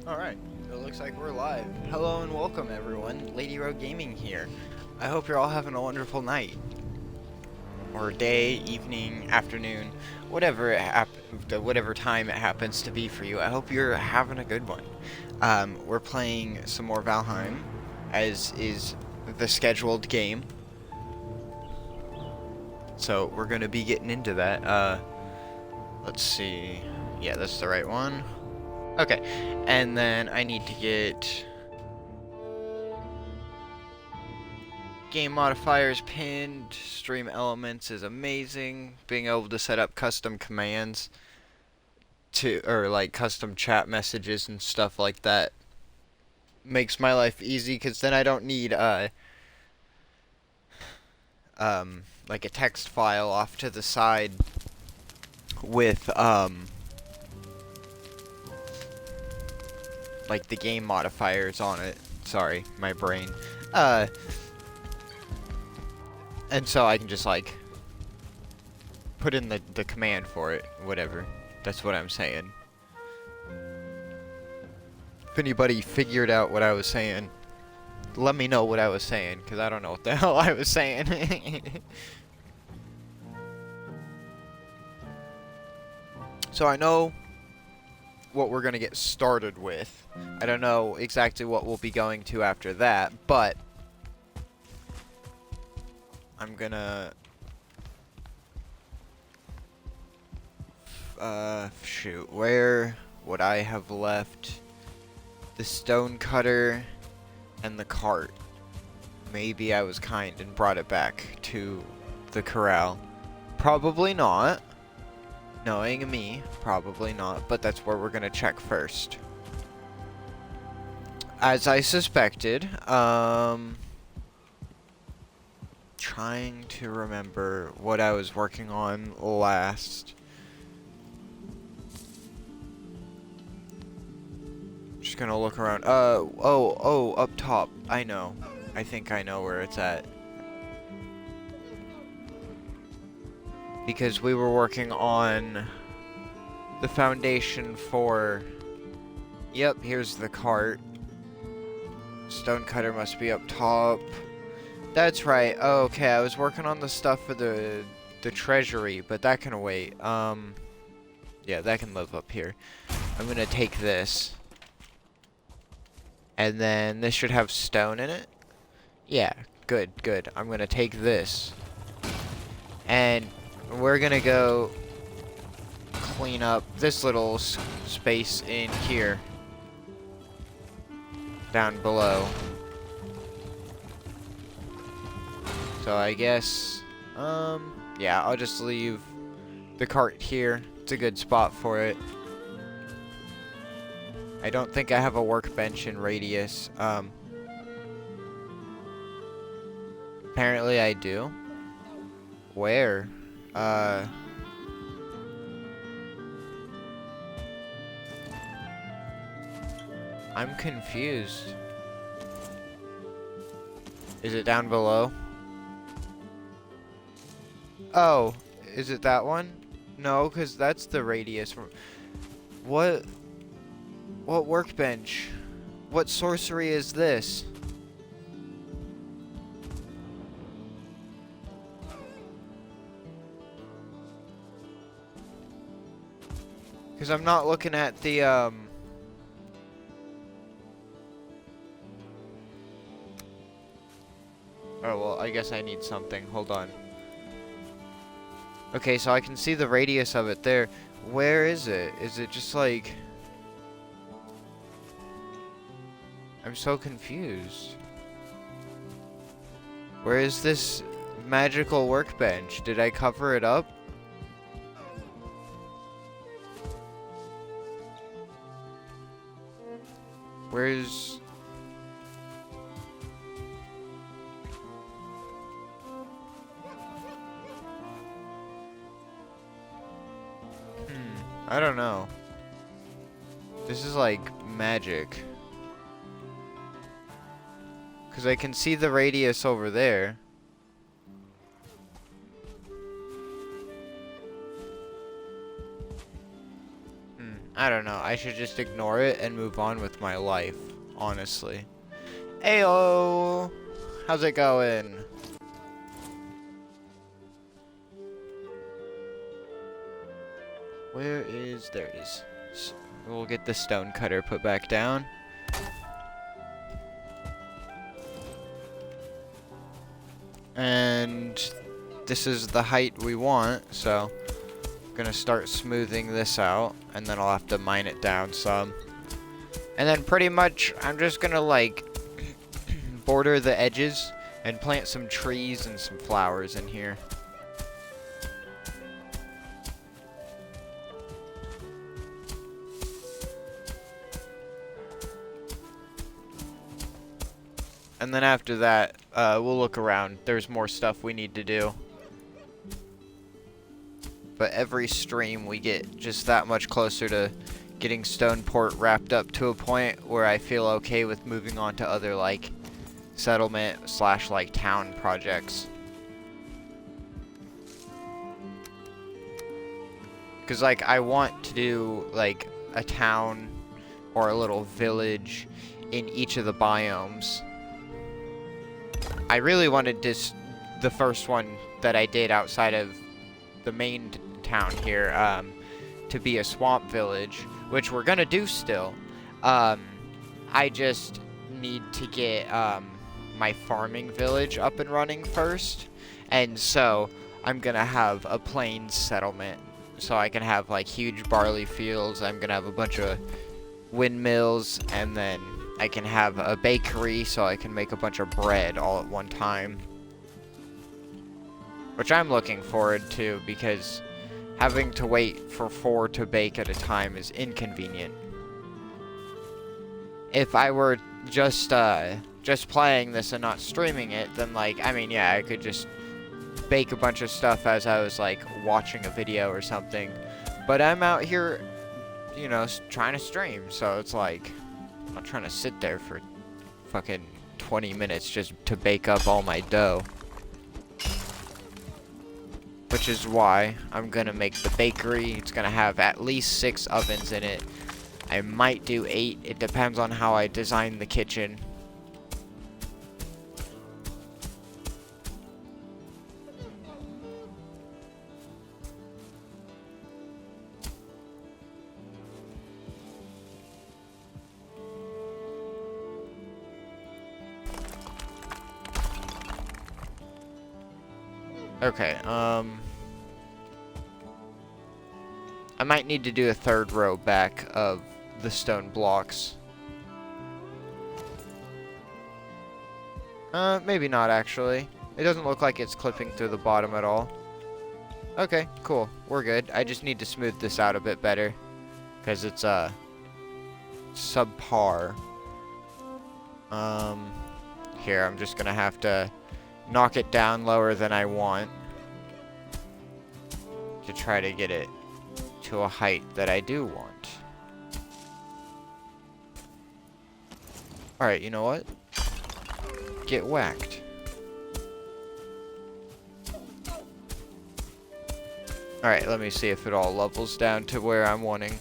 Alright, it looks like we're live. Hello and welcome everyone, Lady Road Gaming here. I hope you're all having a wonderful night. Or day, evening, afternoon, whatever whatever time it happens to be for you. I hope you're having a good one. We're playing some more Valheim, as is the scheduled game. So we're going to be getting into that. Let's see. Yeah, that's the right one. Okay, and then I need to get game modifiers pinned. Stream elements is amazing. Being able to set up custom commands or like custom chat messages and stuff like that makes my life easy, because then I don't need like a text file off to the side with like the game modifiers on it. Sorry, my brain. And so I can just like put in the command for it, whatever. That's what I'm saying. If anybody figured out what I was saying, let me know what I was saying, because I don't know what the hell I was saying. So I know what we're going to get started with. I don't know exactly what we'll be going to after that, but I'm gonna shoot, where would I have left the stone cutter and the cart? Maybe I was kind and brought it back to the corral. Probably not. Knowing me, probably not, but that's where we're gonna check first. As I suspected, trying to remember what I was working on last. Just gonna look around. Oh, up top. I know. I think I know where it's at. Because we were working on the foundation for... Yep, here's the cart. Stonecutter must be up top. That's right. Oh, okay, I was working on the stuff for the treasury, but that can wait. Yeah, that can live up here. I'm gonna take this. And then this should have stone in it. Yeah, good, good. I'm gonna take this. And we're gonna go clean up this little space in here. Down below. So I guess, yeah, I'll just leave the cart here. It's a good spot for it. I don't think I have a workbench in radius. Apparently I do. Where? I'm confused. Is it down below? Oh, is it that one? No, because that's the radius. What workbench? What sorcery is this? Because I'm not looking at the, Oh, well, I guess I need something. Hold on. Okay, so I can see the radius of it there. Where is it? Is it just like... I'm so confused. Where is this magical workbench? Did I cover it up? Where's... I don't know. This is like magic. Because I can see the radius over there. I don't know. I should just ignore it and move on with my life, honestly. Ayo! How's it going? Where is... There it is. We'll get the stone cutter put back down. And this is the height we want, so I'm gonna start smoothing this out, and then I'll have to mine it down some. And then pretty much I'm just gonna like border the edges and plant some trees and some flowers in here. And then after that, we'll look around. There's more stuff we need to do. But every stream, we get just that much closer to getting Stoneport wrapped up to a point where I feel okay with moving on to other, like, settlement / like, town projects. Because, like, I want to do, like, a town or a little village in each of the biomes. I really wanted this, the first one that I did outside of the main town here, to be a swamp village, which we're gonna do still. I just need to get my farming village up and running first, and so I'm gonna have a plains settlement, so I can have like huge barley fields. I'm gonna have a bunch of windmills, and then I can have a bakery so I can make a bunch of bread all at one time. Which I'm looking forward to, because having to wait for 4 to bake at a time is inconvenient. If I were just playing this and not streaming it, then like, I mean, yeah, I could just bake a bunch of stuff as I was like watching a video or something. But I'm out here, you know, trying to stream, so it's like, I'm not trying to sit there for fucking 20 minutes just to bake up all my dough. Which is why I'm gonna make the bakery. It's gonna have at least 6 ovens in it. I might do 8. It depends on how I design the kitchen. Okay, I might need to do a 3rd row back of the stone blocks. Maybe not actually. It doesn't look like it's clipping through the bottom at all. Okay, cool. We're good. I just need to smooth this out a bit better, because it's, subpar. Here, I'm just gonna have to knock it down lower than I want to try to get it to a height that I do want. Alright, you know what? Get whacked. Alright, let me see if it all levels down to where I'm wanting.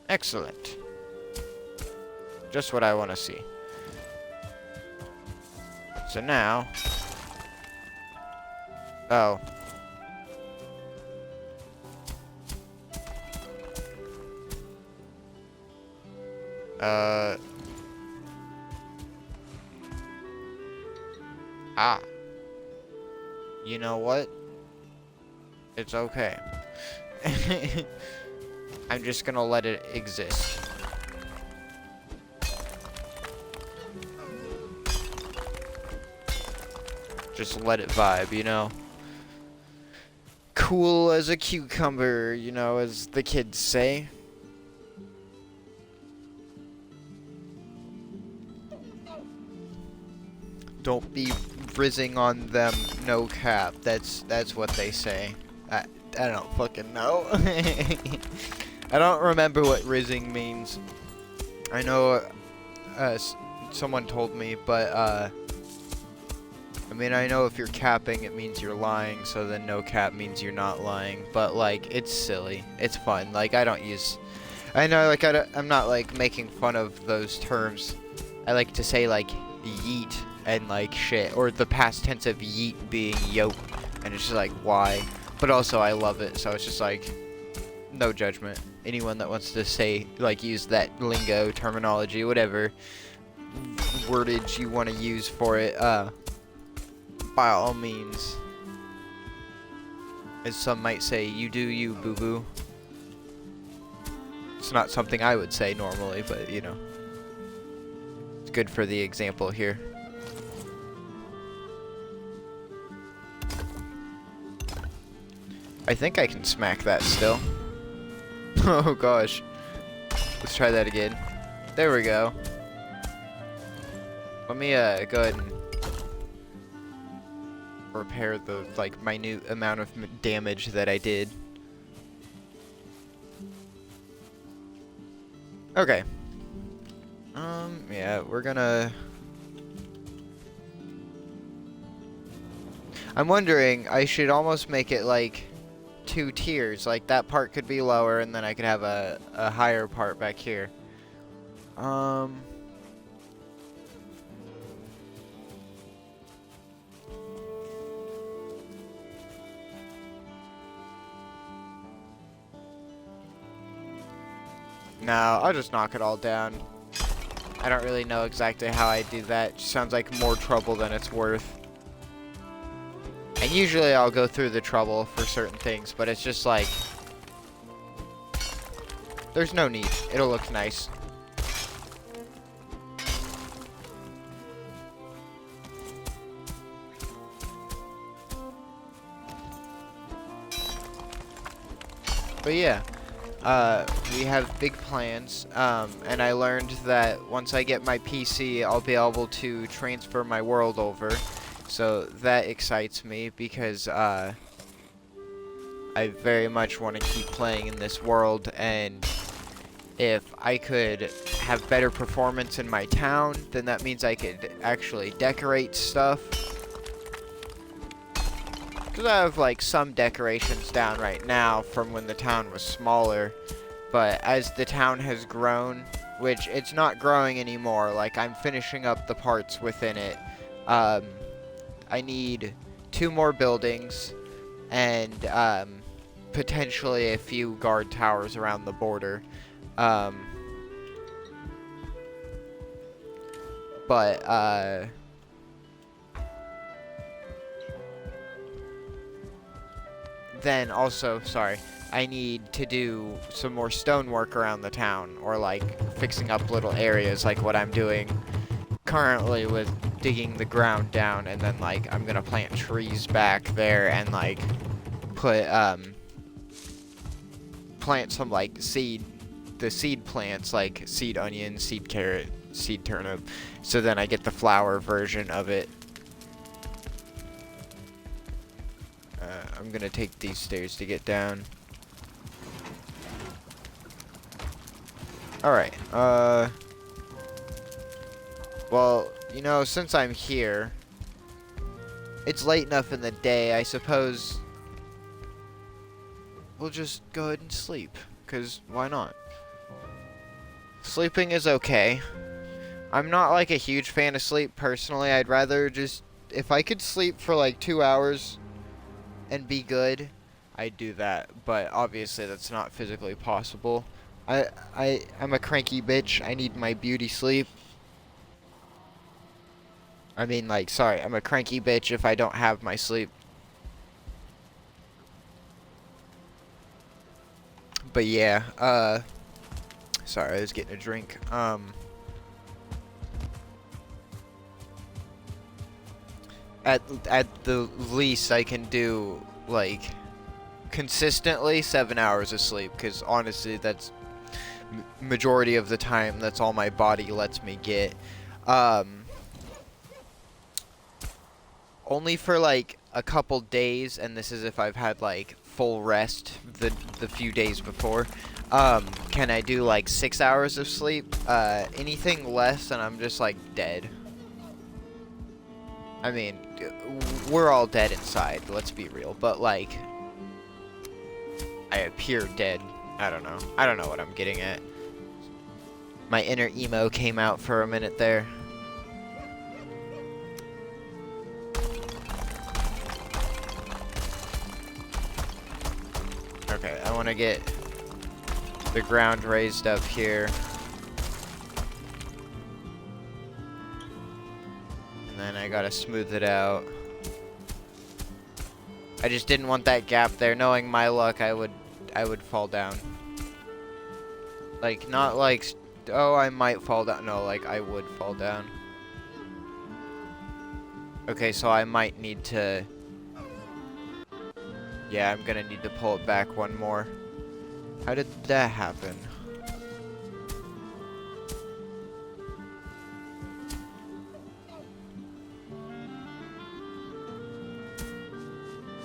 Excellent. Just what I want to see. So now... Oh. Ah. You know what? It's okay. I'm just gonna let it exist. Just let it vibe, you know? Cool as a cucumber, you know, as the kids say. Don't be rizzing on them, no cap. That's what they say. I don't fucking know. I don't remember what rizzing means. I know someone told me, but I mean, I know if you're capping, it means you're lying, so then no cap means you're not lying. But, like, it's silly. It's fun. Like, I don't use... I know, like, I'm not, like, making fun of those terms. I like to say, like, yeet and, like, shit. Or the past tense of yeet being yoke. And it's just like, why? But also, I love it, so it's just like, no judgment. Anyone that wants to say, like, use that lingo, terminology, whatever wordage you want to use for it, by all means. As some might say, you do you, boo-boo. It's not something I would say normally, but, you know. It's good for the example here. I think I can smack that still. Oh gosh. Let's try that again. There we go. Let me go ahead and repair the, like, minute amount of damage that I did. Okay. Yeah, we're gonna... I'm wondering, I should almost make it, like, 2 tiers. Like, that part could be lower, and then I could have a higher part back here. No, I'll just knock it all down. I don't really know exactly how I do that. It just sounds like more trouble than it's worth. And usually I'll go through the trouble for certain things, but it's just like... there's no need. It'll look nice. But yeah. We have big plans, and I learned that once I get my PC, I'll be able to transfer my world over, so that excites me, because, I very much want to keep playing in this world, and if I could have better performance in my town, then that means I could actually decorate stuff. Because I have, like, some decorations down right now from when the town was smaller. But as the town has grown, which it's not growing anymore, like, I'm finishing up the parts within it. I need 2 more buildings and, potentially a few guard towers around the border. Then also, sorry, I need to do some more stonework around the town, or like fixing up little areas like what I'm doing currently with digging the ground down, and then like I'm gonna plant trees back there and like put plant some like seed plants like seed onion, seed carrot, seed turnip, so then I get the flower version of it. I'm gonna take these stairs to get down. Alright, well, you know, since I'm here, it's late enough in the day, I suppose we'll just go ahead and sleep, because why not? Sleeping is okay. I'm not, like, a huge fan of sleep, personally. I'd rather just, if I could sleep for, like, 2 hours and be good, I'd do that, but obviously that's not physically possible. I'm a cranky bitch. I need my beauty sleep. I mean, like, sorry, I'm a cranky bitch if I don't have my sleep. But yeah, sorry, I was getting a drink. At the least, I can do, like, consistently 7 hours of sleep, because honestly, that's majority of the time, that's all my body lets me get. Only for, like, a couple days, and this is if I've had, like, full rest the few days before, can I do, like, 6 hours of sleep? Anything less, and I'm just, like, dead. I mean, we're all dead inside, let's be real. But, like, I appear dead. I don't know. I don't know what I'm getting at. My inner emo came out for a minute there. Okay, I want to get the ground raised up here. And then I gotta smooth it out. I just didn't want that gap there. Knowing my luck, I would fall down. Like, not like, oh, I might fall down. No, like, I would fall down. Okay, so I might need to... Yeah, I'm gonna need to pull it back one more. How did that happen?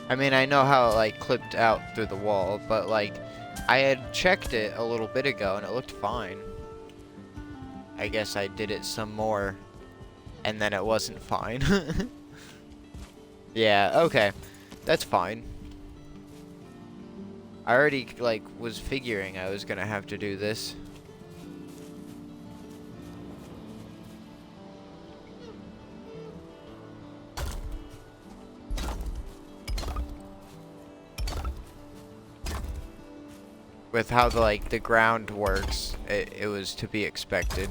I mean, I know how it, like, clipped out through the wall, but, like, I had checked it a little bit ago, and it looked fine. I guess I did it some more, and then it wasn't fine. Yeah, okay. That's fine. I already, like, was figuring I was gonna have to do this. With how the ground works, it was to be expected.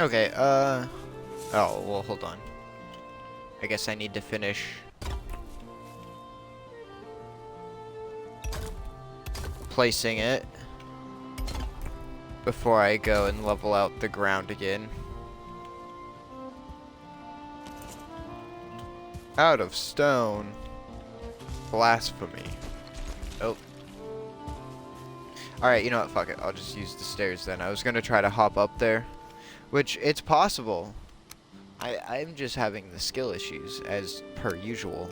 Okay, oh, well, hold on. I guess I need to finish placing it before I go and level out the ground again. Out of stone. Blasphemy. Oh. Alright, you know what? Fuck it. I'll just use the stairs then. I was gonna try to hop up there, which it's possible. I'm just having the skill issues, as per usual.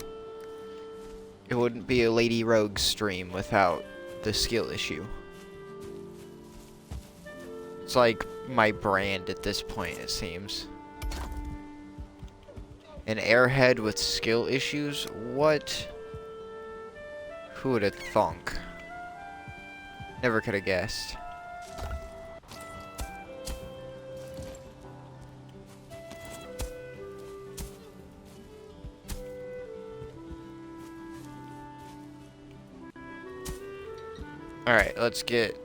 It wouldn't be a Lady Rogue stream without the skill issue. It's like my brand at this point, it seems. An airhead with skill issues? What? Who would have thunk? Never could have guessed. Alright, let's get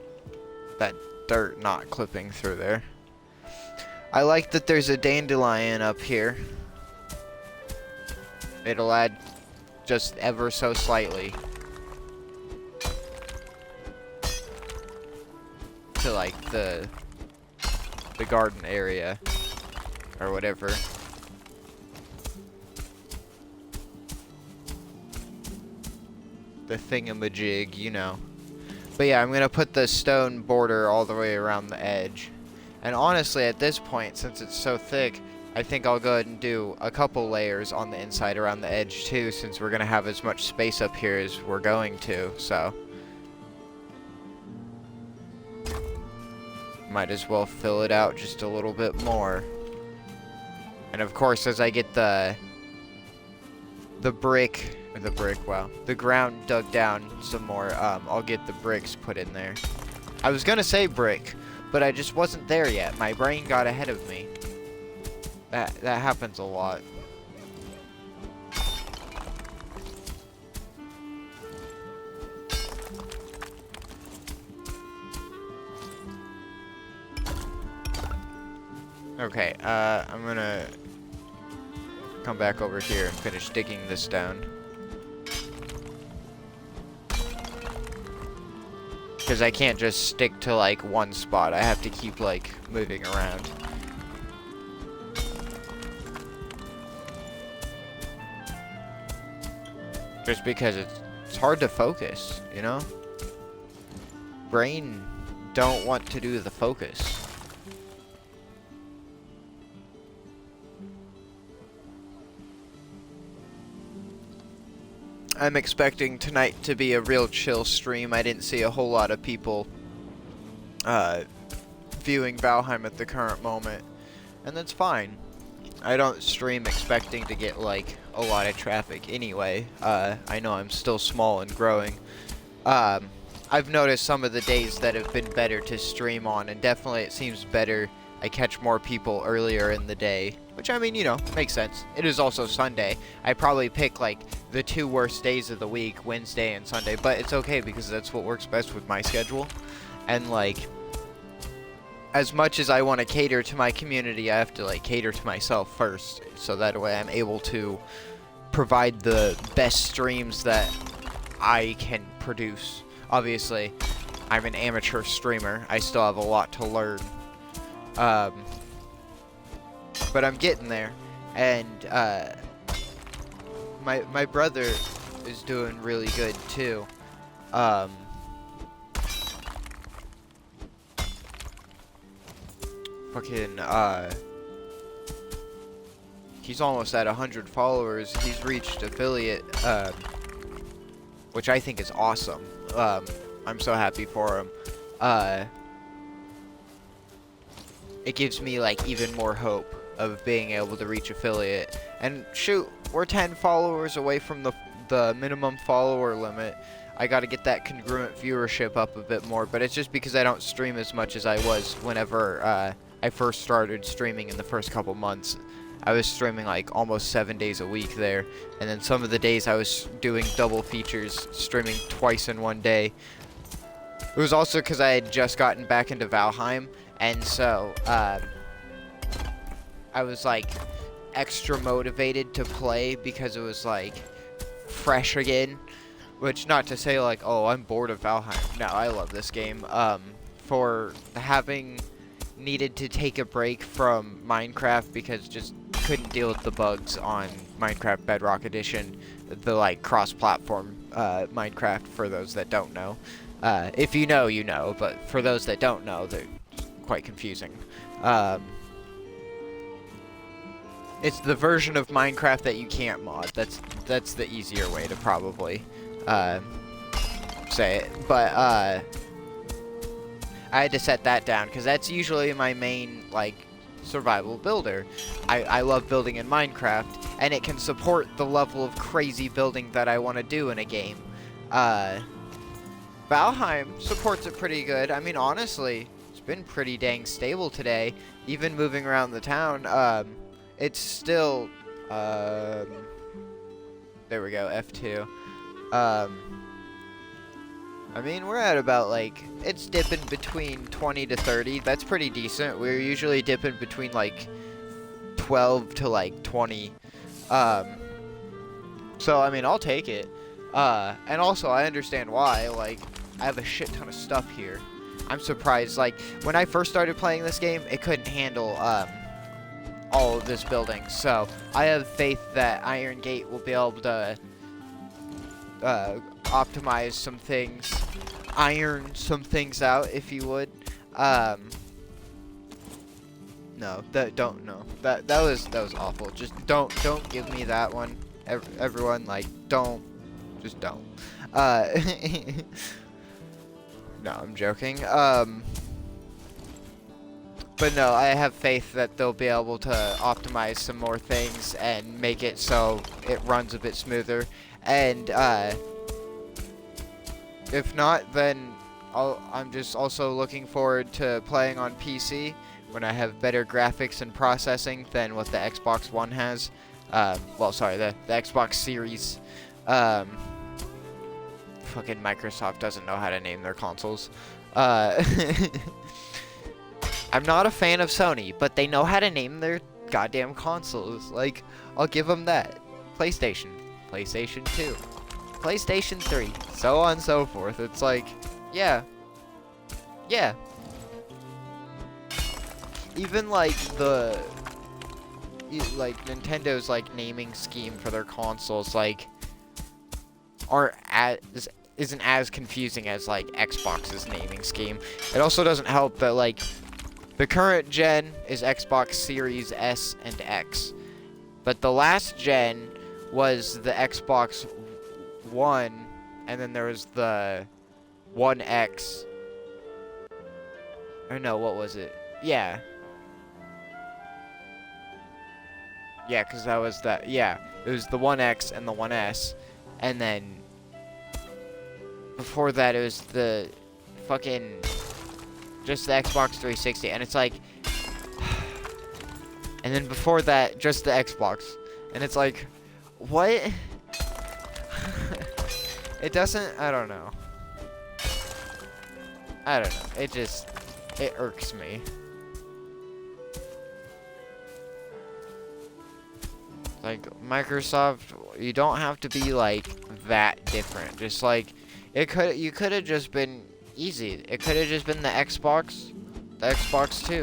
that dirt not clipping through there. I like that there's a dandelion up here. It'll add just ever so slightly to like the garden area or whatever. The thingamajig, you know. But yeah, I'm gonna put the stone border all the way around the edge. And honestly, at this point, since it's so thick, I think I'll go ahead and do a couple layers on the inside around the edge too, since we're gonna have as much space up here as we're going to, so. Might as well fill it out just a little bit more. And of course, as I get the ground dug down some more, I'll get the bricks put in there. I was gonna say brick, but I just wasn't there yet. My brain got ahead of me. That happens a lot. Okay, I'm gonna come back over here and finish digging this down. Because I can't just stick to, like, one spot. I have to keep, like, moving around. Just because it's hard to focus, you know? Brain don't want to do the focus. I'm expecting tonight to be a real chill stream. I didn't see a whole lot of people viewing Valheim at the current moment, and that's fine. I don't stream expecting to get like a lot of traffic anyway. I know I'm still small and growing. I've noticed some of the days that have been better to stream on, and definitely it seems better. I catch more people earlier in the day, which, I mean, you know, makes sense. It is also Sunday. I probably pick like the 2 worst days of the week, Wednesday and Sunday, but it's okay because that's what works best with my schedule. And like, as much as I want to cater to my community, I have to like cater to myself first, so that way I'm able to provide the best streams that I can produce. Obviously, I'm an amateur streamer. I still have a lot to learn. But I'm getting there. And my brother is doing really good too. He's almost at 100 followers. He's reached affiliate, which I think is awesome. I'm so happy for him. It gives me like even more hope of being able to reach affiliate. And shoot, we're 10 followers away from the minimum follower limit. I gotta get that congruent viewership up a bit more, but it's just because I don't stream as much as I was whenever I first started streaming in the first couple months. I was streaming like almost 7 days a week there, and then some of the days I was doing double features, streaming twice in one day. It was also because I had just gotten back into Valheim, and so I was like extra motivated to play because it was like fresh again. Which, not to say like, oh, I'm bored of Valheim. No, I love this game. For having needed to take a break from Minecraft because just couldn't deal with the bugs on Minecraft Bedrock Edition, the like cross-platform Minecraft, for those that don't know. If you know, you know, but for those that don't know, they're quite confusing. It's the version of Minecraft that you can't mod. That's the easier way to probably say it. But I had to set that down because that's usually my main like survival builder. I love building in Minecraft, and it can support the level of crazy building that I want to do in a game. Valheim supports it pretty good. I mean, honestly, it's been pretty dang stable today. Even moving around the town, it's still there we go, F2. I mean, we're at about, like, it's dipping between 20 to 30. That's pretty decent. We're usually dipping between, like, 12 to, like, 20. So, I mean, I'll take it. And also, I understand why. Like, I have a shit ton of stuff here. I'm surprised. Like, when I first started playing this game, it couldn't handle, all of this building. So, I have faith that Iron Gate will be able to optimize some things, iron some things out, if you would. No, that was awful. Just don't give me that one. Everyone, like, just don't. No, I'm joking. But no, I have faith that they'll be able to optimize some more things and make it so it runs a bit smoother. And, if not, then I'm just also looking forward to playing on PC when I have better graphics and processing than what the Xbox One has. Well, sorry, the Xbox Series. Fucking Microsoft doesn't know how to name their consoles. I'm not a fan of Sony, but they know how to name their goddamn consoles. Like, I'll give them that. PlayStation 2. PlayStation 3, so on and so forth. It's like, yeah. Even like Nintendo's like naming scheme for their consoles like isn't as confusing as like Xbox's naming scheme. It also doesn't help that like the current gen is Xbox Series S and X, but the last gen was the Xbox One, and then there was the One X. Or no, what was it? Yeah. Yeah, because that was that. Yeah, it was the One X and the One S, and then before that it was the fucking just the Xbox 360, and it's like, and then before that just the Xbox, and it's like, what? It doesn't. I don't know. I don't know. It irks me. Like, Microsoft, you don't have to be, like, that different. Just, like, you could have just been easy. It could have just been the Xbox 2,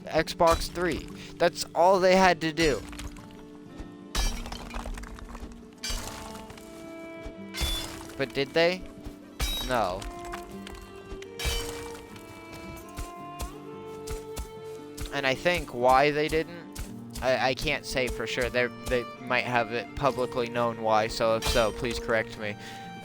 the Xbox 3. That's all they had to do. But did they? No. And I think why they didn't, I can't say for sure. They might have it publicly known why, so if so, please correct me.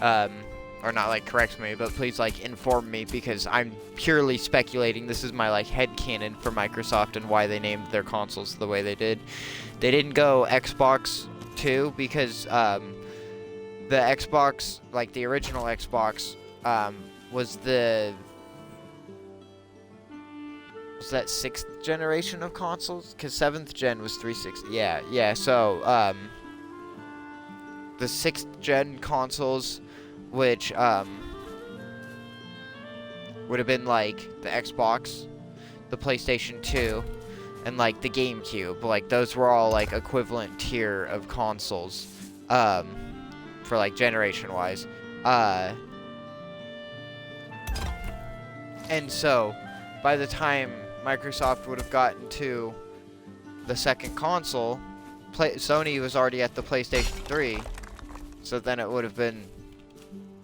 Or not like correct me, but please like inform me, because I'm purely speculating. This is my like headcanon for Microsoft and why they named their consoles the way they did. They didn't go Xbox 2 because the Xbox, like the original Xbox, was that 6th generation of consoles? Because 7th gen was 360. Yeah, so, the 6th gen consoles, which, would have been, like, the Xbox, the PlayStation 2, and, like, the GameCube. Like, those were all, like, equivalent tier of consoles, for, like, generation-wise. And so, by the time Microsoft would have gotten to the second console, Sony was already at the PlayStation 3, so then it would have been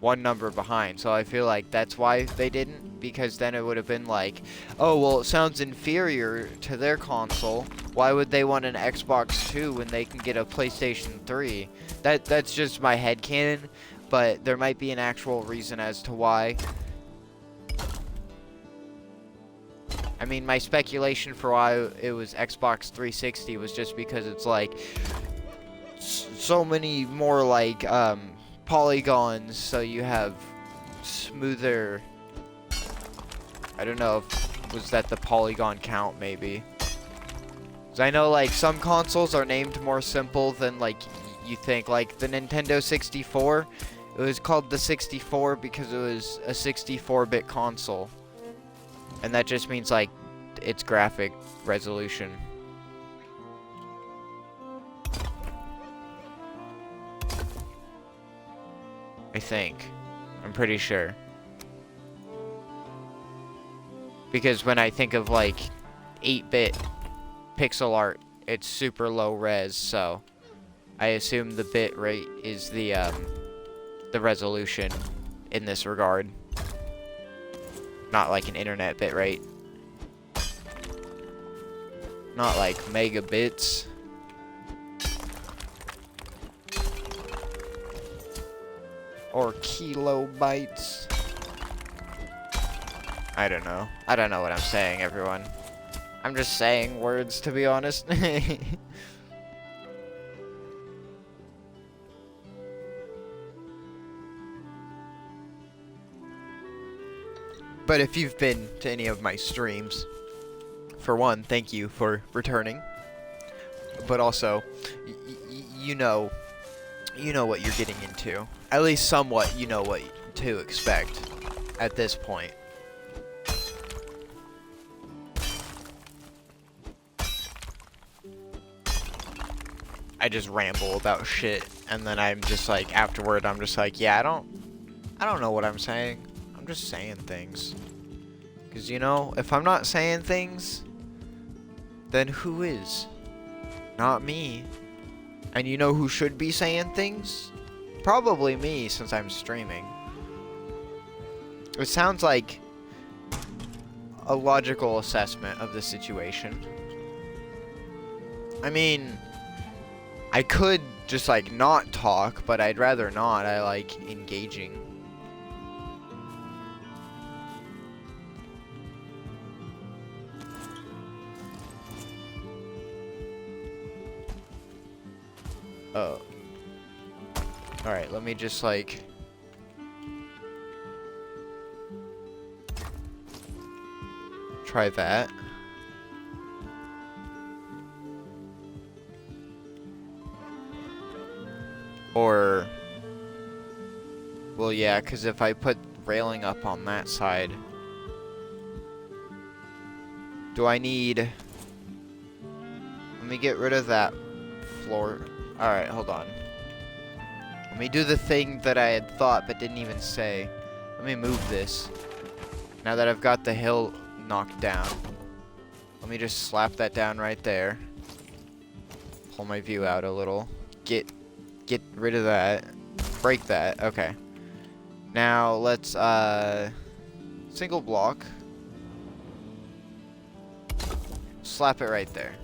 one number behind. So I feel like that's why they didn't, because then it would have been like, oh, well, it sounds inferior to their console. Why would they want an Xbox 2 when they can get a PlayStation 3? That's just my headcanon, but there might be an actual reason as to why. I mean, my speculation for why it was Xbox 360 was just because it's like so many more like polygons, so you have smoother. I don't know if was that the polygon count maybe. 'Cause I know like some consoles are named more simple than like you think. Like the Nintendo 64, it was called the 64 because it was a 64-bit console. And that just means, like, its graphic resolution. I think. I'm pretty sure. Because when I think of, like, 8-bit pixel art, it's super low res, so I assume the bit rate is the resolution in this regard. Not like an internet bit rate. Not like megabits. Or kilobytes. I don't know. I don't know what I'm saying, everyone. I'm just saying words, to be honest. But if you've been to any of my streams, for one, thank you for returning. But also, you know what you're getting into. At least somewhat, you know what to expect at this point. I just ramble about shit, and then I'm just like, afterward, I'm just like, yeah, I don't know what I'm saying. I'm just saying things. Because, you know, if I'm not saying things, then who is? Not me. And you know who should be saying things? Probably me, since I'm streaming. It sounds like a logical assessment of the situation. I mean, I could just like not talk, but I'd rather not. I like engaging. Oh. Alright, let me just like... try that. Or... well, yeah, because if I put railing up on that side... do I need... let me get rid of that floor. Alright, hold on. Let me do the thing that I had thought but didn't even say. Let me move this. Now that I've got the hill knocked down. Let me just slap that down right there. Pull my view out a little. Get rid of that. Break that. Okay. Now let's single block. Slap it right there.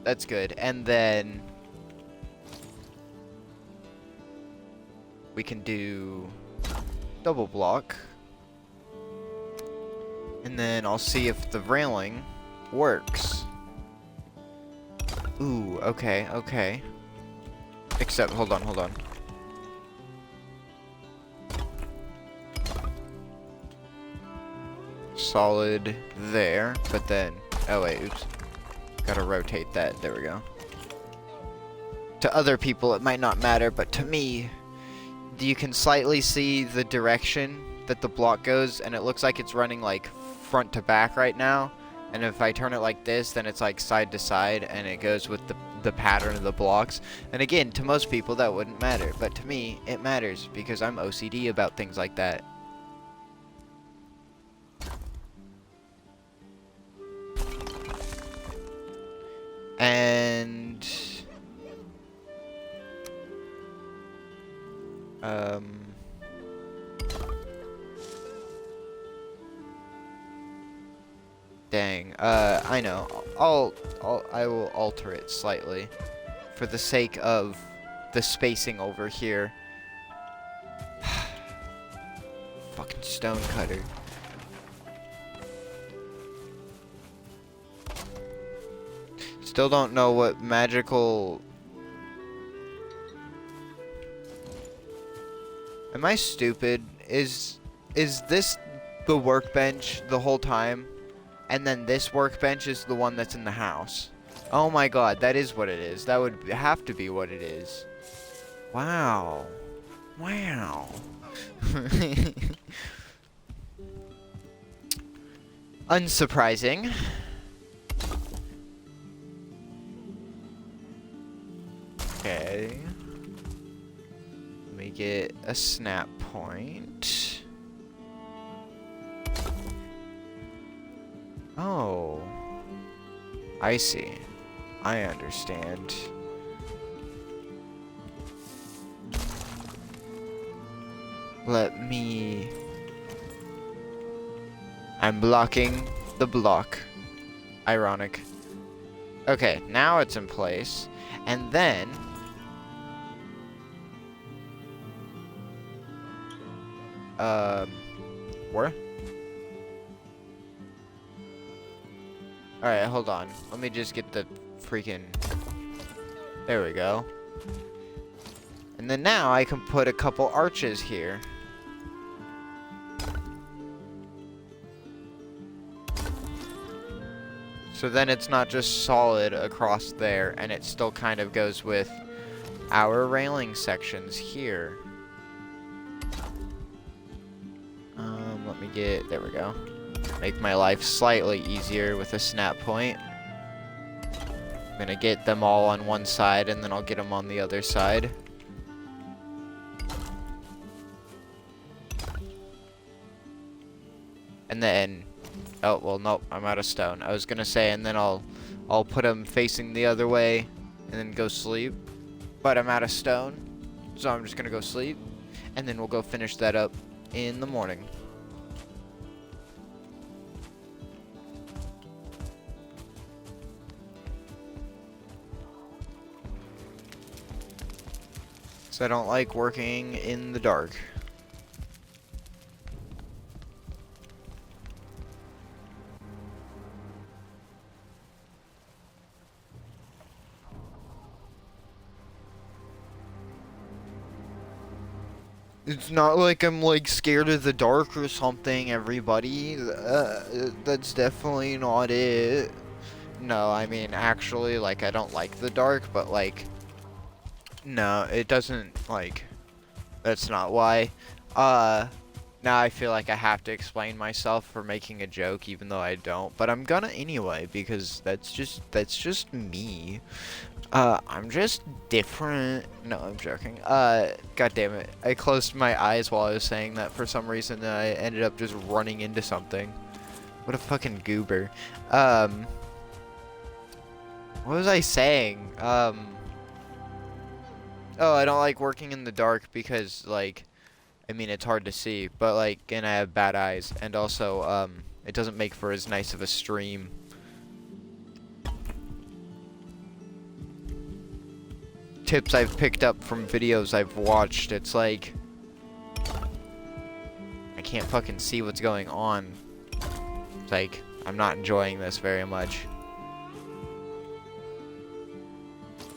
That's good. And then we can do double block. And then I'll see if the railing works. Ooh, okay, okay. Except, hold on. Solid there, but then, oh wait, oops. Gotta rotate that, there we go. To other people it might not matter, but to me, you can slightly see the direction that the block goes, and it looks like it's running like front to back right now. And if I turn it like this, then it's like side to side, and it goes with the pattern of the blocks. And again, to most people that wouldn't matter, but to me, it matters, because I'm OCD about things like that. And... dang. I know. I will alter it slightly for the sake of the spacing over here. Fucking stone cutter. Still don't know what magical... Am I stupid? Is this the workbench the whole time? And then this workbench is the one that's in the house. Oh my god, that is what it is. That would have to be what it is. Wow. Wow. Unsurprising. Okay. Let me get a snap point. Oh. I see. I understand. Let me... I'm blocking the block. Ironic. Okay, now it's in place. And then... where? Alright, hold on. Let me just get the freaking... There we go. And then now I can put a couple arches here. So then it's not just solid across there, and it still kind of goes with our railing sections here. Let me get... There we go. Make my life slightly easier with a snap point. I'm gonna get them all on one side, and then I'll get them on the other side. And then... Oh, well, nope, I'm out of stone. I was gonna say, and then I'll put them facing the other way, and then go sleep. But I'm out of stone, so I'm just gonna go sleep, and then we'll go finish that up in the morning. I don't like working in the dark. It's not like I'm like scared of the dark or something, everybody. That's definitely not it. No, I mean, actually, like, I don't like the dark, but like, no, it doesn't, like, that's not why. Now I feel like I have to explain myself for making a joke, even though I don't, but I'm gonna anyway, because that's just me. I'm just different. No, I'm joking. God damn it. I closed my eyes while I was saying that for some reason, and I ended up just running into something. What a fucking goober. What was I saying? Oh, I don't like working in the dark because, like, I mean, it's hard to see, but, like, and I have bad eyes, and also, it doesn't make for as nice of a stream. Tips I've picked up from videos I've watched, it's like, I can't fucking see what's going on. It's like, I'm not enjoying this very much.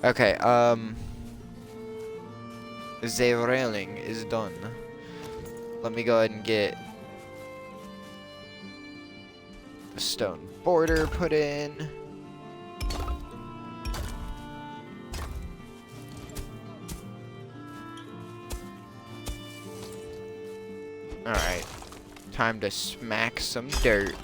Okay, the railing is done. Let me go ahead and get the stone border put in. Alright, time to smack some dirt.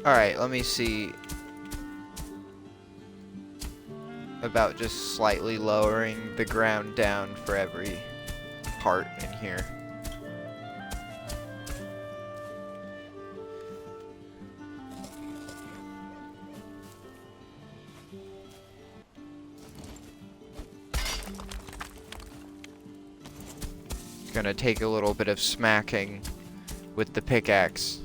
Alright, let me see about just slightly lowering the ground down for every part in here. It's gonna take a little bit of smacking with the pickaxe.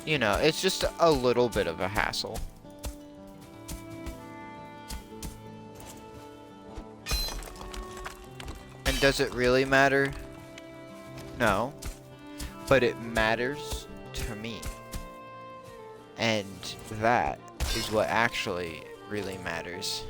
You know, it's just a little bit of a hassle. And does it really matter? No. But it matters to me. And that is what actually really matters.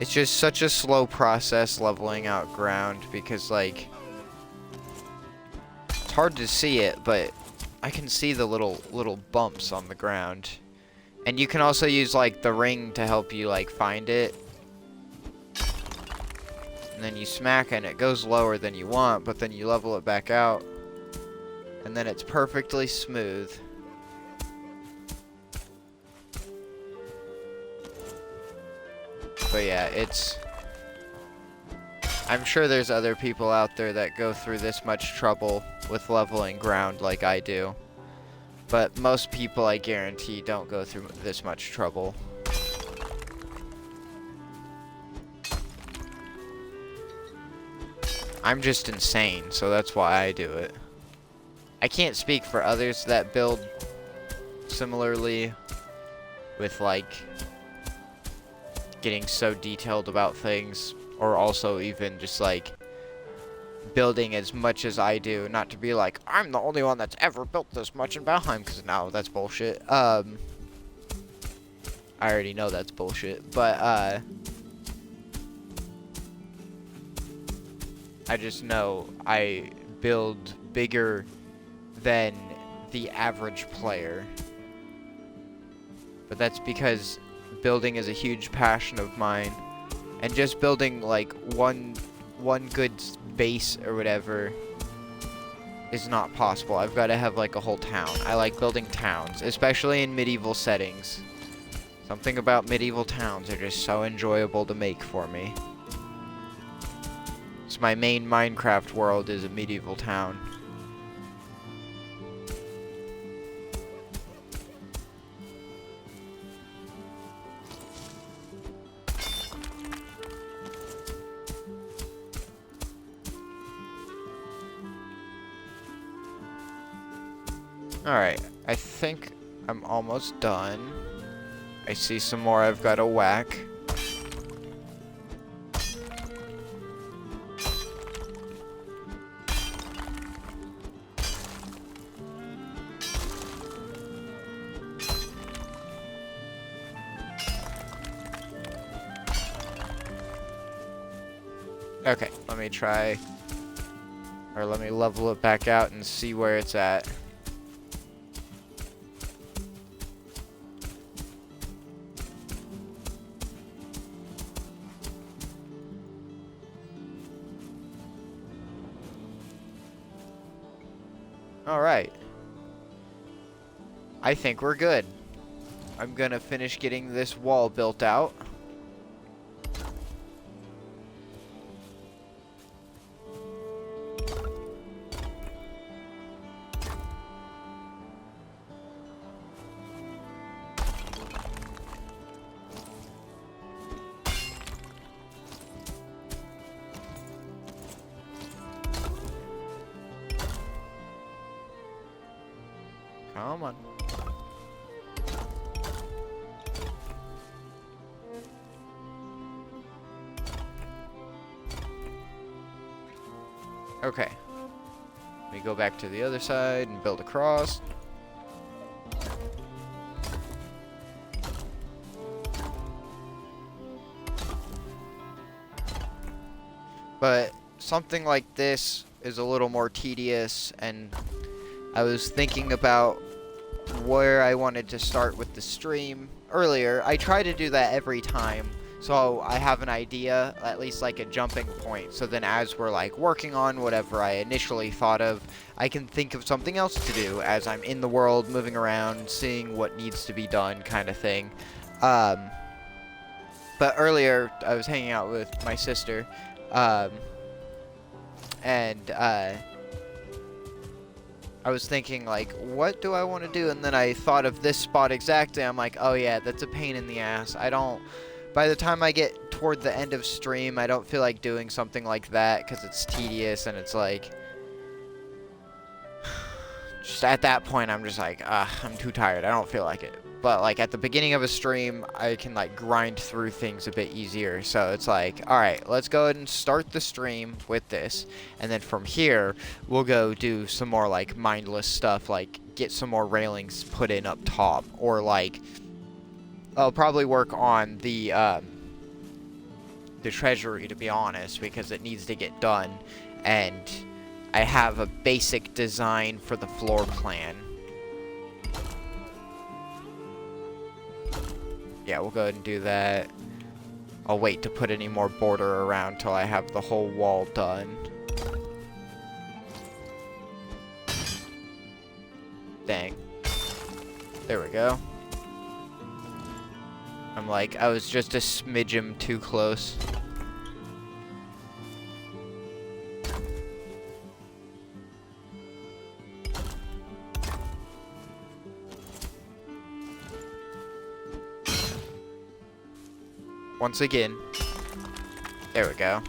It's just such a slow process leveling out ground because, like, it's hard to see it, but I can see the little bumps on the ground. And you can also use, like, the ring to help you, like, find it. And then you smack and it goes lower than you want, but then you level it back out. And then it's perfectly smooth. But yeah, I'm sure there's other people out there that go through this much trouble with leveling ground like I do. But most people, I guarantee, don't go through this much trouble. I'm just insane, so that's why I do it. I can't speak for others that build similarly with, like, getting so detailed about things, or also even just, like, building as much as I do, not to be like, I'm the only one that's ever built this much in Valheim, because no, that's bullshit. I already know that's bullshit, but, I just know I build bigger than the average player. but that's because building is a huge passion of mine, and just building like one good base or whatever is not possible. I've got to have like a whole town. I like building towns, especially in medieval settings. Something about medieval towns are just so enjoyable to make for me. It's my main Minecraft world is a medieval town. Alright, I think I'm almost done. I see some more I've got to whack. Okay, let me try, or let me level it back out and see where it's at. Alright. I think we're good. I'm gonna finish getting this wall built out. Come on. Okay. Let me go back to the other side and build across. But something like this is a little more tedious, and I was thinking about where I wanted to start with the stream earlier. I try to do that every time, so I have an idea, at least like a jumping point, so then as we're like working on whatever I initially thought of, I can think of something else to do as I'm in the world, moving around, seeing what needs to be done, kind of thing. But earlier I was hanging out with my sister, and I was thinking, like, what do I want to do? And then I thought of this spot exactly. I'm like, oh yeah, that's a pain in the ass. By the time I get toward the end of stream, I don't feel like doing something like that because it's tedious, and it's like, just at that point, I'm just like, I'm too tired. I don't feel like it. But like at the beginning of a stream, I can like grind through things a bit easier. So it's like, all right, let's go ahead and start the stream with this. And then from here, we'll go do some more like mindless stuff, like get some more railings put in up top. Or like, I'll probably work on the treasury, to be honest, because it needs to get done. And I have a basic design for the floor plan. Yeah, we'll go ahead and do that. I'll wait to put any more border around till I have the whole wall done. Dang. There we go. I'm like, I was just a smidgen too close. Once again. There we go.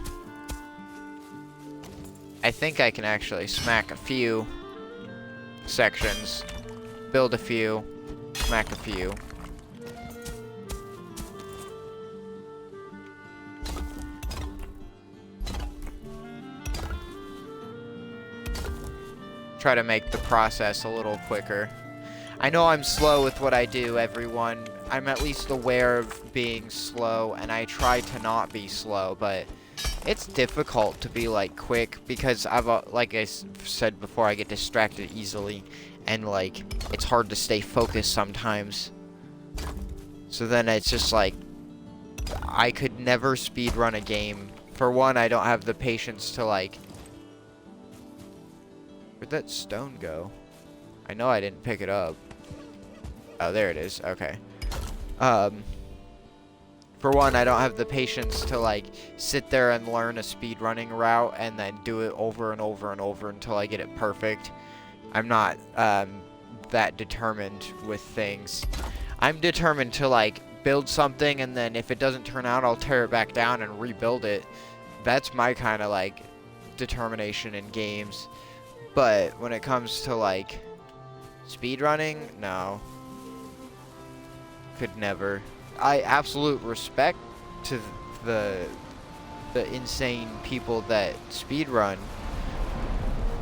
I think I can actually smack a few sections, build a few, smack a few. Try to make the process a little quicker. I know I'm slow with what I do, everyone. I'm at least aware of being slow, and I try to not be slow, but it's difficult to be, like, quick, because like I said before, I get distracted easily, and, like, it's hard to stay focused sometimes. So then it's just like, I could never speedrun a game. For one, I don't have the patience to like... Where'd that stone go? I know I didn't pick it up. Oh, there it is. Okay. For one, I don't have the patience to like sit there and learn a speedrunning route and then do it over and over and over until I get it perfect. I'm not that determined with things. I'm determined to like build something, and then if it doesn't turn out, I'll tear it back down and rebuild it. That's my kind of like determination in games. But when it comes to like speedrunning, no. Could never. I absolute respect to the insane people that speedrun,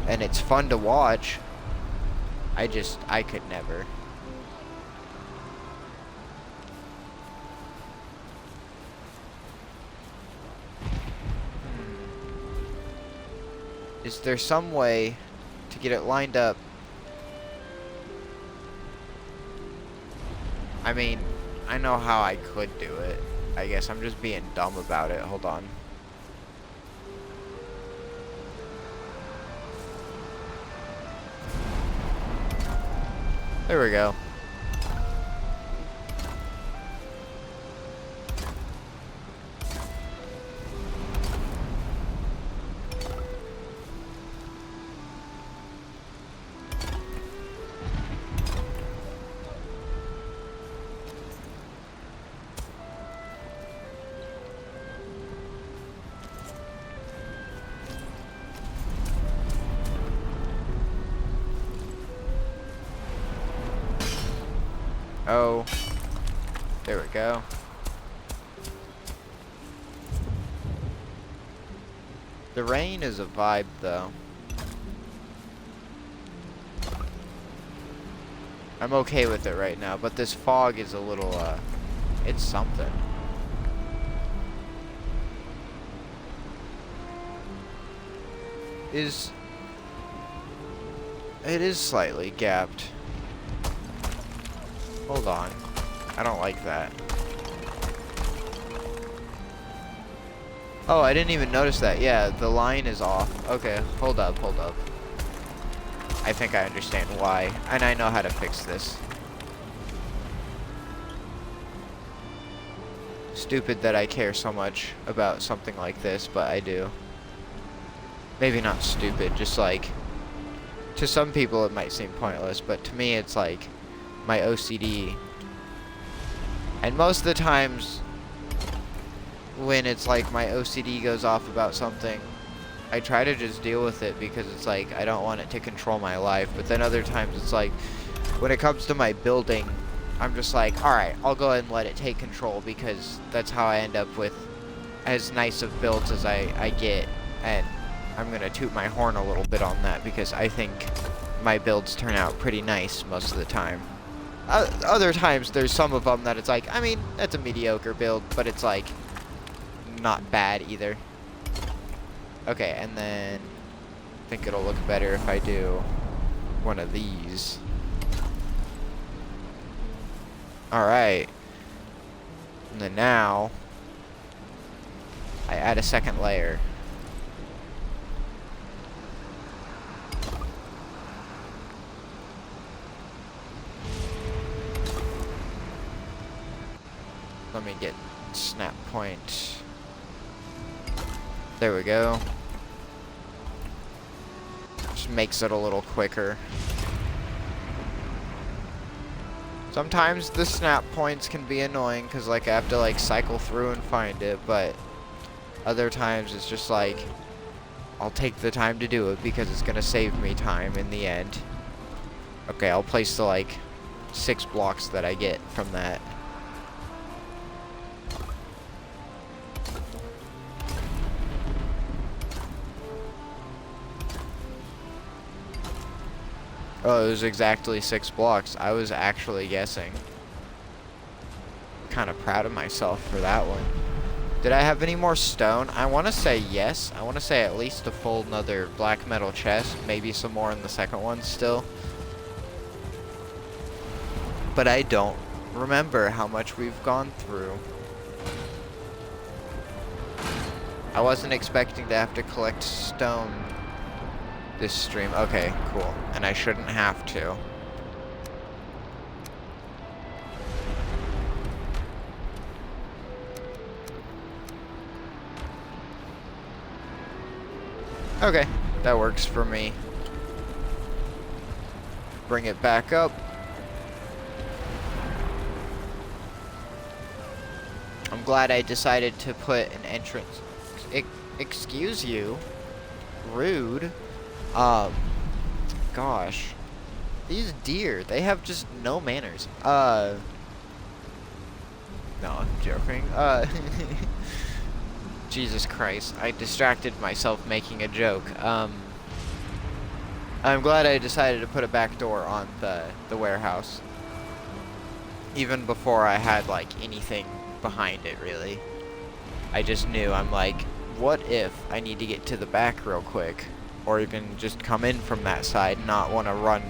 and it's fun to watch. I could never. Is there some way to get it lined up? I mean, I know how I could do it. I guess I'm just being dumb about it. Hold on. There we go. Oh, there we go. The rain is a vibe, though. I'm okay with it right now, but this fog is a little, it's something. It is slightly gapped. Hold on. I don't like that. Oh, I didn't even notice that. Yeah, the line is off. Okay, hold up. I think I understand why, and I know how to fix this. Stupid that I care so much about something like this, but I do. Maybe not stupid, just like... To some people it might seem pointless, but to me it's like... my OCD. And most of the times when it's like my OCD goes off about something, I try to just deal with it because it's like I don't want it to control my life. But then other times it's like when it comes to my building, I'm just like, alright, I'll go ahead and let it take control because that's how I end up with as nice of builds as I get. And I'm gonna toot my horn a little bit on that because I think my builds turn out pretty nice most of the time. Other times, there's some of them that it's like, I mean, that's a mediocre build, but it's like, not bad either. Okay, and then, I think it'll look better if I do one of these. Alright. And then now, I add a second layer. Let me get snap point. There we go. Just makes it a little quicker. Sometimes the snap points can be annoying because like I have to like cycle through and find it, but other times it's just like I'll take the time to do it because it's gonna save me time in the end. Okay, I'll place the like 6 blocks that I get from that. Oh, it was exactly 6 blocks. I was actually guessing. Kind of proud of myself for that one. Did I have any more stone? I want to say yes. I want to say at least a full another black metal chest. Maybe some more in the second one still. But I don't remember how much we've gone through. I wasn't expecting to have to collect stone this stream. Okay, cool. And I shouldn't have to. Okay, that works for me. Bring it back up. I'm glad I decided to put an entrance. Excuse you. Rude. Gosh. These deer, they have just no manners. No, I'm joking. Jesus Christ, I distracted myself making a joke. I'm glad I decided to put a back door on the warehouse. Even before I had, like, anything behind it, really. I just knew, I'm like, what if I need to get to the back real quick? Or even just come in from that side, not want to run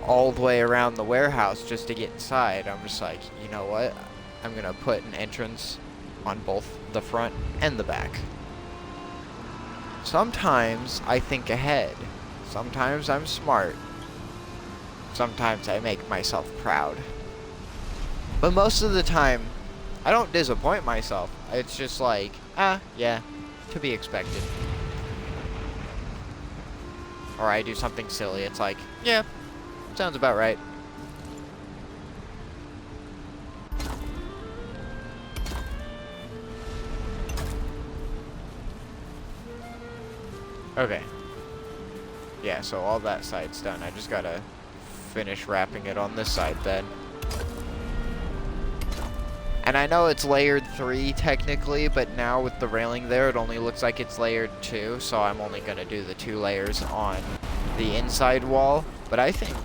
all the way around the warehouse just to get inside. I'm just like, you know what? I'm going to put an entrance on both the front and the back. Sometimes I think ahead. Sometimes I'm smart. Sometimes I make myself proud. But most of the time, I don't disappoint myself. It's just like, yeah, to be expected. Or I do something silly. It's like, yeah, sounds about right. Okay. Yeah, so all that side's done. I just gotta finish wrapping it on this side then. And I know it's layered 3 technically, but now with the railing there, it only looks like it's layered 2, so I'm only gonna do the 2 layers on the inside wall. But I think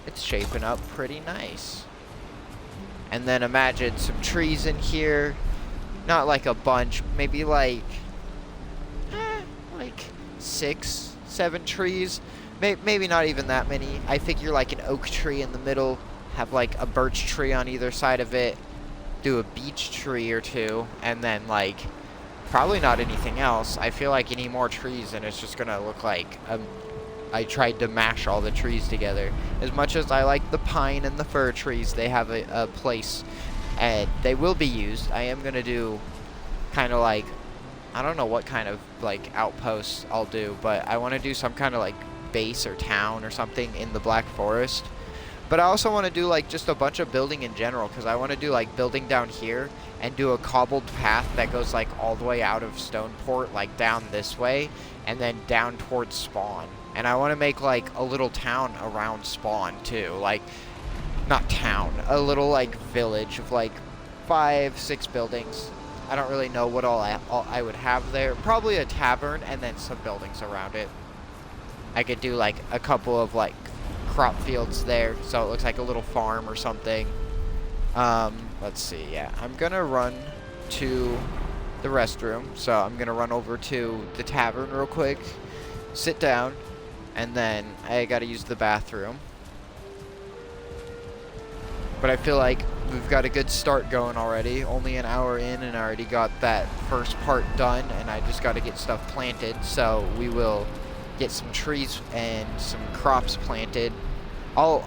it's shaping up pretty nice. And then imagine some trees in here. Not like a bunch, maybe like 6, 7 trees. Maybe not even that many. I figure like an oak tree in the middle, have like a birch tree on either side of it, do a beech tree or 2, and then like probably not anything else. I feel like any more trees and it's just gonna look like I tried to mash all the trees together. As much as I like the pine and the fir trees, they have a place and they will be used. I am gonna do kind of like, I don't know what kind of like outposts I'll do, but I want to do some kind of like base or town or something in the Black Forest. But I also want to do like just a bunch of building in general, because I want to do like building down here and do a cobbled path that goes like all the way out of Stoneport, like down this way, and then down towards Spawn. And I want to make like a little town around Spawn too, like, not town, a little like village of like 5, 6 buildings. I don't really know what all I would have there. Probably a tavern and then some buildings around it. I could do like a couple of like crop fields there, so it looks like a little farm or something. Let's see, yeah. I'm gonna run to the restroom, so I'm gonna run over to the tavern real quick, sit down, and then I gotta use the bathroom. But I feel like we've got a good start going already. Only an hour in and I already got that first part done, and I just gotta get stuff planted, so we will get some trees and some crops planted. I'll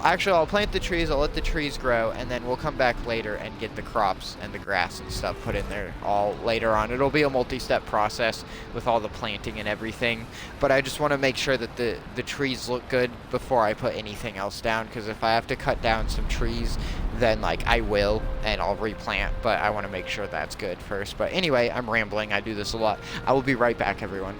plant the trees, I'll let the trees grow, and then we'll come back later and get the crops and the grass and stuff put in there all later on. It'll be a multi-step process with all the planting and everything, but I just want to make sure that the trees look good before I put anything else down, because if I have to cut down some trees, then like I will, and I'll replant, but I want to make sure that's good first. But anyway, I'm rambling, I do this a lot. I will be right back, everyone.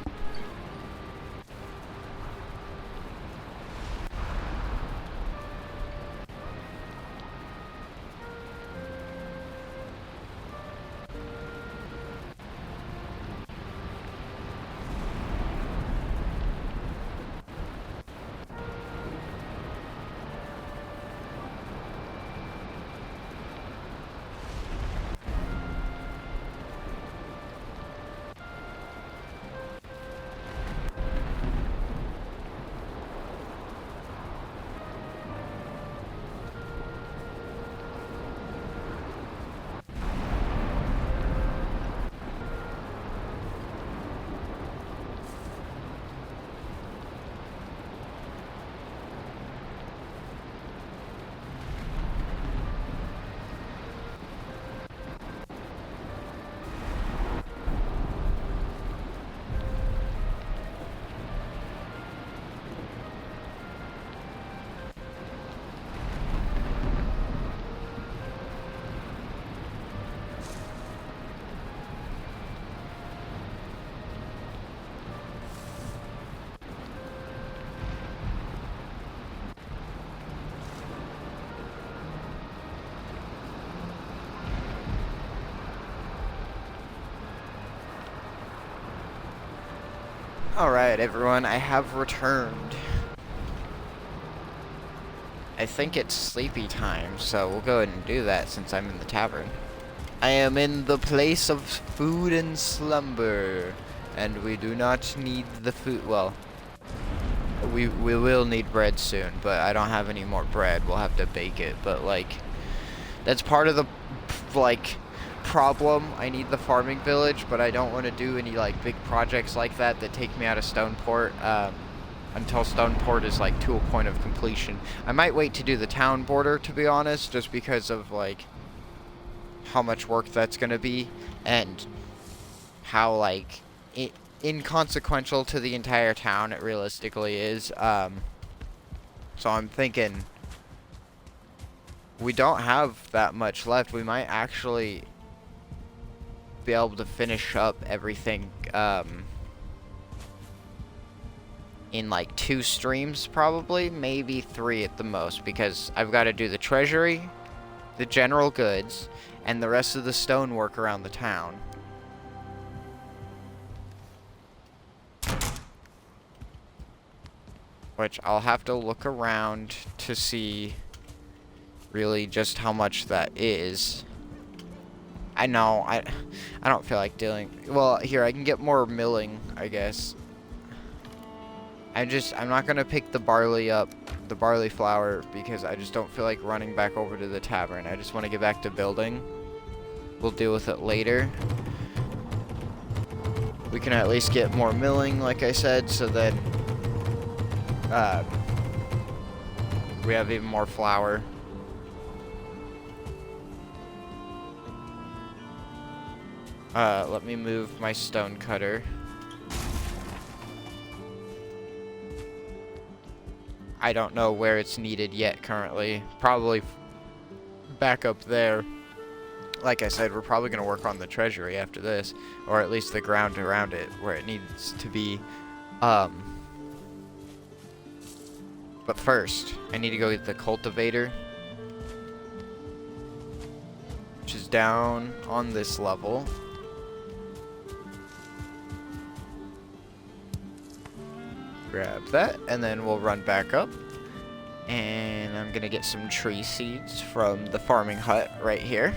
Alright, everyone, I have returned. I think it's sleepy time, so we'll go ahead and do that since I'm in the tavern. I am in the place of food and slumber, and we do not need the food. Well, we will need bread soon, but I don't have any more bread. We'll have to bake it, but like, that's part of the like problem. I need the farming village, but I don't want to do any like big projects like that take me out of Stoneport until Stoneport is like to a point of completion. I might wait to do the town border, to be honest, just because of like how much work that's gonna be and how like inconsequential to the entire town it realistically is. So I'm thinking we don't have that much left. We might actually be able to finish up everything in like 2 streams, probably, maybe 3 at the most, because I've got to do the treasury, the general goods, and the rest of the stonework around the town. Which I'll have to look around to see really just how much that is. I know, I don't feel like dealing. Well, here, I can get more milling, I guess. I'm not gonna pick the barley flour, because I just don't feel like running back over to the tavern. I just want to get back to building. We'll deal with it later. We can at least get more milling, like I said, so then we have even more flour. Let me move my stone cutter. I don't know where it's needed yet currently. Probably back up there. Like I said, we're probably going to work on the treasury after this, or at least the ground around it where it needs to be. But first, I need to go get the cultivator, which is down on this level. Grab that, and then we'll run back up. And I'm gonna get some tree seeds from the farming hut right here.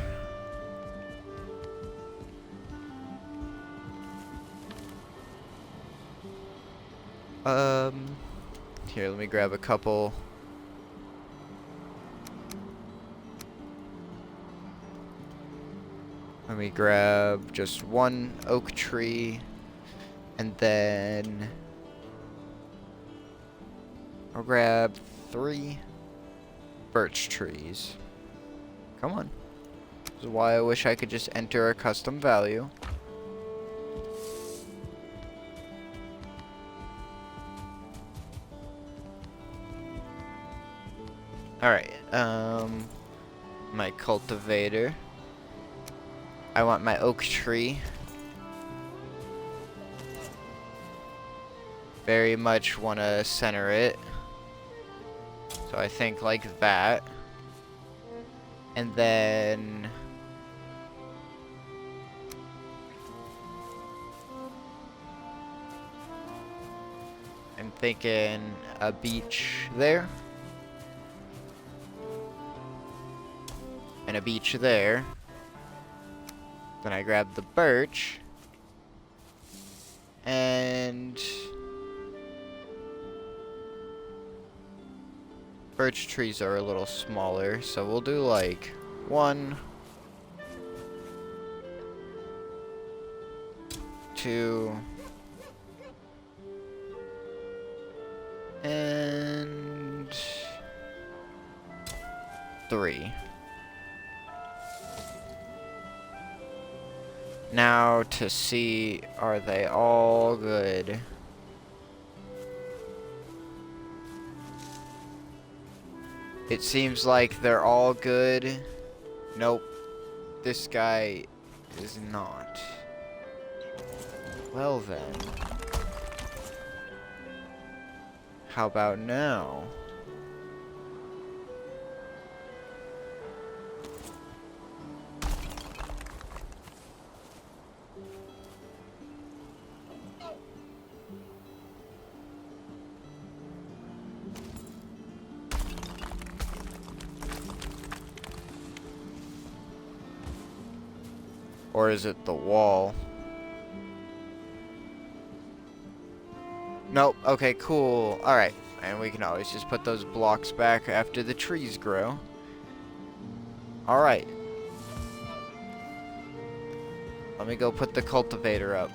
Here, let me grab a couple. Let me grab just 1 oak tree, and then I'll grab 3 birch trees. Come on. This is why I wish I could just enter a custom value. Alright, my cultivator. I want my oak tree. Very much want to center it. So I think like that. And then I'm thinking a beech there. And a beech there. Then I grab the birch. And birch trees are a little smaller, so we'll do like 1, 2, and 3. Now to see, are they all good? It seems like they're all good. Nope. This guy is not. Well then. How about now? Or is it the wall? Nope. Okay, cool. Alright. And we can always just put those blocks back after the trees grow. Alright. Let me go put the cultivator up.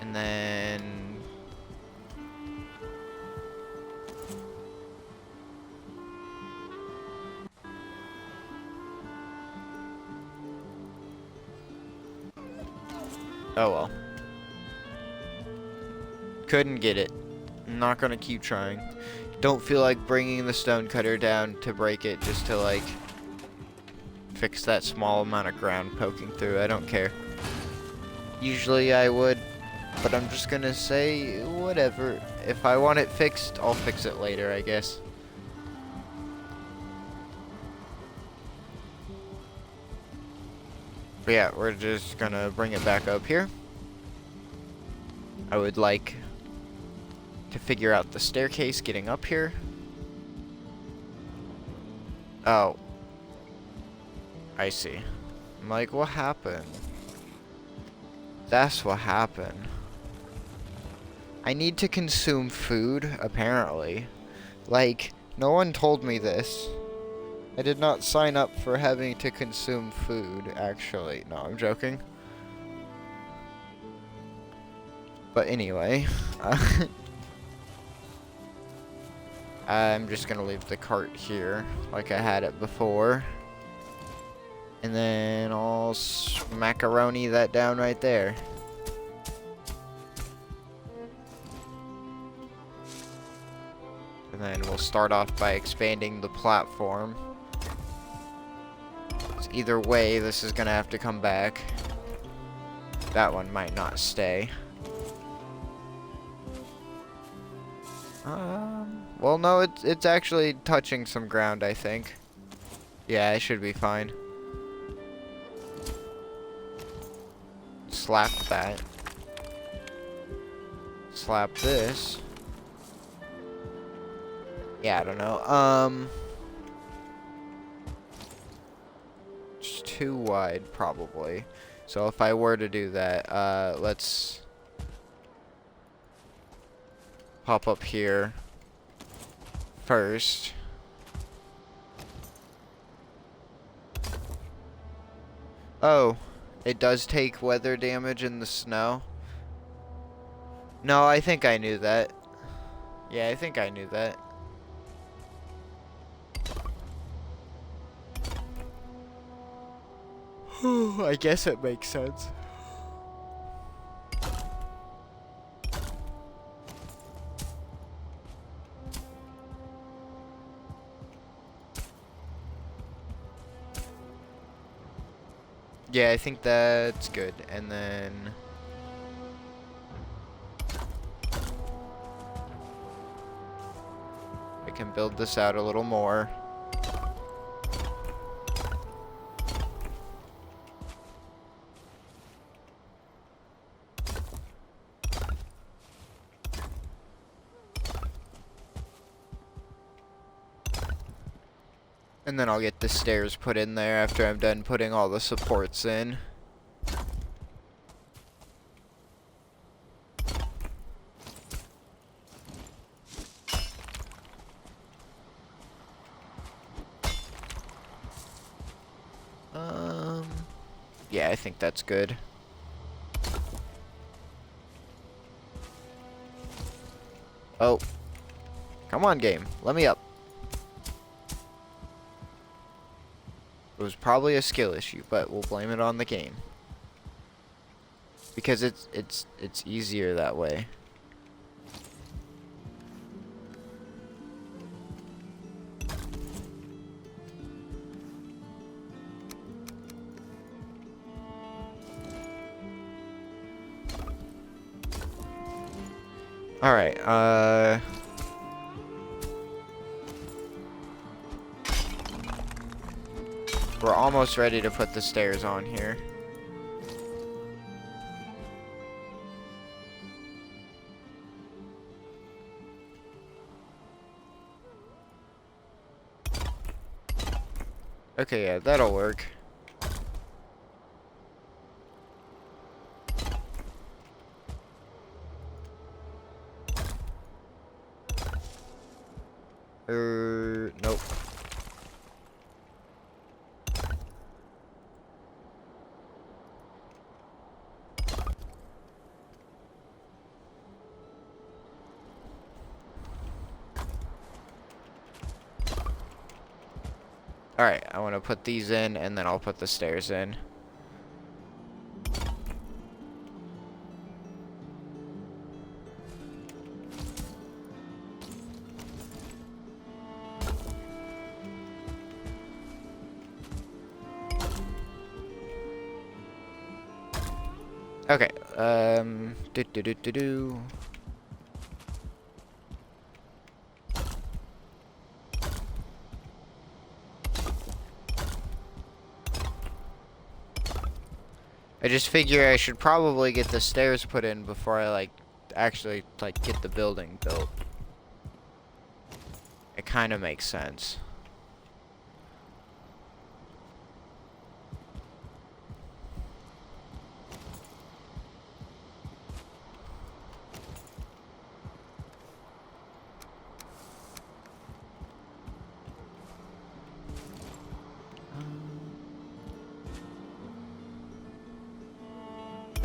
And then... oh well. Couldn't get it. I'm not gonna keep trying. Don't feel like bringing the stone cutter down to break it just to like fix that small amount of ground poking through. I don't care. Usually I would, but I'm just gonna say whatever. If I want it fixed, I'll fix it later, I guess. But yeah, we're just gonna bring it back up here. I would like to figure out the staircase getting up here. Oh. I see. I'm like, what happened? That's what happened. I need to consume food, apparently. Like, no one told me this. I did not sign up for having to consume food, actually. No, I'm joking. But anyway, I'm just gonna leave the cart here, like I had it before. And then I'll macaroni that down right there. And then we'll start off by expanding the platform. Either way, this is gonna have to come back. That one might not stay. Well, no, it's actually touching some ground, I think. Yeah, it should be fine. Slap that. Slap this. Yeah, I don't know. It's too wide, probably. So if I were to do that, let's pop up here first. Oh, it does take weather damage in the snow. No, I think I knew that. Yeah, I think I knew that. I guess it makes sense. Yeah, I think that's good. And then I can build this out a little more. And then I'll get the stairs put in there after I'm done putting all the supports in. Yeah, I think that's good. Oh. Come on, game. Let me up. It was probably a skill issue, but we'll blame it on the game. Because it's easier that way. Alright, We're almost ready to put the stairs on here. Okay, yeah, that'll work. Nope. Alright, I want to put these in, and then I'll put the stairs in. Okay, I just figure I should probably get the stairs put in before I, like, actually, like, get the building built. It kind of makes sense.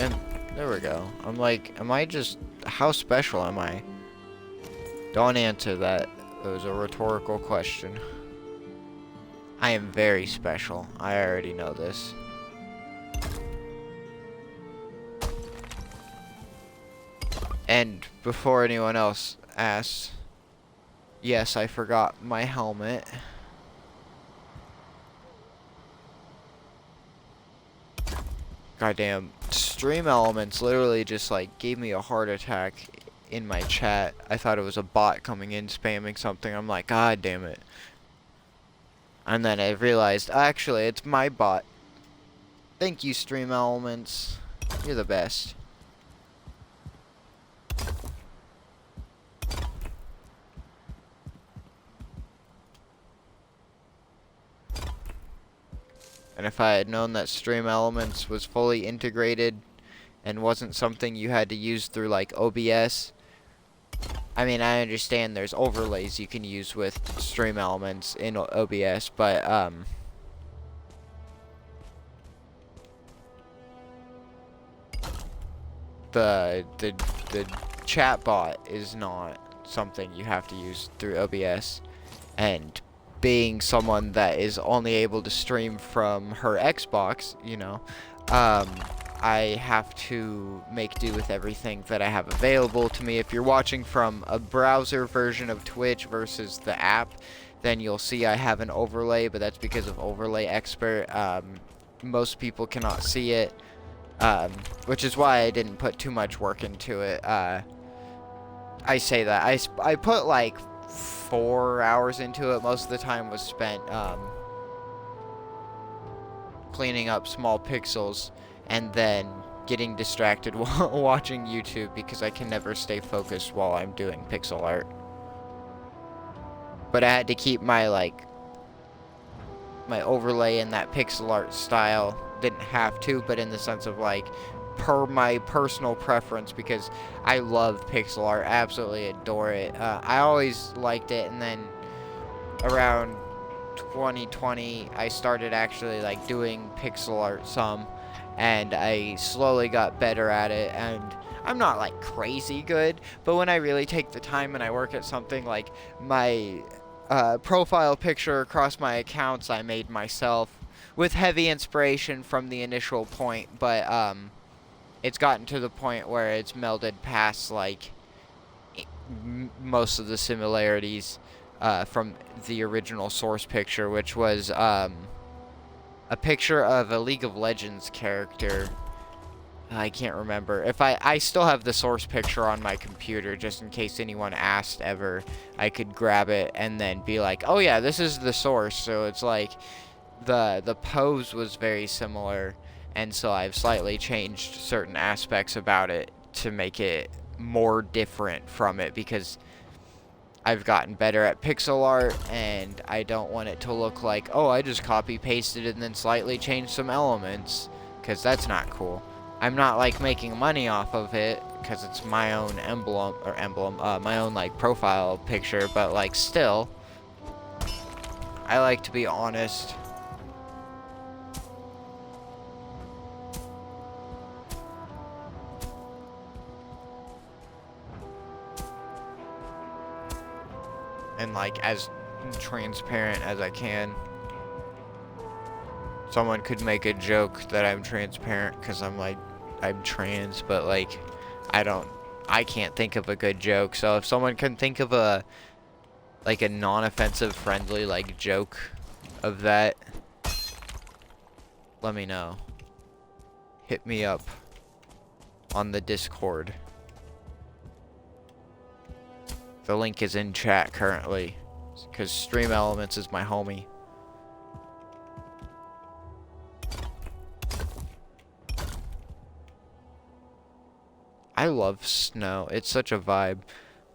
And there we go. I'm like, am I just, how special am I? Don't answer that. It was a rhetorical question. I am very special. I already know this. And before anyone else asks, yes, I forgot my helmet. Goddamn, Stream Elements literally just like gave me a heart attack in my chat. I thought it was a bot coming in spamming something. I'm like, God damn it. And then I realized, actually, it's my bot. Thank you, Stream Elements. You're the best. And if I had known that Stream Elements was fully integrated and wasn't something you had to use through like OBS, I mean, I understand there's overlays you can use with Stream Elements in OBS, but the chat bot is not something you have to use through OBS. And being someone that is only able to stream from her Xbox, you know, I have to make do with everything that I have available to me. If you're watching from a browser version of Twitch versus the app, then you'll see I have an overlay, but that's because of Overlay Expert. Most people cannot see it, which is why I didn't put too much work into it. I say that. I put like 4 hours into it. Most of the time was spent cleaning up small pixels and then getting distracted while watching YouTube because I can never stay focused while I'm doing pixel art. But I had to keep my my overlay in that pixel art style. Didn't have to, but in the sense of like per my personal preference, because I love pixel art, absolutely adore it. I always liked it, and then around 2020 I started actually like doing pixel art some, and I slowly got better at it, and I'm not like crazy good, but when I really take the time and I work at something, like my profile picture across my accounts I made myself with heavy inspiration from the initial point, but it's gotten to the point where it's melded past like most of the similarities from the original source picture, which was a picture of a League of Legends character. I can't remember. If I still have the source picture on my computer, just in case anyone asked ever, I could grab it and then be like, oh yeah, this is the source. So it's like, the pose was very similar, and so I've slightly changed certain aspects about it to make it more different from it, because I've gotten better at pixel art, and I don't want it to look like, oh, I just copy pasted and then slightly changed some elements, because that's not cool. I'm not like making money off of it because it's my own my own like profile picture, but like still, I like to be honest. And like as transparent as I can. Someone could make a joke that I'm transparent because I'm trans, but like I can't think of a good joke. So if someone can think of a non-offensive, friendly like joke of that, let me know. Hit me up on the Discord. The link is in chat currently, because Stream Elements is my homie. I love snow. It's such a vibe.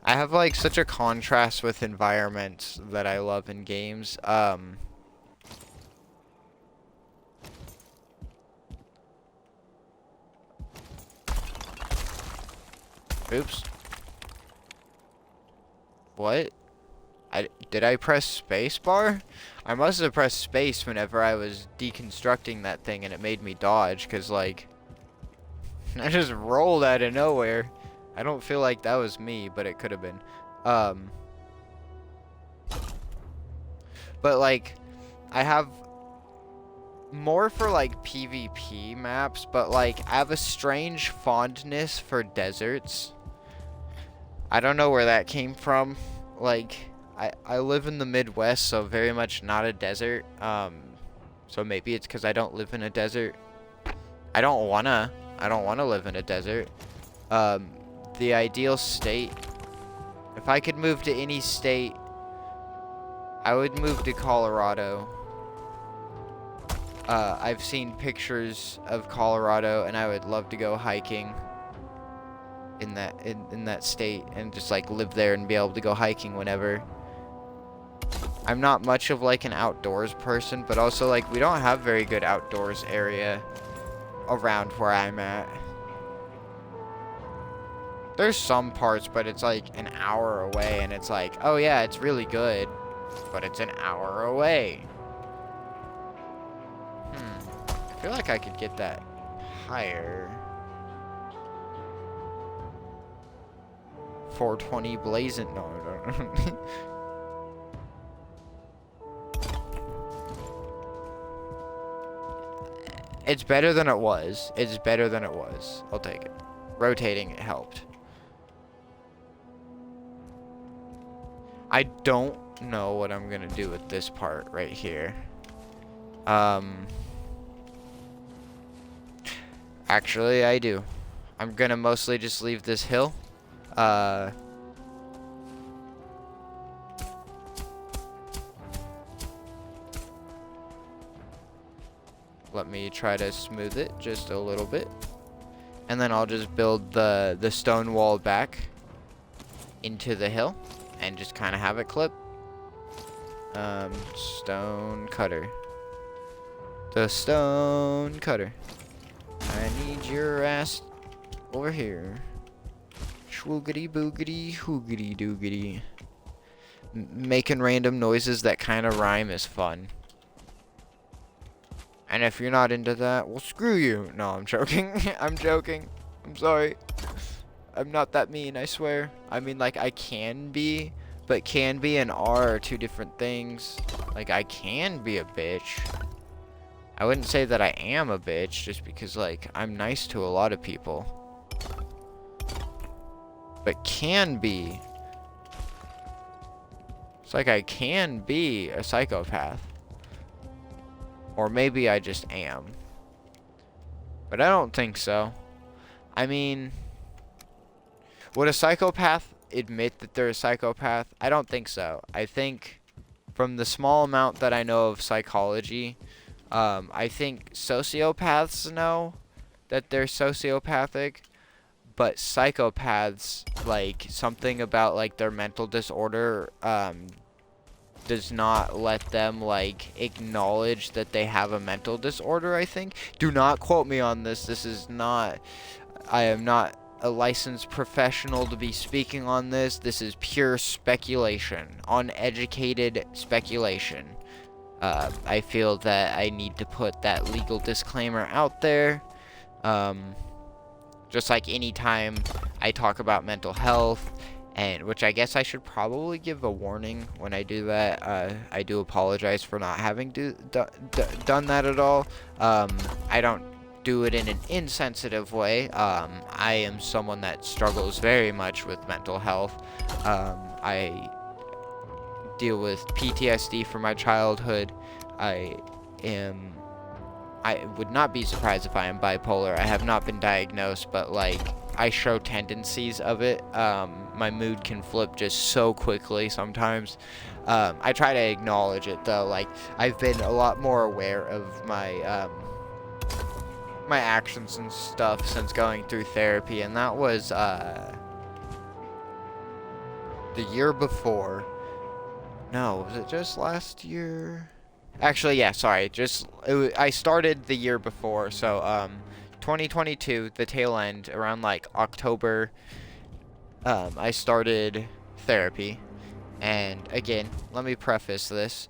I have like such a contrast with environments that I love in games. Oops. What? Did I press spacebar? I must have pressed space whenever I was deconstructing that thing, and it made me dodge, because like I just rolled out of nowhere. I don't feel like that was me, but it could have been. But like, I have more for like PvP maps, but like I have a strange fondness for deserts. I don't know where that came from. Like, I live in the Midwest, so very much not a desert. So maybe it's because I don't live in a desert. I don't wanna live in a desert. The ideal state, if I could move to any state, I would move to Colorado. I've seen pictures of Colorado, and I would love to go hiking in that state and just like live there and be able to go hiking whenever. I'm not much of like an outdoors person, but also like we don't have very good outdoors area around where I'm at. There's some parts, but it's like an hour away, and it's like, oh yeah, it's really good, but it's an hour away. I feel like I could get that higher. 420 blazing. No. It's better than it was. It's better than it was. I'll take it. Rotating it helped. I don't know what I'm gonna do with this part right here. Actually, I do. I'm gonna mostly just leave this hill. Let me try to smooth it just a little bit. And then I'll just build the stone wall back into the hill and just kind of have it clip. Stone cutter. The stone cutter. I need your ass over here. Schwoogity boogity hoogity doogity. Making random noises that kind of rhyme is fun. And if you're not into that, well, screw you. No, I'm joking. I'm joking. I'm sorry. I'm not that mean, I swear. I mean, like, I can be, but can be and are two different things. Like, I can be a bitch. I wouldn't say that I am a bitch, just because, like, I'm nice to a lot of people. But can be. It's like I can be a psychopath. Or maybe I just am. But I don't think so. I mean, would a psychopath admit that they're a psychopath? I don't think so. I think from the small amount that I know of psychology, I think sociopaths know that they're sociopathic, but psychopaths, like, something about, like, their mental disorder, does not let them, like, acknowledge that they have a mental disorder, I think. Do not quote me on this. This is not... I am not a licensed professional to be speaking on this. This is pure speculation. Uneducated speculation. I feel that I need to put that legal disclaimer out there. Just like any time I talk about mental health, and which I guess I should probably give a warning when I do that. I do apologize for not having done that at all. I don't do it in an insensitive way. I am someone that struggles very much with mental health. I deal with PTSD from my childhood. I would not be surprised if I am bipolar. I have not been diagnosed, but, like, I show tendencies of it. My mood can flip just so quickly sometimes. I try to acknowledge it, though. Like, I've been a lot more aware of my my actions and stuff since going through therapy, and that was the year before. No, was it just last year? Actually, yeah, sorry. I started the year before, so 2022, the tail end, around like October, I started therapy. And again, let me preface this.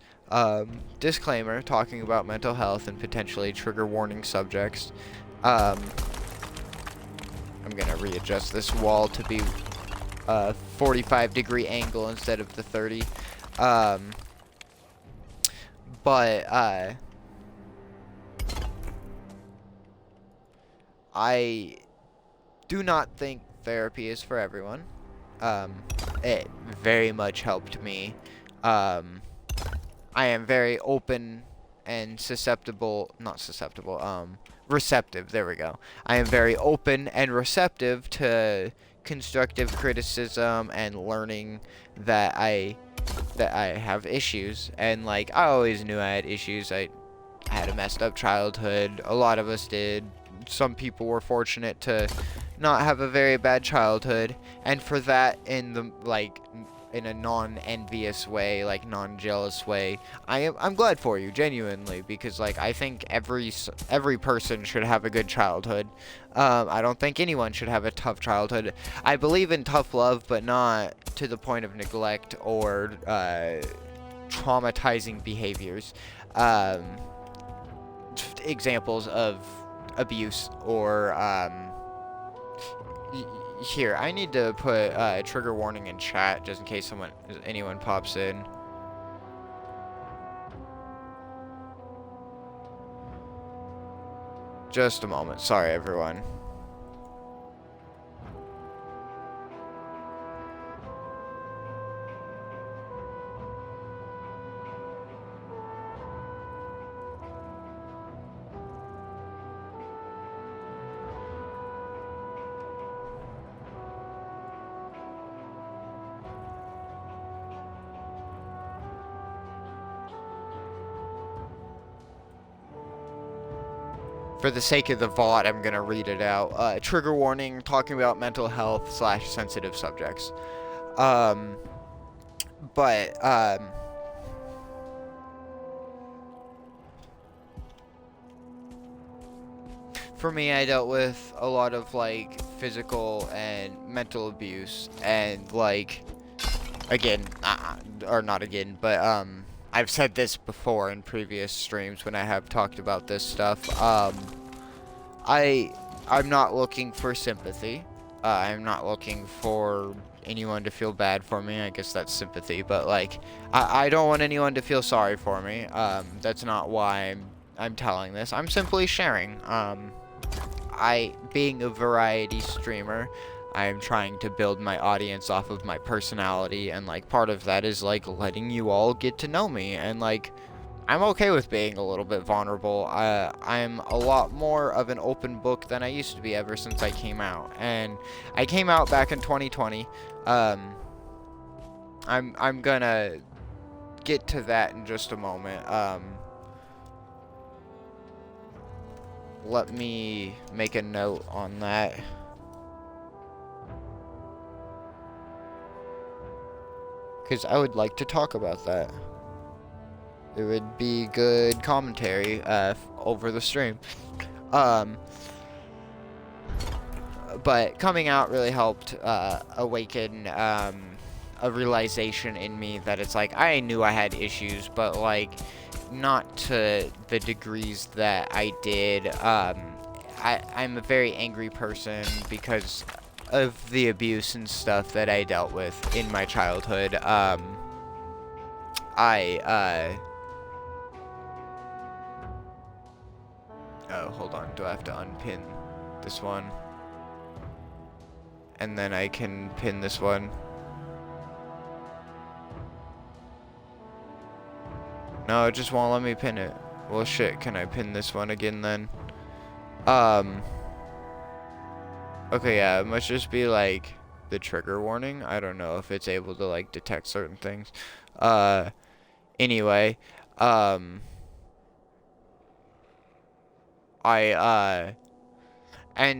Disclaimer, talking about mental health and potentially trigger warning subjects. I'm gonna readjust this wall to be 45-degree angle instead of the 30. But I do not think therapy is for everyone. It very much helped me. I am very open and receptive, there we go. I am very open and receptive to constructive criticism and learning that I have issues, and like I always knew I had issues. I had a messed up childhood. A lot of us did. Some people were fortunate to not have a very bad childhood, and for that, in a non-envious way, like non-jealous way, I'm glad for you, genuinely, because like I think every person should have a good childhood. I don't think anyone should have a tough childhood. I believe in tough love, but not to the point of neglect or traumatizing behaviors. Examples of abuse or here, I need to put a trigger warning in chat just in case anyone pops in. Just a moment. Sorry, everyone. For the sake of the VOD, I'm gonna read it out. Trigger warning, talking about mental health / sensitive subjects. For me, I dealt with a lot of, like, physical and mental abuse, and, like, again, or not again, but, I've said this before in previous streams when I have talked about this stuff. I'm not looking for sympathy. I'm not looking for anyone to feel bad for me. I guess that's sympathy, but like, I don't want anyone to feel sorry for me. That's not why I'm telling this. I'm simply sharing. Being a variety streamer, I'm trying to build my audience off of my personality, and like part of that is like letting you all get to know me, and like I'm okay with being a little bit vulnerable. I'm a lot more of an open book than I used to be ever since I came out, and I came out back in 2020. I'm gonna get to that in just a moment. let me make a note on that. Because I would like to talk about that. It would be good commentary over the stream. But coming out really helped awaken a realization in me that it's like, I knew I had issues, but like not to the degrees that I did. I'm a very angry person because of the abuse and stuff that I dealt with in my childhood. Oh, hold on. Do I have to unpin this one? And then I can pin this one. No, it just won't let me pin it. Well, shit, can I pin this one again then? Okay, yeah, it must just be, like, the trigger warning. I don't know if it's able to, like, detect certain things. Anyway, and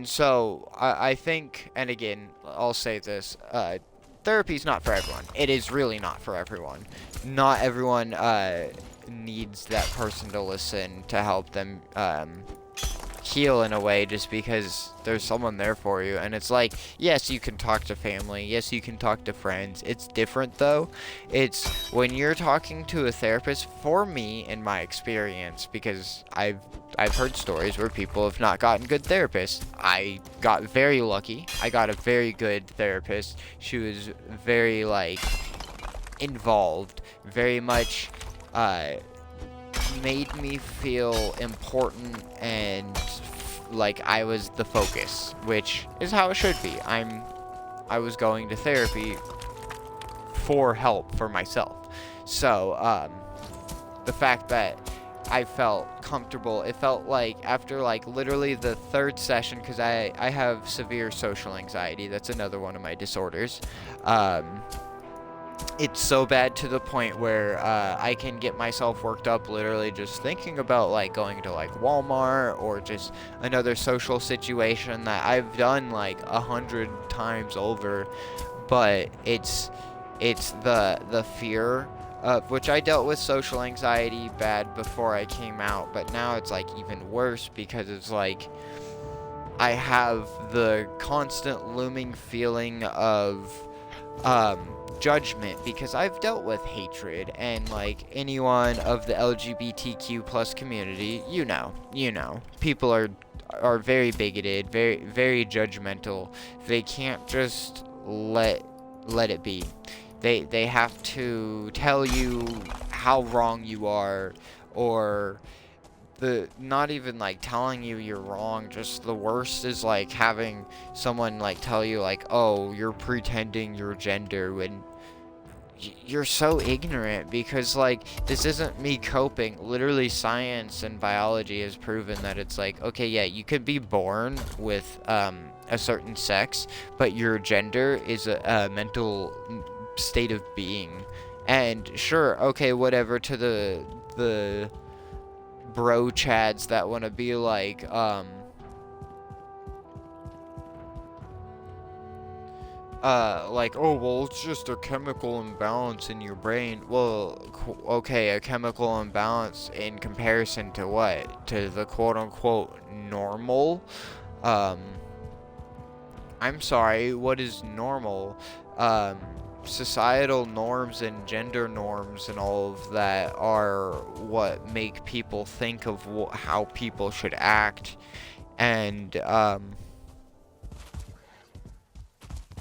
so, I think, and again, I'll say this, therapy's not for everyone. It is really not for everyone. Not everyone, needs that person to listen to help them, heal in a way just because there's someone there for you. And it's like, yes, you can talk to family, yes, you can talk to friends. It's different though. It's when you're talking to a therapist. For me, in my experience, because I've heard stories where people have not gotten good therapists. I got very lucky. I got a very good therapist. She was very like involved, very much made me feel important and like I was the focus, which is how it should be. I was going to therapy for help for myself. So, the fact that I felt comfortable, it felt like after like literally the third session, because I have severe social anxiety. That's another one of my disorders. It's so bad to the point where I can get myself worked up literally just thinking about like going to like Walmart or just another social situation that I've done like 100 times over. But it's the fear of which I dealt with social anxiety bad before I came out, but now it's like even worse because it's like I have the constant looming feeling of judgment because I've dealt with hatred, and like anyone of the LGBTQ plus community, you know, people are very bigoted, very judgmental. They can't just let it be. They have to tell you how wrong you are, or not even like telling you you're wrong, just the worst is like having someone like tell you like, oh, you're pretending your gender when you're so ignorant, because like this isn't me coping. Literally science and biology has proven that it's like, okay, yeah, you could be born with a certain sex, but your gender is a mental state of being. And sure, okay, whatever, to the bro chads that want to be like oh, well, it's just a chemical imbalance in your brain. Well, okay, a chemical imbalance in comparison to what? To the quote-unquote normal? I'm sorry, what is normal? Societal norms and gender norms and all of that are what make people think of how people should act. And,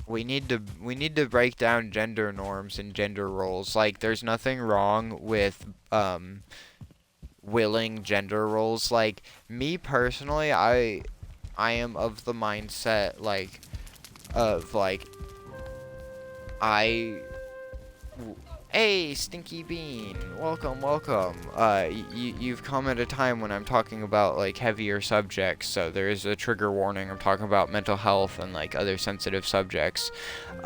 we need to break down gender norms and gender roles. Like, there's nothing wrong with willing gender roles. Like, me personally, I am of the mindset like of like hey, Stinky Bean, welcome. You've come at a time when I'm talking about like heavier subjects, so there is a trigger warning. I'm talking about mental health and like other sensitive subjects.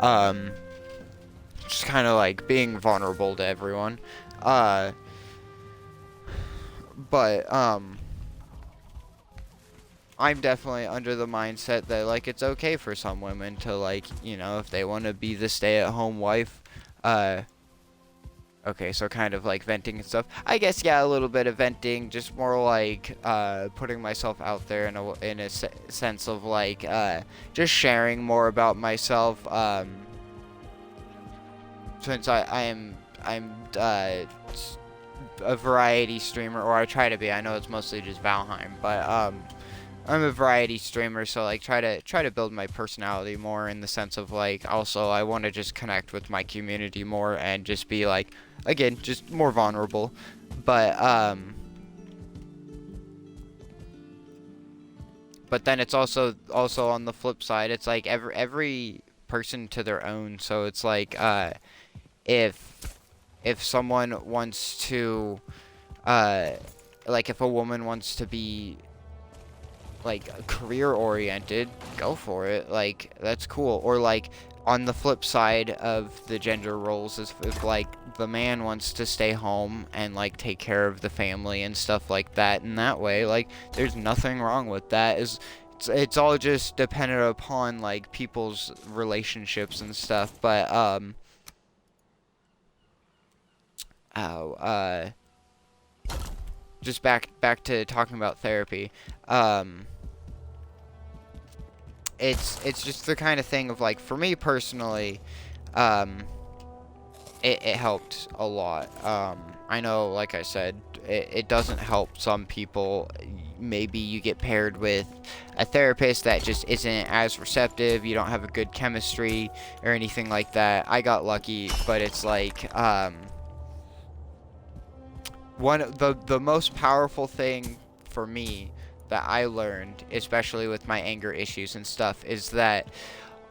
Just kind of like being vulnerable to everyone. But I'm definitely under the mindset that, like, it's okay for some women to, like, you know, if they want to be the stay-at-home wife, okay, so kind of like venting and stuff. I guess, yeah, a little bit of venting, just more like putting myself out there in a sense of like just sharing more about myself. Since I'm a variety streamer, or I try to be. I know it's mostly just Valheim, but I'm a variety streamer, so like try to build my personality more in the sense of like also I want to just connect with my community more and just be like, again, just more vulnerable. But then it's also on the flip side, it's like every person to their own. So it's like if someone wants to like if a woman wants to be like career oriented, go for it. Like that's cool. Or like on the flip side of the gender roles is if like the man wants to stay home and like take care of the family and stuff like that in that way, like there's nothing wrong with that. It's all just dependent upon like people's relationships and stuff. But oh, just back to talking about therapy. It's just the kind of thing of like, for me personally, it helped a lot. I know, like I said, it doesn't help some people. Maybe you get paired with a therapist that just isn't as receptive, you don't have a good chemistry or anything like that. I got lucky, but it's like, the most powerful thing for me that I learned, especially with my anger issues and stuff, is that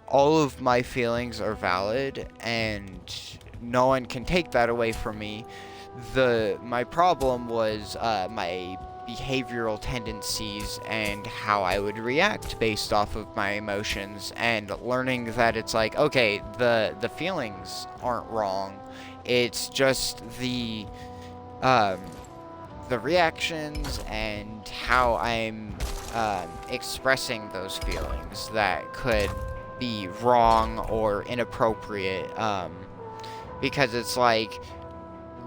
all of my feelings are valid and no one can take that away from me. My problem was my behavioral tendencies and how I would react based off of my emotions, and learning that it's like, okay, the feelings aren't wrong. It's just the reactions and how I'm expressing those feelings that could be wrong or inappropriate. Because it's like,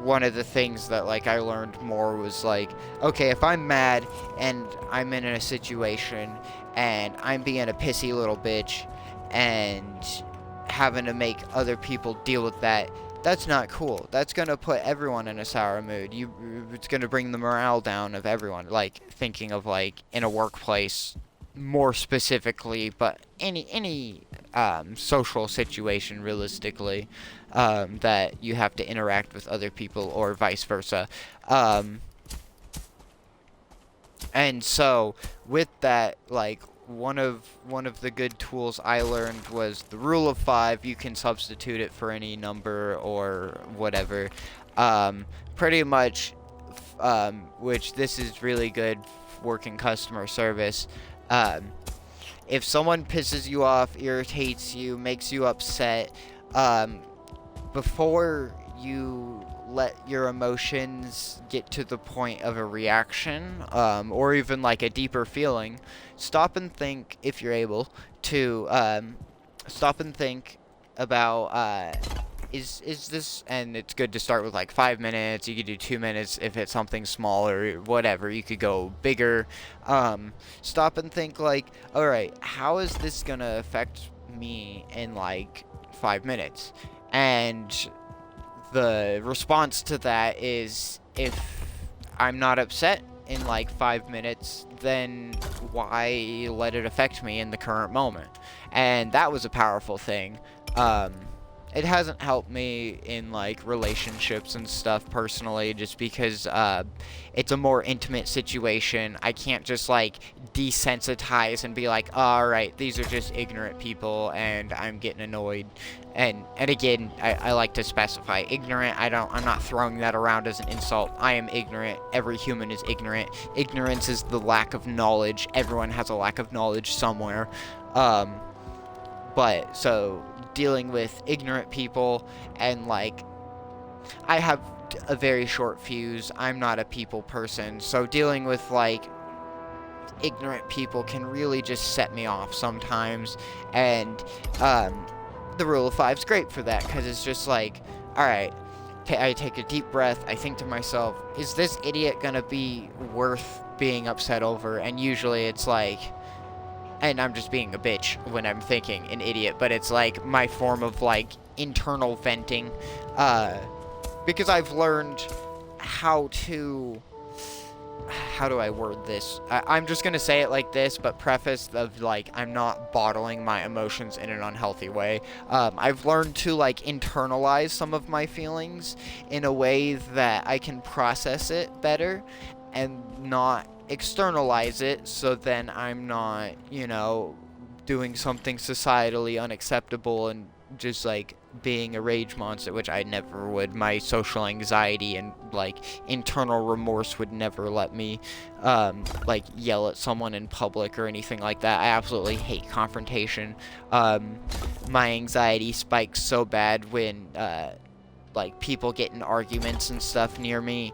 one of the things that like I learned more was like, okay, if I'm mad and I'm in a situation and I'm being a pissy little bitch and having to make other people deal with that, that's not cool. That's gonna put everyone in a sour mood. It's gonna bring the morale down of everyone. Like, thinking of like in a workplace more specifically, but any social situation realistically, that you have to interact with other people or vice versa. And so with that, like, one of the good tools I learned was the rule of 5. You can substitute it for any number or whatever. Pretty much, which this is really good working customer service. If someone pisses you off, irritates you, makes you upset, before you let your emotions get to the point of a reaction, or even like a deeper feeling, stop and think, if you're able to, stop and think about, is this, and it's good to start with like 5 minutes. You could do 2 minutes if it's something smaller, whatever. You could go bigger. Stop and think like, all right, how is this gonna affect me in like 5 minutes? And the response to that is, if I'm not upset in like 5 minutes, then why let it affect me in the current moment? And that was a powerful thing. It hasn't helped me in like relationships and stuff personally, just because it's a more intimate situation. I can't just like desensitize and be like, all right, these are just ignorant people and I'm getting annoyed. And again, I like to specify ignorant. I'm not throwing that around as an insult. I am ignorant. Every human is ignorant. Ignorance is the lack of knowledge. Everyone has a lack of knowledge somewhere. But so dealing with ignorant people, and like, I have a very short fuse. I'm not a people person, so dealing with like ignorant people can really just set me off sometimes, and the rule of five's great for that, because it's just like, alright, I take a deep breath, I think to myself, is this idiot gonna be worth being upset over? And usually it's like, and I'm just being a bitch when I'm thinking an idiot, but it's like my form of like internal venting, because I've learned how do I word this? I'm just gonna say it like this, but preface of like, I'm not bottling my emotions in an unhealthy way. I've learned to like internalize some of my feelings in a way that I can process it better and not externalize it, so then I'm not, you know, doing something societally unacceptable and just like being a rage monster, which I never would. My social anxiety and like internal remorse would never let me like yell at someone in public or anything like that. I absolutely hate confrontation. My anxiety spikes so bad when like people get in arguments and stuff near me,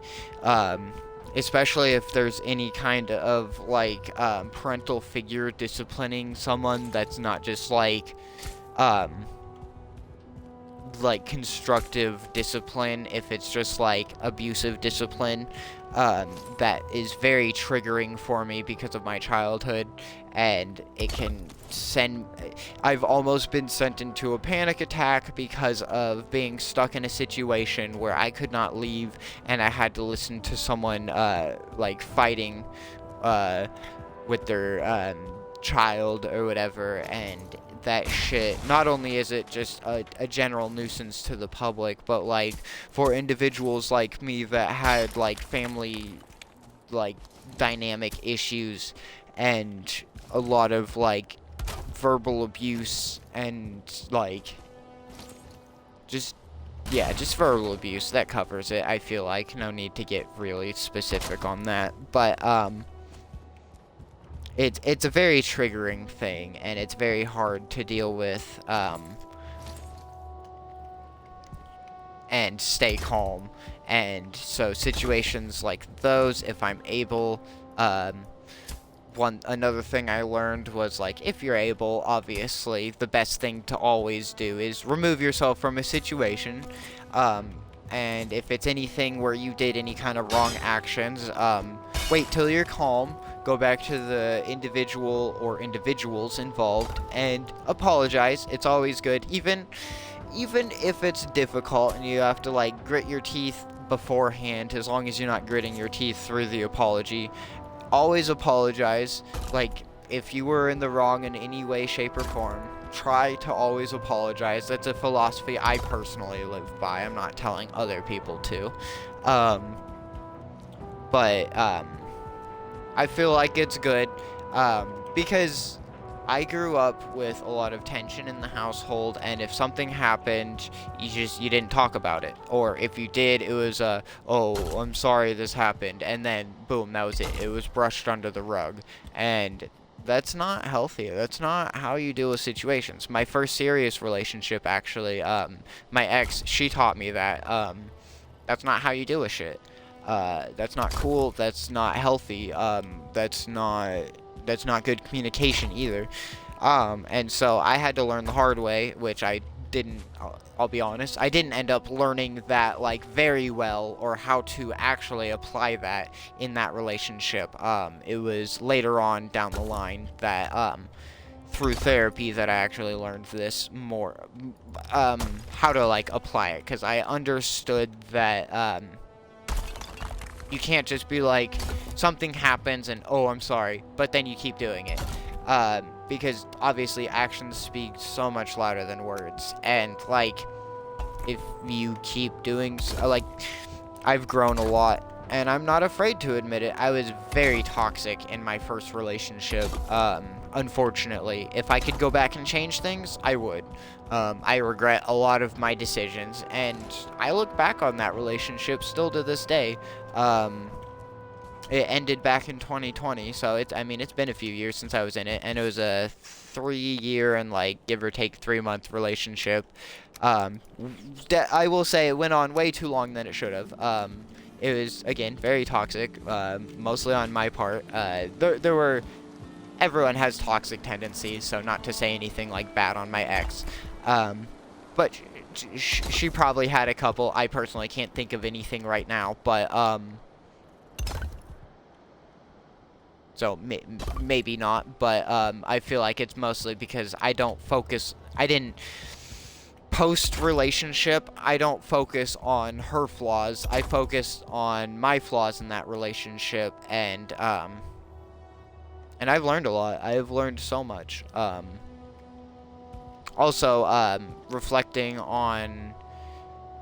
especially if there's any kind of like parental figure disciplining someone that's not just like constructive discipline. If it's just like abusive discipline, that is very triggering for me because of my childhood, and it can I've almost been sent into a panic attack because of being stuck in a situation where I could not leave, and I had to listen to someone like fighting with their child or whatever, and that shit, not only is it just a general nuisance to the public, but like for individuals like me that had like family like dynamic issues and a lot of like verbal abuse and like just verbal abuse, that covers it. I feel like no need to get really specific on that, but it's a very triggering thing, and it's very hard to deal with, and stay calm. And so situations like those, if I'm able, another thing I learned was, like, if you're able, obviously, the best thing to always do is remove yourself from a situation, and if it's anything where you did any kind of wrong actions, wait till you're calm, go back to the individual or individuals involved and apologize. It's always good, even if it's difficult and you have to like grit your teeth beforehand, as long as you're not gritting your teeth through the apology. Always apologize. Like, if you were in the wrong in any way, shape, or form, try to always apologize. That's a philosophy I personally live by. I'm not telling other people to. I feel like it's good, because I grew up with a lot of tension in the household, and if something happened, you didn't talk about it. Or if you did, it was oh, I'm sorry this happened, and then boom, that was it. It was brushed under the rug, and that's not healthy. That's not how you deal with situations. My first serious relationship, actually, my ex, she taught me that, that's not how you deal with shit. That's not cool, that's not healthy, that's not good communication either. And so I had to learn the hard way, which I didn't, I'll be honest, I didn't end up learning that, like, very well, or how to actually apply that in that relationship. It was later on down the line that, through therapy, that I actually learned this more, how to, like, apply it, because I understood that, you can't just be like, something happens and, oh, I'm sorry, but then you keep doing it. Because obviously actions speak so much louder than words. And, like, if you keep doing, like, I've grown a lot, and I'm not afraid to admit it. I was very toxic in my first relationship, unfortunately. If I could go back and change things, I would. I regret a lot of my decisions, and I look back on that relationship still to this day. It ended back in 2020, so it's been a few years since I was in it, and it was a 3-year and, like, give or take 3-month relationship. I will say it went on way too long than it should have. it was, again, very toxic, mostly on my part. There were, everyone has toxic tendencies, so not to say anything like bad on my ex. But she probably had a couple. I personally can't think of anything right now, but, so maybe not, but, I feel like it's mostly because I didn't post-relationship, I don't focus on her flaws. I focused on my flaws in that relationship, and I've learned a lot. I've learned so much. Also, reflecting on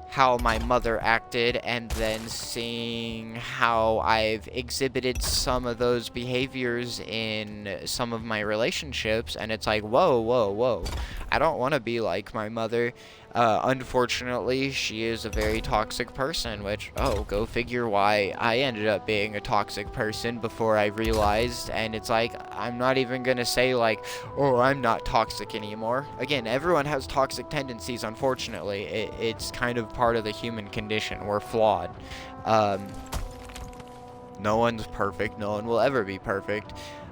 how my mother acted, and then seeing how I've exhibited some of those behaviors in some of my relationships, and it's like, whoa, whoa, whoa. I don't want to be like my mother. Unfortunately, she is a very toxic person, which, oh, go figure why I ended up being a toxic person before I realized, and it's like, I'm not even gonna say, like, oh, I'm not toxic anymore. Again, everyone has toxic tendencies, unfortunately. It's kind of part of the human condition. We're flawed. No one's perfect. No one will ever be perfect.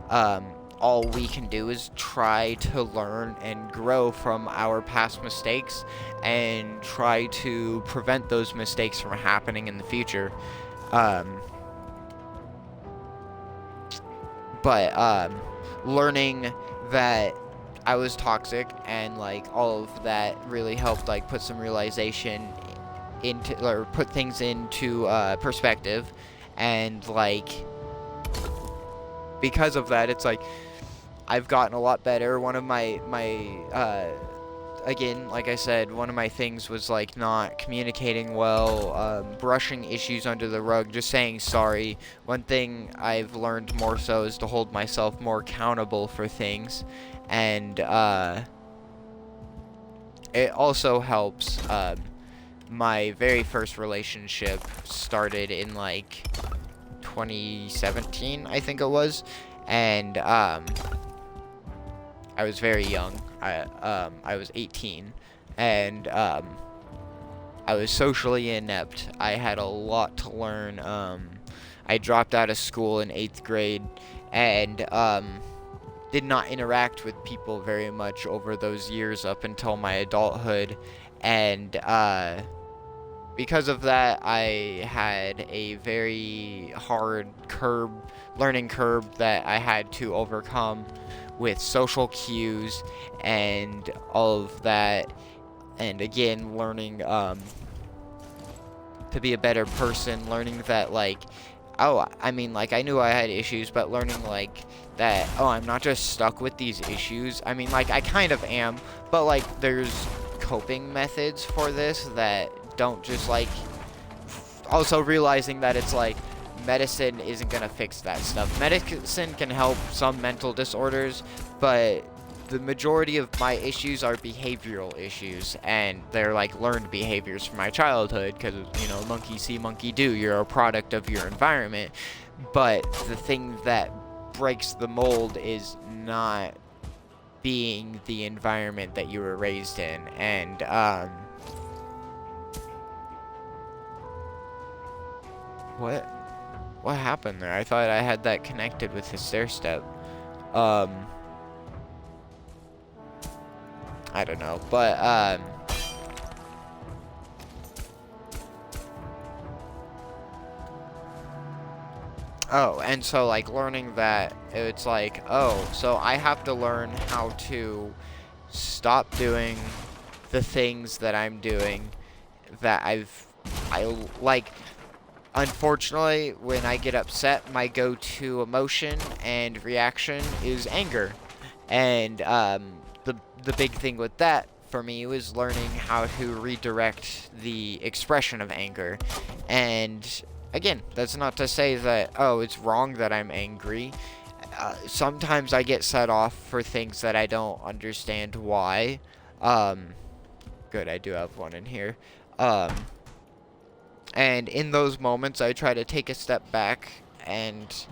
All we can do is try to learn and grow from our past mistakes and try to prevent those mistakes from happening in the future. But learning that I was toxic and, like, all of that really helped, like, put some realization into, or put things into perspective, and, like, because of that, it's like I've gotten a lot better. One of my again, like I said, one of my things was, like, not communicating well, brushing issues under the rug, just saying sorry. One thing I've learned more so is to hold myself more accountable for things, and it also helps. My very first relationship started in, like, 2017, I think it was, and I was very young. I was 18, and I was socially inept. I had a lot to learn. I dropped out of school in 8th grade, and did not interact with people very much over those years up until my adulthood, and because of that, I had a very hard learning curve that I had to overcome with social cues and all of that, and again, learning to be a better person, learning that, like, oh, I mean, like, I knew I had issues, but learning, like, that, oh, I'm not just stuck with these issues. I mean, like, I kind of am, but, like, there's coping methods for this that don't just, like, also realizing that it's like medicine isn't gonna fix that stuff. Medicine can help some mental disorders, but the majority of my issues are behavioral issues, and they're, like, learned behaviors from my childhood, because, you know, monkey see, monkey do. You're a product of your environment. But the thing that breaks the mold is not being the environment that you were raised in, and what happened there? I thought I had that connected with his stair step. I don't know, but oh, and so, like, learning that it's like, oh, so I have to learn how to stop doing the things that I'm doing that I like. Unfortunately, when I get upset, my go-to emotion and reaction is anger. And the big thing with that for me was learning how to redirect the expression of anger. And again, that's not to say that, oh, it's wrong that I'm angry. Sometimes I get set off for things that I don't understand why. Good, I do have one in here. And in those moments, I try to take a step back and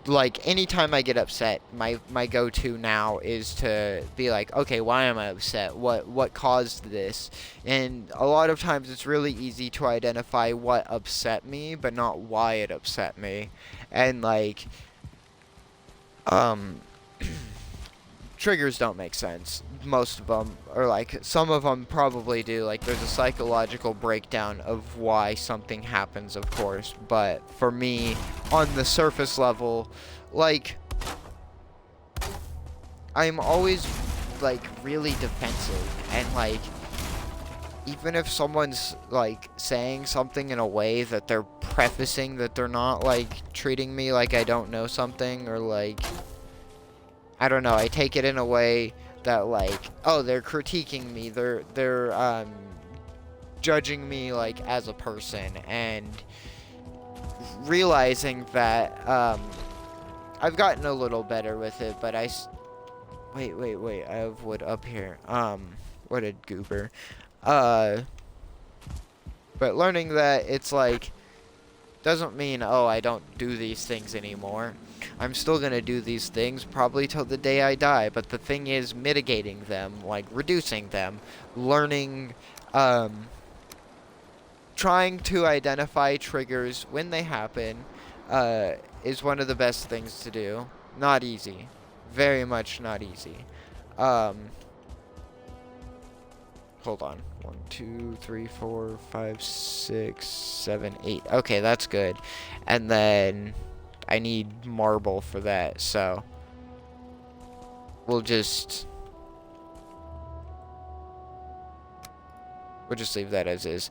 like, anytime I get upset, my go-to now is to be like, okay, why am I upset? What caused this? And a lot of times it's really easy to identify what upset me, but not why it upset me. And like, triggers don't make sense. Most of them, or like some of them probably do. Like, there's a psychological breakdown of why something happens, of course. But for me, on the surface level, like, I'm always like really defensive, and like, even if someone's like saying something in a way that they're prefacing that they're not like treating me like I don't know something, or like, I don't know, I take it in a way that like, oh, they're critiquing me, they're judging me like as a person, and realizing that I've gotten a little better with it, but wait, I have wood up here. What a goober. But learning that it's like, doesn't mean, oh, I don't do these things anymore. I'm still gonna do these things probably till the day I die, but the thing is mitigating them, like reducing them, learning, trying to identify triggers when they happen, is one of the best things to do. Not easy. Very much not easy. Hold on. 1, 2, 3, 4, 5, 6, 7, 8. Okay, that's good. And then I need marble for that, so we'll just leave that as is.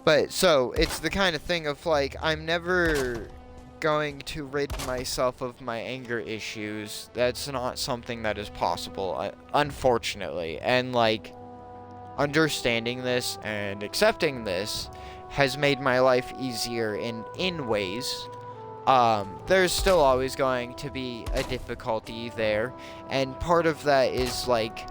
But so it's the kind of thing of like, I'm never going to rid myself of my anger issues. That's not something that is possible, unfortunately. And like, understanding this and accepting this has made my life easier in ways. There's still always going to be a difficulty there, and part of that is like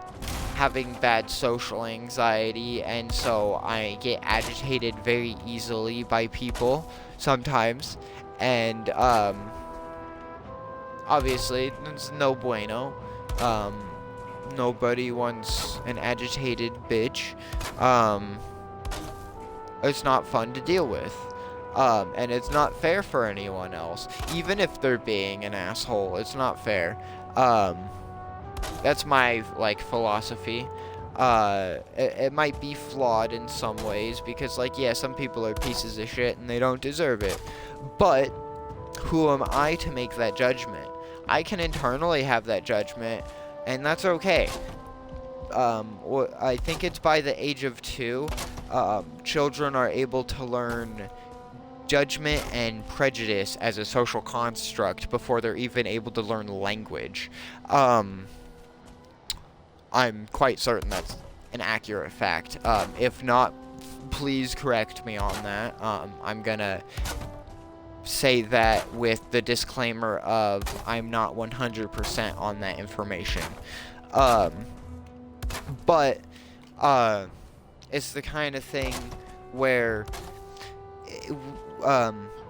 having bad social anxiety, and so I get agitated very easily by people sometimes, and obviously it's no bueno. Nobody wants an agitated bitch. It's not fun to deal with. And it's not fair for anyone else. Even if they're being an asshole, it's not fair. That's my, like, philosophy. It might be flawed in some ways, because, like, yeah, some people are pieces of shit and they don't deserve it. But who am I to make that judgment? I can internally have that judgment, and that's okay. I think it's by the age of 2, children are able to learn judgment and prejudice as a social construct before they're even able to learn language. I'm quite certain that's an accurate fact. If not, please correct me on that. I'm gonna say that with the disclaimer of I'm not 100% on that information. But it's the kind of thing where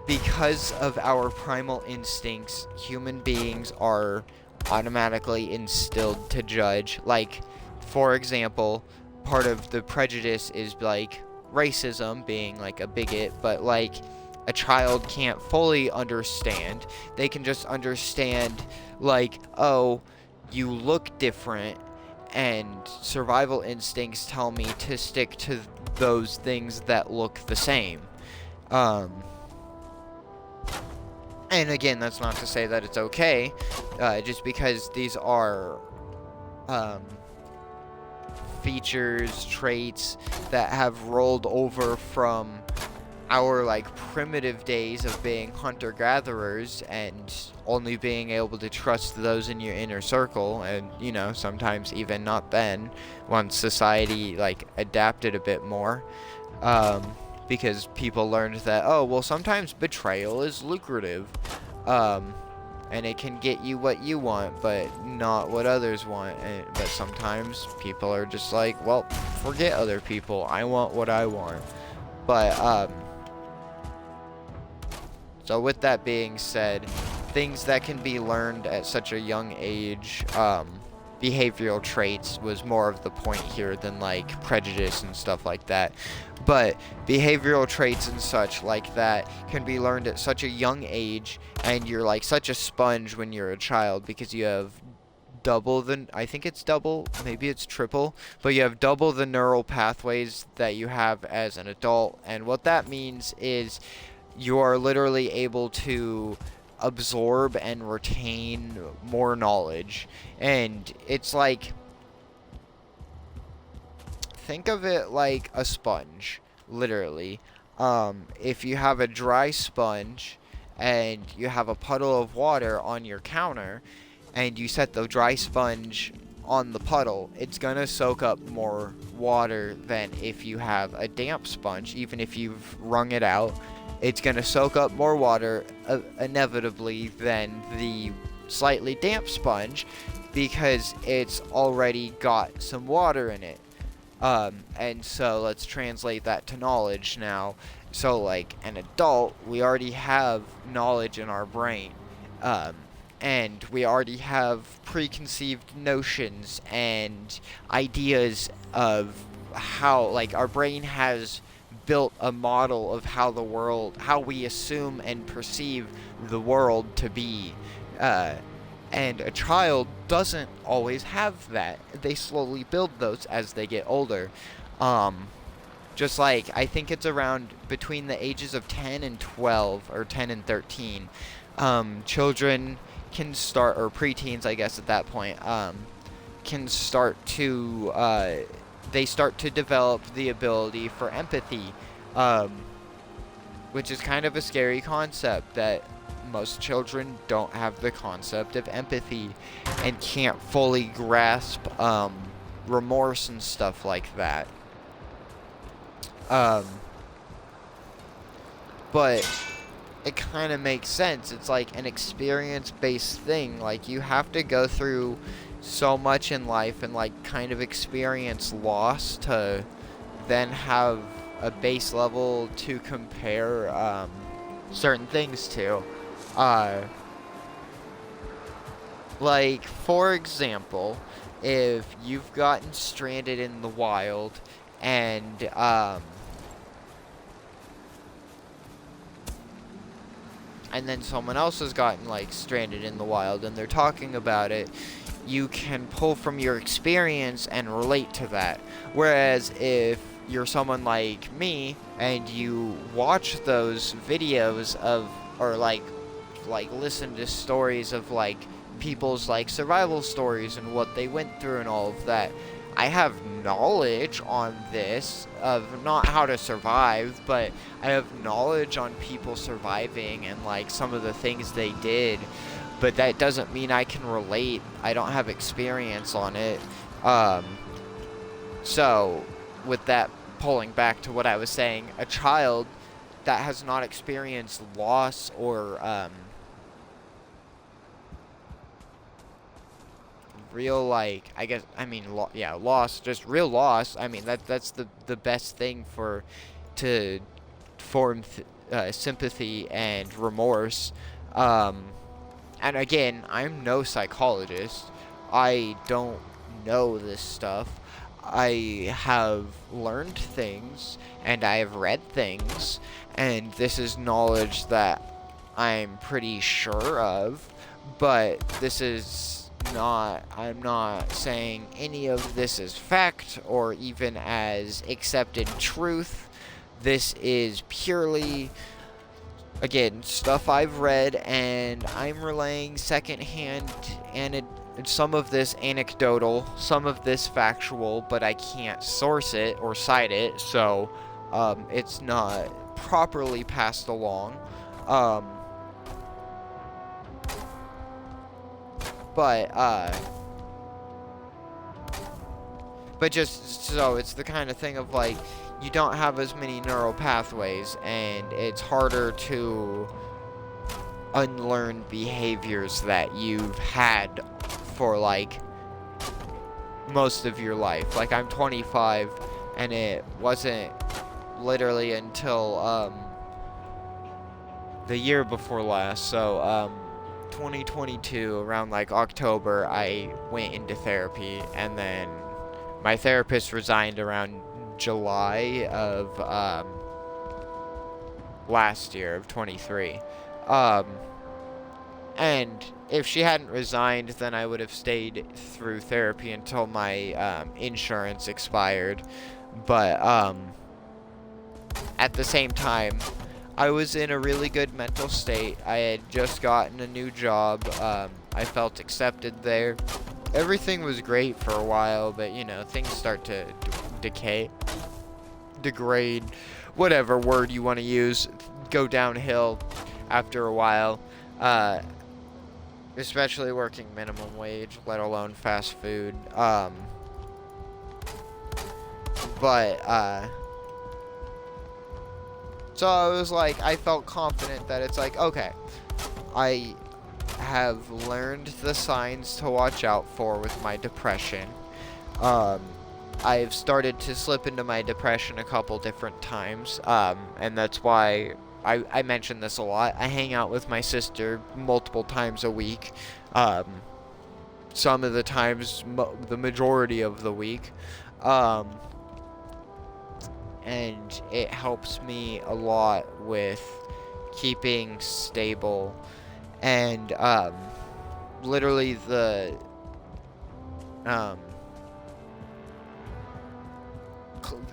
because of our primal instincts, human beings are automatically instilled to judge. Like, for example, part of the prejudice is like racism, being like a bigot, but like a child can't fully understand. They can just understand like, oh, you look different, and survival instincts tell me to stick to those things that look the same. And again, that's not to say that it's okay, just because these are features, traits that have rolled over from our like primitive days of being hunter-gatherers and only being able to trust those in your inner circle, and you know, sometimes even not then, once society like adapted a bit more, because people learned that, oh, well, sometimes betrayal is lucrative, and it can get you what you want, but not what others want. But sometimes people are just like, well, forget other people, I want what I want. But So with that being said, things that can be learned at such a young age, behavioral traits was more of the point here than like prejudice and stuff like that. But behavioral traits and such like that can be learned at such a young age, and you're like such a sponge when you're a child because you have double the, I think it's double, maybe it's triple, but you have double the neural pathways that you have as an adult. And what that means is you are literally able to absorb and retain more knowledge. And it's like, think of it like a sponge, literally. If you have a dry sponge and you have a puddle of water on your counter and you set the dry sponge on the puddle, it's gonna soak up more water than if you have a damp sponge. Even if you've wrung it out, it's gonna soak up more water inevitably than the slightly damp sponge because it's already got some water in it. And so let's translate that to knowledge now. So like an adult, we already have knowledge in our brain. And we already have preconceived notions and ideas of how, like, our brain has built a model of how the world, how we assume and perceive the world to be. And a child doesn't always have that. They slowly build those as they get older. Just like, I think it's around between the ages of 10 and 12, or 10 and 13, children can start, or preteens, I guess, at that point, can start to, they start to develop the ability for empathy, which is kind of a scary concept, that most children don't have the concept of empathy and can't fully grasp remorse and stuff like that. But it kind of makes sense. It's like an experience-based thing. Like, you have to go through so much in life and like kind of experience loss to then have a base level to compare certain things to. Like, for example, if you've gotten stranded in the wild and then someone else has gotten like stranded in the wild and they're talking about it, you can pull from your experience and relate to that. Whereas if you're someone like me and you watch those videos of, or like listen to stories of like people's like survival stories and what they went through and all of that, I have knowledge on this of not how to survive, but I have knowledge on people surviving and like some of the things they did, but that doesn't mean I can relate. I don't have experience on it. So with that, pulling back to what I was saying, a child that has not experienced loss or real, like, I guess, I mean, loss, just real loss. I mean, that's the best thing to form sympathy and remorse. And again, I'm no psychologist. I don't know this stuff. I have learned things and I have read things, and this is knowledge that I'm pretty sure of, but this is not, I'm not saying any of this is fact or even as accepted truth. This is purely, again, stuff I've read, and I'm relaying secondhand, and some of this anecdotal, some of this factual, but I can't source it or cite it, so it's not properly passed along. But just so it's the kind of thing of like, you don't have as many neural pathways, and it's harder to unlearn behaviors that you've had for like most of your life. Like, I'm 25, and it wasn't literally until the year before last. So 2022, around like October, I went into therapy, and then my therapist resigned around July of last year of 23. Um, and if she hadn't resigned, then I would have stayed through therapy until my insurance expired. But at the same time, I was in a really good mental state. I had just gotten a new job. I felt accepted there. Everything was great for a while, but you know, things start to decay, degrade, whatever word you want to use, go downhill after a while. Especially working minimum wage, let alone fast food. So I was like, I felt confident that it's like, okay, I have learned the signs to watch out for with my depression. I've started to slip into my depression a couple different times, and that's why I mention this a lot. I hang out with my sister multiple times a week, some of the times, the majority of the week, and it helps me a lot with keeping stable, and literally the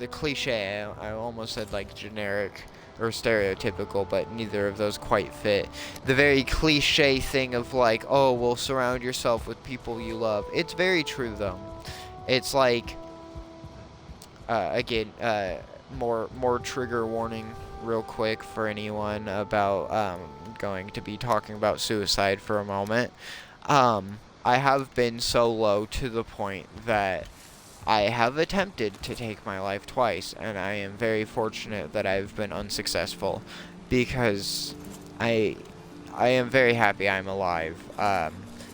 cliche, I almost said like generic or stereotypical, but neither of those quite fit. The very cliche thing of like, oh, well, surround yourself with people you love. It's very true though. It's like, again, more trigger warning real quick for anyone about going to be talking about suicide for a moment. I have been so low to the point that I have attempted to take my life twice, and I am very fortunate that I've been unsuccessful, because I am very happy I'm alive.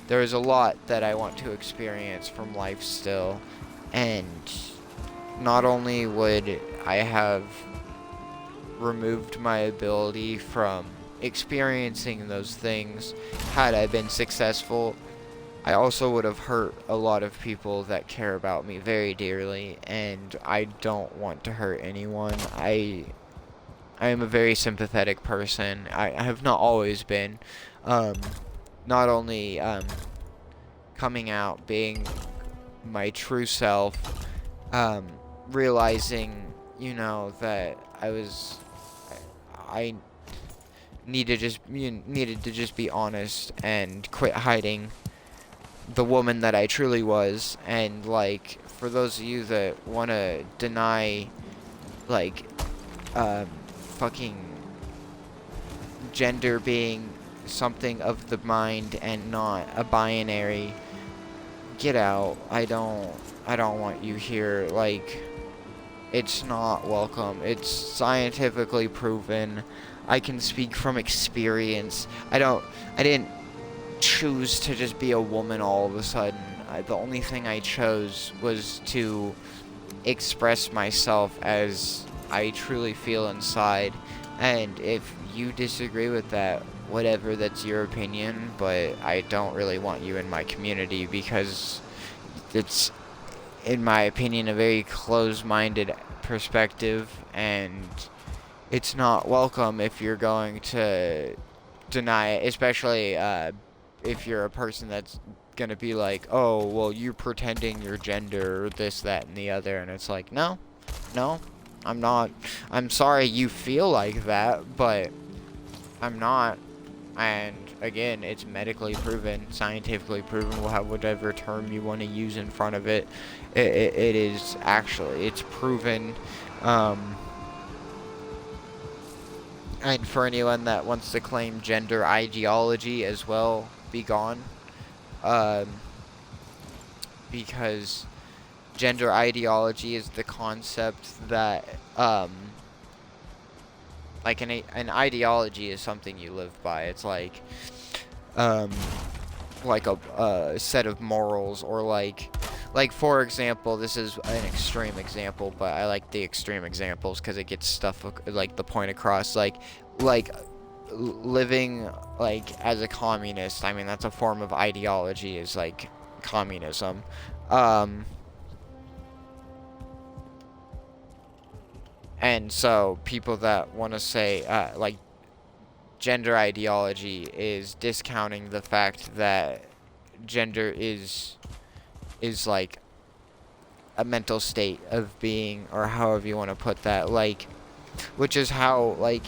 There is a lot that I want to experience from life still, and not only would I have removed my ability from experiencing those things had I been successful, I also would have hurt a lot of people that care about me very dearly, and I don't want to hurt anyone. I am a very sympathetic person. I have not always been. Not only coming out, being my true self, realizing, you know, that I needed to just be honest and quit hiding the woman that I truly was. And like, for those of you that want to deny like fucking gender being something of the mind and not a binary, get out. I don't want you here. Like, it's not welcome. It's scientifically proven. I can speak from experience. I didn't choose to just be a woman all of a sudden. The only thing I chose was to express myself as I truly feel inside. And if you disagree with that, whatever, that's your opinion, but I don't really want you in my community, because it's, in my opinion, a very closed-minded perspective, and it's not welcome if you're going to deny it, especially if you're a person that's gonna be like, oh, well, you're pretending your gender, or this, that, and the other, and it's like, no, I'm not. I'm sorry you feel like that, but I'm not. And again, it's medically proven, scientifically proven. We'll have whatever term you want to use in front of it. It is actually, it's proven. And for anyone that wants to claim gender ideology as well, be gone. Because gender ideology is the concept that, like an ideology is something you live by. It's like a set of morals, or like for example, this is an extreme example, but I like the extreme examples because it gets stuff like the point across. Like living like as a communist. I mean, that's a form of ideology, is like communism. And so people that want to say like gender ideology is discounting the fact that gender is like a mental state of being, or however you want to put that, like, which is how like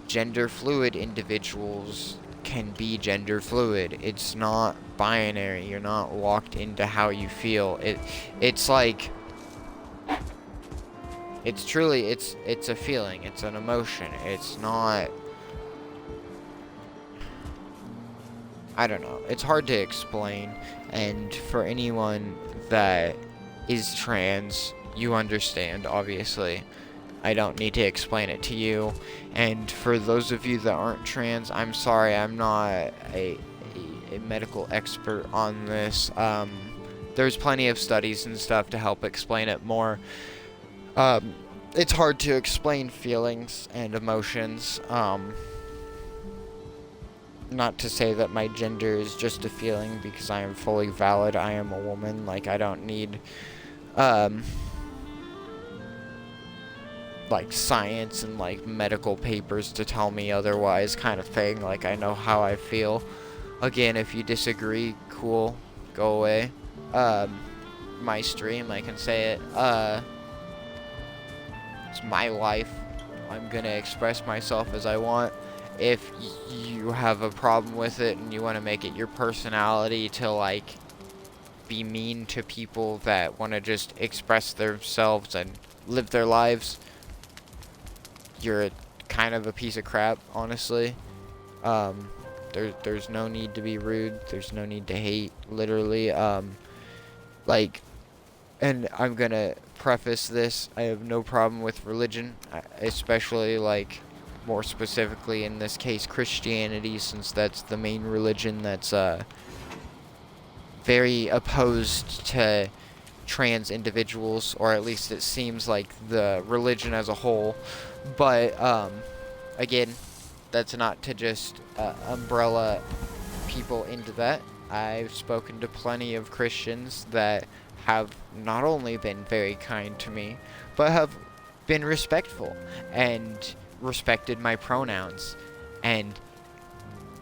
gender fluid individuals can be gender fluid. It's not binary. You're not locked into how you feel. It's like, it's truly, it's a feeling, it's an emotion. It's not, I don't know. It's hard to explain, and for anyone that is trans, you understand, obviously. I don't need to explain it to you. And for those of you that aren't trans, I'm sorry, I'm not a medical expert on this. There's plenty of studies and stuff to help explain it more. It's hard to explain feelings and emotions. Not to say that my gender is just a feeling, because I am fully valid. I am a woman. Like, I don't need, like, science and, like, medical papers to tell me otherwise, kind of thing. Like, I know how I feel. Again, if you disagree, cool. Go away. My stream, I can say it. It's my life. I'm gonna express myself as I want. If you have a problem with it and you want to make it your personality to, like, be mean to people that want to just express themselves and live their lives, you're kind of a piece of crap, honestly. There's no need to be rude. There's no need to hate, literally. Like, and I'm gonna preface this, I have no problem with religion, especially, like, more specifically in this case Christianity, since that's the main religion that's very opposed to trans individuals, or at least it seems like the religion as a whole. But again, that's not to just umbrella people into that. I've spoken to plenty of Christians that have not only been very kind to me, but have been respectful and respected my pronouns, and,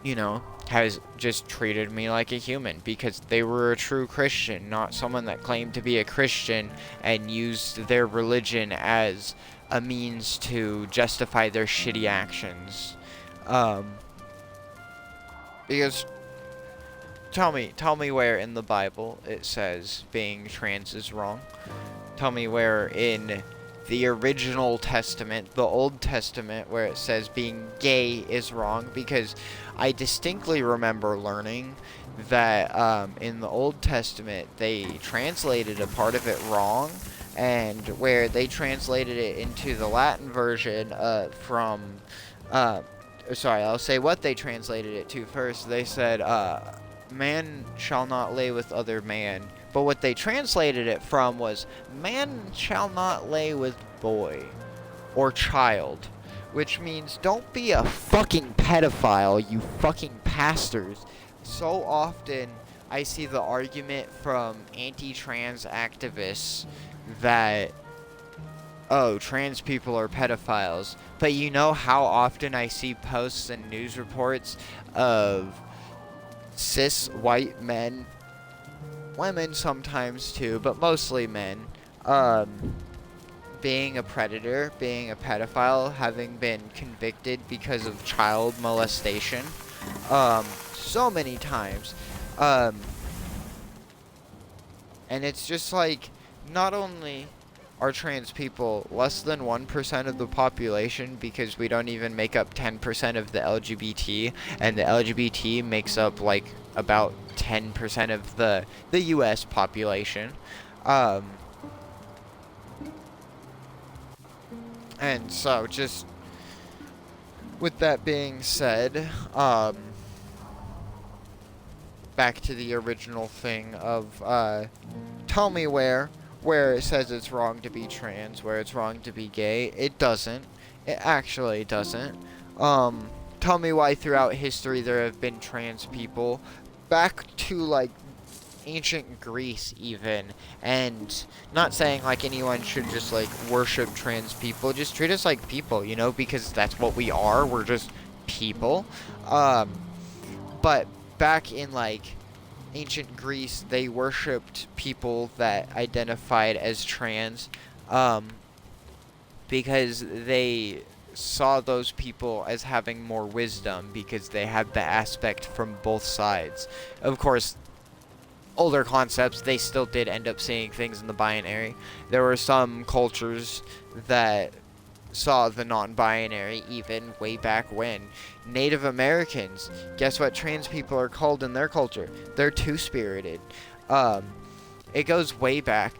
you know, has just treated me like a human because they were a true Christian, not someone that claimed to be a Christian and used their religion as a means to justify their shitty actions. Because tell me where in the Bible it says being trans is wrong. Tell me where in the original Testament, the Old Testament, where it says being gay is wrong, because I distinctly remember learning that in the Old Testament they translated a part of it wrong, and where they translated it into the Latin version sorry, I'll say what they translated it to first. They said, man shall not lay with other man. But what they translated it from was, man shall not lay with boy or child. Which means, don't be a fucking pedophile, you fucking pastors. So often, I see the argument from anti-trans activists that, oh, trans people are pedophiles. But you know how often I see posts and news reports of cis white men, women sometimes too, but mostly men, being a predator, being a pedophile, having been convicted because of child molestation, so many times, and it's just like, not only are trans people less than 1% of the population, because we don't even make up 10% of the LGBT, and the LGBT makes up like about 10% of the US population. And so, just with that being said, back to the original thing of, tell me where it says it's wrong to be trans, where it's wrong to be gay. It doesn't. It actually doesn't. tell me why throughout history there have been trans people. Back to, like, ancient Greece even, and not saying like anyone should just like worship trans people, just treat us like people, you know, because that's what we are. We're just people. But back in like ancient Greece, they worshipped people that identified as trans, because they saw those people as having more wisdom because they had the aspect from both sides. Of course, older concepts, they still did end up seeing things in the binary. There were some cultures that saw the non-binary even way back when. Native Americans, guess what trans people are called in their culture? They're two-spirited. It goes way back.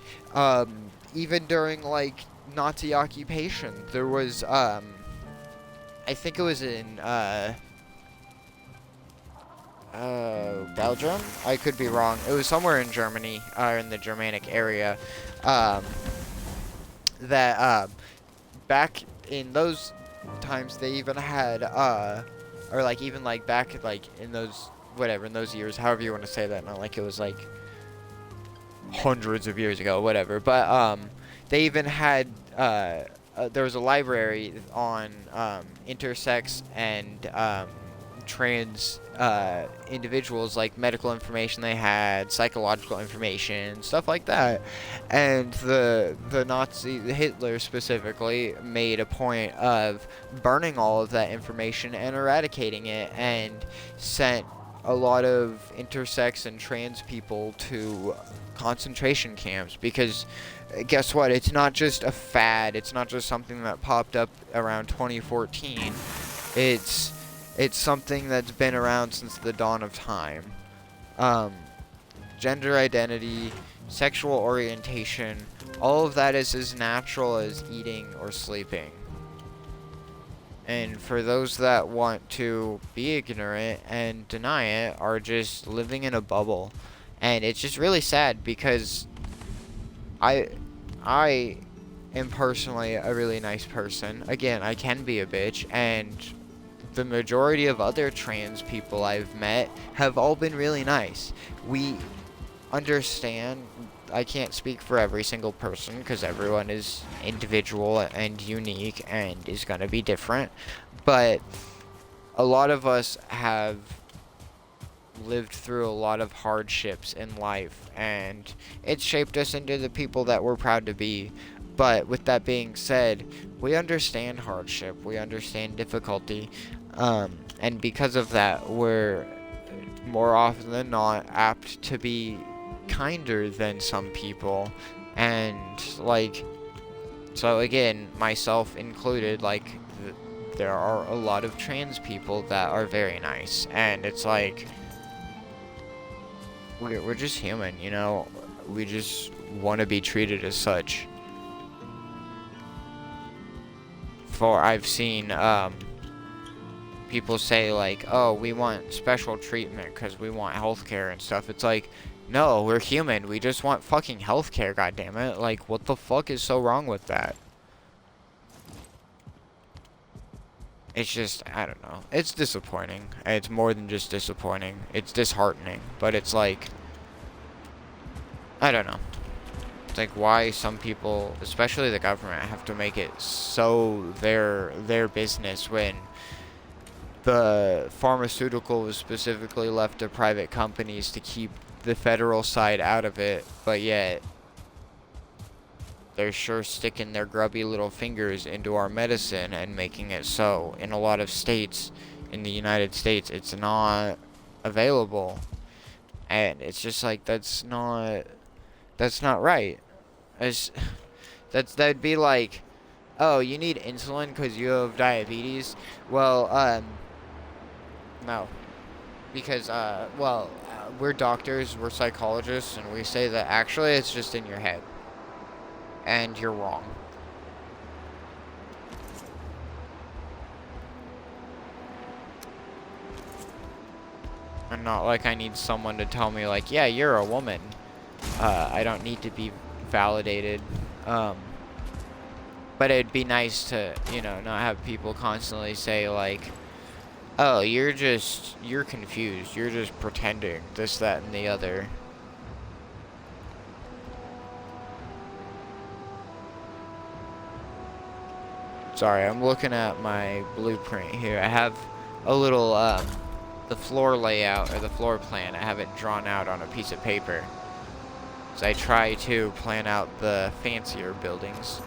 Even during, like, Nazi occupation, there was, I think it was in, Belgium? I could be wrong. It was somewhere in Germany, or in the Germanic area, that, back in those times, they even had, or, like, even, like, back, like, in those, whatever, in those years, however you want to say that, not like it was, like, hundreds of years ago, whatever, but, they even had, there was a library on, intersex and, trans individuals, like medical information they had, psychological information, stuff like that. And the Hitler specifically made a point of burning all of that information and eradicating it, and sent a lot of intersex and trans people to concentration camps, because guess what, it's not just a fad, it's not just something that popped up around 2014, it's something that's been around since the dawn of time. Gender identity, sexual orientation, all of that is as natural as eating or sleeping. And for those that want to be ignorant and deny it, are just living in a bubble. And it's just really sad, because I am personally a really nice person. Again, I can be a bitch, and the majority of other trans people I've met have all been really nice. We understand, I can't speak for every single person, because everyone is individual and unique and is going to be different, but a lot of us have lived through a lot of hardships in life, and it's shaped us into the people that we're proud to be. But with that being said, we understand hardship, we understand difficulty, and because of that, we're more often than not apt to be kinder than some people. And like, so again, myself included, like, there are a lot of trans people that are very nice, and it's like, we're just human, you know, we just want to be treated as such. For I've seen people say like, oh, we want special treatment because we want healthcare and stuff. It's like, no, we're human, we just want fucking healthcare, goddammit. Like, what the fuck is so wrong with that? It's just, I don't know, it's disappointing. It's more than just disappointing, it's disheartening. But it's like, I don't know, it's like, why some people, especially the government, have to make it so their business, when the pharmaceutical was specifically left to private companies to keep the federal side out of it, but yet they're sure sticking their grubby little fingers into our medicine and making it so in a lot of states in the United States it's not available. And it's just like, that's not right. That'd be like, oh, you need insulin because you have diabetes? Well, no. Because, we're doctors, we're psychologists, and we say that actually it's just in your head. And you're wrong. And not like I need someone to tell me like, yeah, you're a woman. I don't need to be validated. But it'd be nice to, you know, not have people constantly say like, Oh, you're confused. You're just pretending this, that, and the other. Sorry, I'm looking at my blueprint here. I have a little, the floor layout, or the floor plan. I have it drawn out on a piece of paper. So I try to plan out the fancier buildings.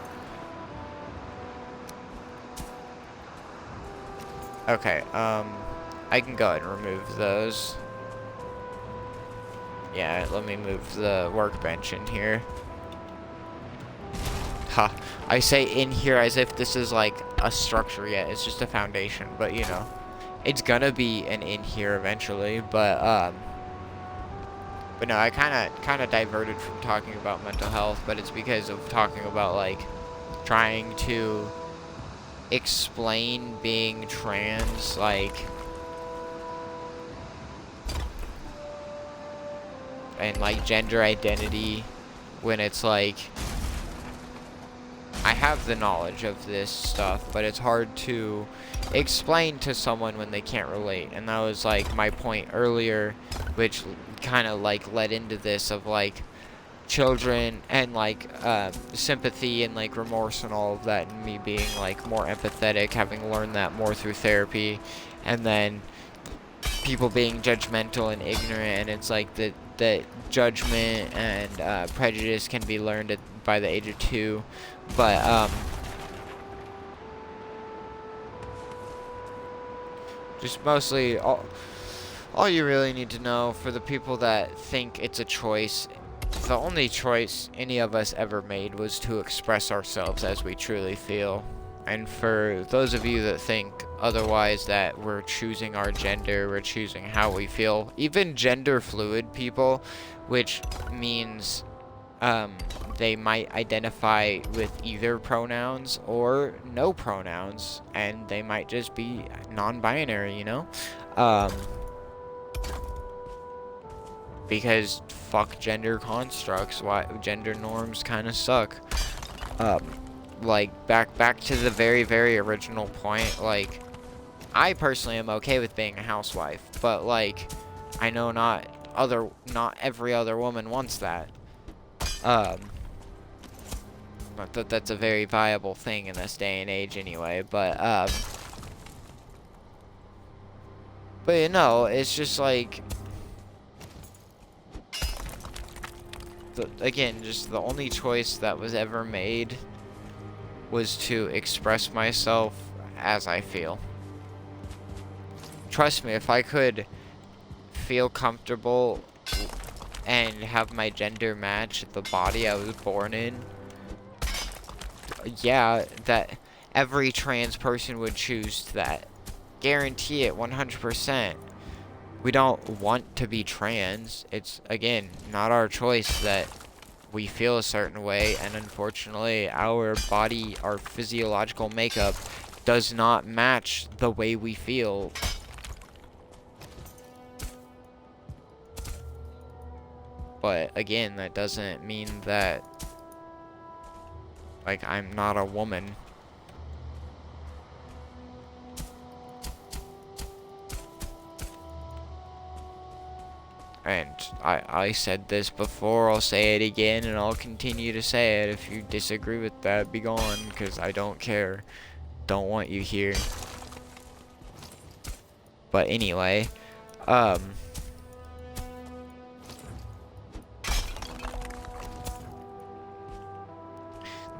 Okay, I can go ahead and remove those. Yeah, let me move the workbench in here. Ha, I say in here as if this is like a structure yet. It's just a foundation, but you know, it's gonna be an in here eventually, but no, I kind of diverted from talking about mental health, but it's because of talking about like trying to explain being trans, like, and like gender identity, when it's like I have the knowledge of this stuff, but it's hard to explain to someone when they can't relate. And that was like my point earlier, which kind of like led into this of like children and like sympathy and like remorse and all of that, and me being like more empathetic, having learned that more through therapy, and then people being judgmental and ignorant, and it's like that judgment and prejudice can be learned by the age of 2, but just mostly all you really need to know for the people that think it's a choice, the only choice any of us ever made was to express ourselves as we truly feel. And for those of you that think otherwise, that we're choosing our gender, we're choosing how we feel, even gender fluid people, which means they might identify with either pronouns or no pronouns, and they might just be non-binary, you know? Because fuck gender constructs, why gender norms kind of suck. Like back to the very original point, like I personally am okay with being a housewife, but like I know not every other woman wants that. But that's a very viable thing in this day and age anyway, but you know, it's just like, again, just the only choice that was ever made was to express myself as I feel. Trust me, if I could feel comfortable and have my gender match the body I was born in, yeah, that every trans person would choose that. Guarantee it, 100%. We don't want to be trans. It's, again, not our choice that we feel a certain way, and unfortunately our body, our physiological makeup does not match the way we feel. But again, that doesn't mean that like I'm not a woman. And I said this before, I'll say it again, and I'll continue to say it. If you disagree with that, be gone, because I don't care. Don't want you here. But anyway,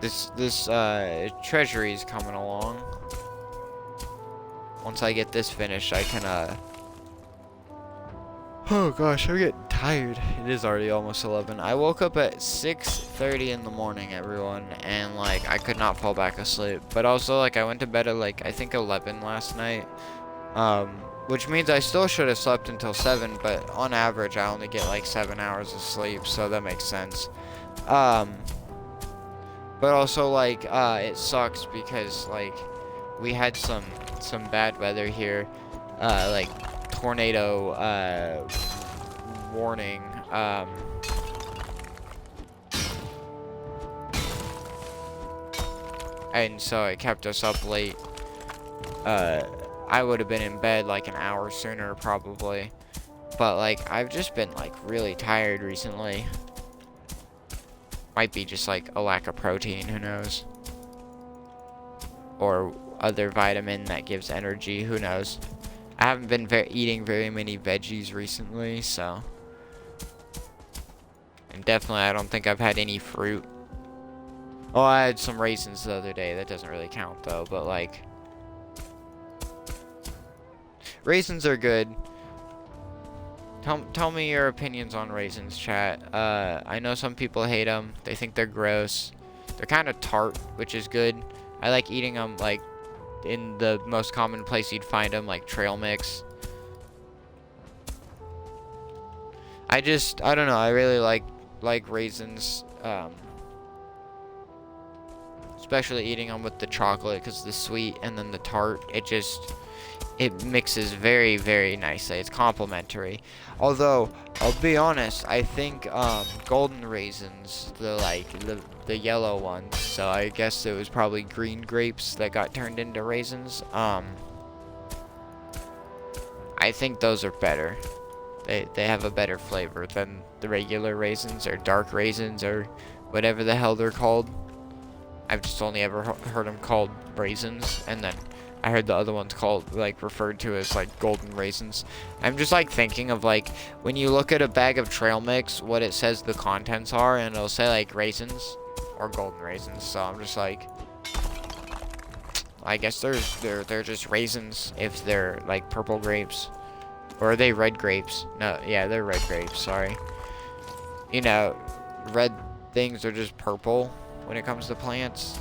this treasury is coming along. Once I get this finished, I can oh gosh, I'm getting tired. It is already almost 11. I woke up at 6:30 in the morning, everyone, and like I could not fall back asleep. But also, like, I went to bed at like I think 11 last night, which means I still should have slept until 7. But on average, I only get like 7 hours of sleep, so that makes sense. But also, like, it sucks because like we had some bad weather here, like tornado warning, and so it kept us up late. I would have been in bed like an hour sooner probably. But like, I've just been like really tired recently. Might be just like a lack of protein, who knows? Or other vitamin that gives energy, who knows? I haven't been eating very many veggies recently, so. And definitely I don't think I've had any fruit. Oh, I had some raisins the other day. That doesn't really count though, but like. Raisins are good. Tell me your opinions on raisins, chat. I know some people hate them. They think they're gross. They're kind of tart, which is good. I like eating them, like, in the most common place you'd find them, like trail mix. I don't know. I really like raisins. Especially eating them with the chocolate, because the sweet and then the tart, it mixes very, very nicely. It's complimentary. Although, I'll be honest, I think golden raisins, the yellow ones, so I guess it was probably green grapes that got turned into raisins. I think those are better. They have a better flavor than the regular raisins or dark raisins or whatever the hell they're called. I've just only ever heard them called raisins, and then I heard the other ones called, like, referred to as, like, golden raisins. I'm just, like, thinking of, like, when you look at a bag of trail mix, what it says the contents are, and it'll say, like, raisins or golden raisins. So I'm just like, I guess they're just raisins if they're, like, purple grapes. Or are they red grapes? No, yeah, they're red grapes, sorry. You know, red things are just purple when it comes to plants.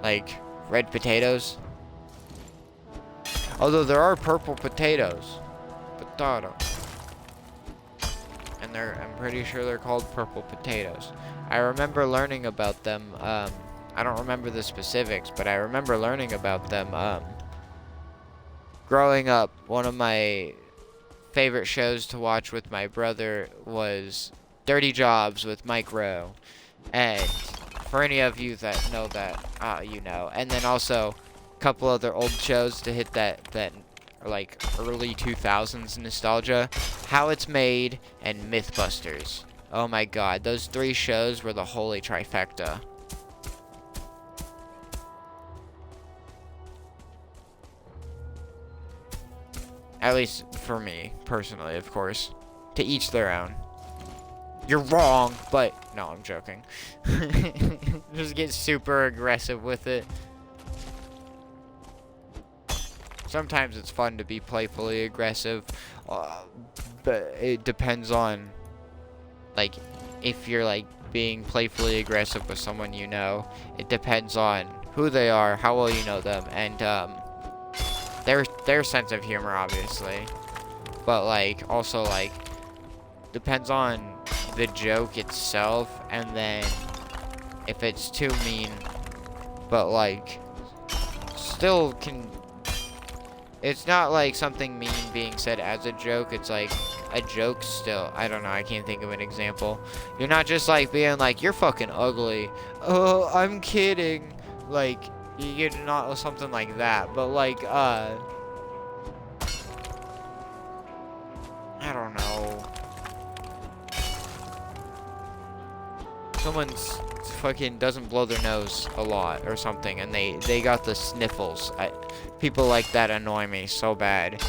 Like, red potatoes. Although there are purple potatoes. Potato. And I'm pretty sure they're called purple potatoes. I remember learning about them. I don't remember the specifics, but I remember learning about them. Growing up, one of my favorite shows to watch with my brother was Dirty Jobs with Mike Rowe. And for any of you that know that, you know. And then also couple other old shows to hit that like early 2000s nostalgia. How It's Made and Mythbusters. Oh my god, those three shows were the holy trifecta. At least for me, personally, of course. To each their own. You're wrong, but no, I'm joking. Just get super aggressive with it. Sometimes it's fun to be playfully aggressive, but it depends on, like, if you're, like, being playfully aggressive with someone you know. It depends on who they are, how well you know them, and, their sense of humor, obviously. But, like, also, like, depends on the joke itself, and then if it's too mean, but, like, still can... It's not like something mean being said as a joke. It's like a joke still. I don't know. I can't think of an example. You're not just like being like, you're fucking ugly. Oh, I'm kidding. Like, you're not something like that. But like, I don't know. Someone's fucking doesn't blow their nose a lot or something, and they got the sniffles. People like that annoy me so bad.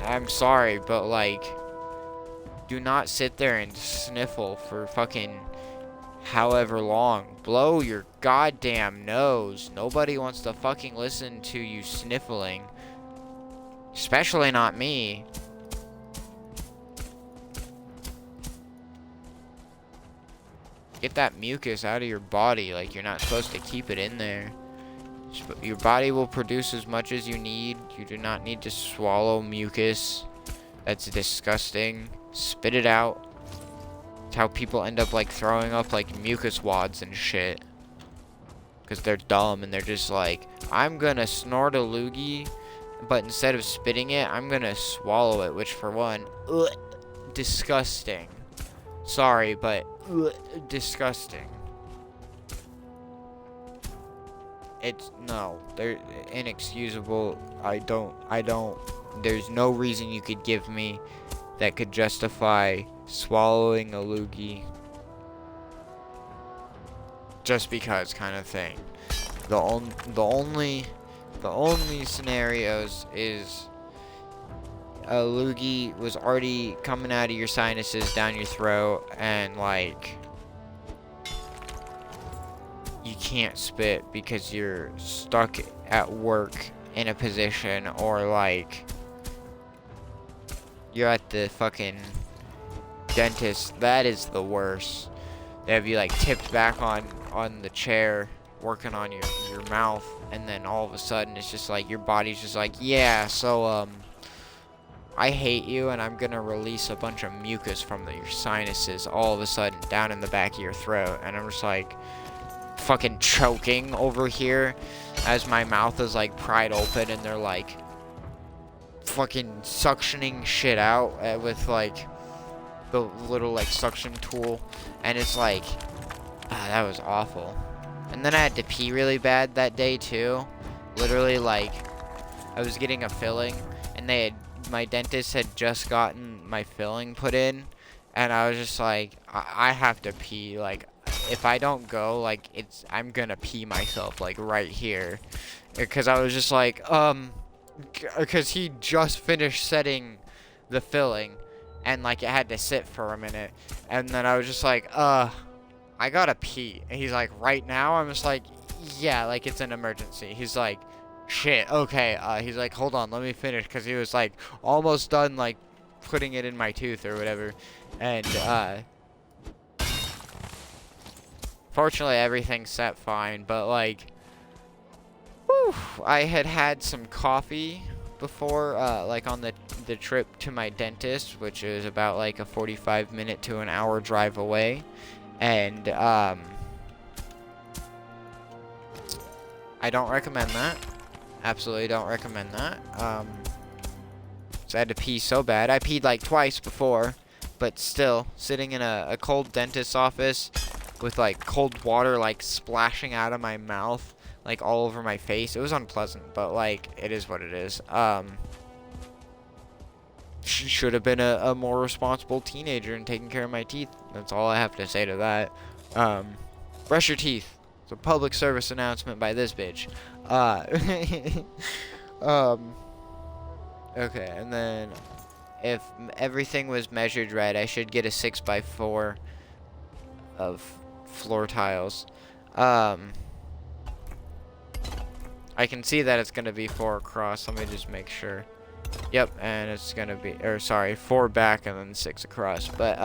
I'm sorry, but like, do not sit there and sniffle for fucking however long. Blow your goddamn nose. Nobody wants to fucking listen to you sniffling. Especially not me. Get that mucus out of your body. Like, you're not supposed to keep it in there. Your body will produce as much as you need. You do not need to swallow mucus. That's disgusting. Spit it out. It's how people end up like throwing up like mucus wads and shit. Because they're dumb and they're just like, I'm gonna snort a loogie, but instead of spitting it, I'm gonna swallow it. Which for one, disgusting. Sorry, but disgusting. no, they're inexcusable. I don't, there's no reason you could give me that could justify swallowing a loogie just because kind of thing. The only scenarios is a loogie was already coming out of your sinuses down your throat, and like you can't spit because you're stuck at work in a position, or like you're at the fucking dentist. That is the worst. They have you like tipped back on the chair working on your mouth, and then all of a sudden it's just like your body's just like, yeah, so I hate you, and I'm gonna release a bunch of mucus from your sinuses all of a sudden down in the back of your throat. And I'm just like fucking choking over here as my mouth is like pried open, and they're like fucking suctioning shit out with like the little like suction tool, and it's like that was awful. And then I had to pee really bad that day too. Literally, like, I was getting a filling, and my dentist had just gotten my filling put in, and I was just like, I have to pee. Like, if I don't go, like, I'm gonna pee myself, like, right here. Because I was just like, because he just finished setting the filling, and, like, it had to sit for a minute. And then I was just like, I gotta pee. And he's like, right now? I'm just like, yeah, like, it's an emergency. He's like, shit, okay. He's like, hold on, let me finish. Because he was, like, almost done, like, putting it in my tooth or whatever. And, fortunately, everything set fine. But, like, whew, I had some coffee before, like, on the trip to my dentist, which is about, like, a 45-minute to an hour drive away. And, I don't recommend that. Absolutely don't recommend that. So I had to pee so bad. I peed like twice before, but still, sitting in a cold dentist's office with like cold water like splashing out of my mouth, like all over my face. It was unpleasant, but like, it is what it is. Should have been a more responsible teenager and taking care of my teeth. That's all I have to say to that. Brush your teeth. It's a public service announcement by this bitch. Okay, and then if everything was measured right, I should get a 6x4 of floor tiles. I can see that it's gonna be 4 across. Let me just make sure. Yep, and it's gonna be, or sorry, 4 back and then 6 across. But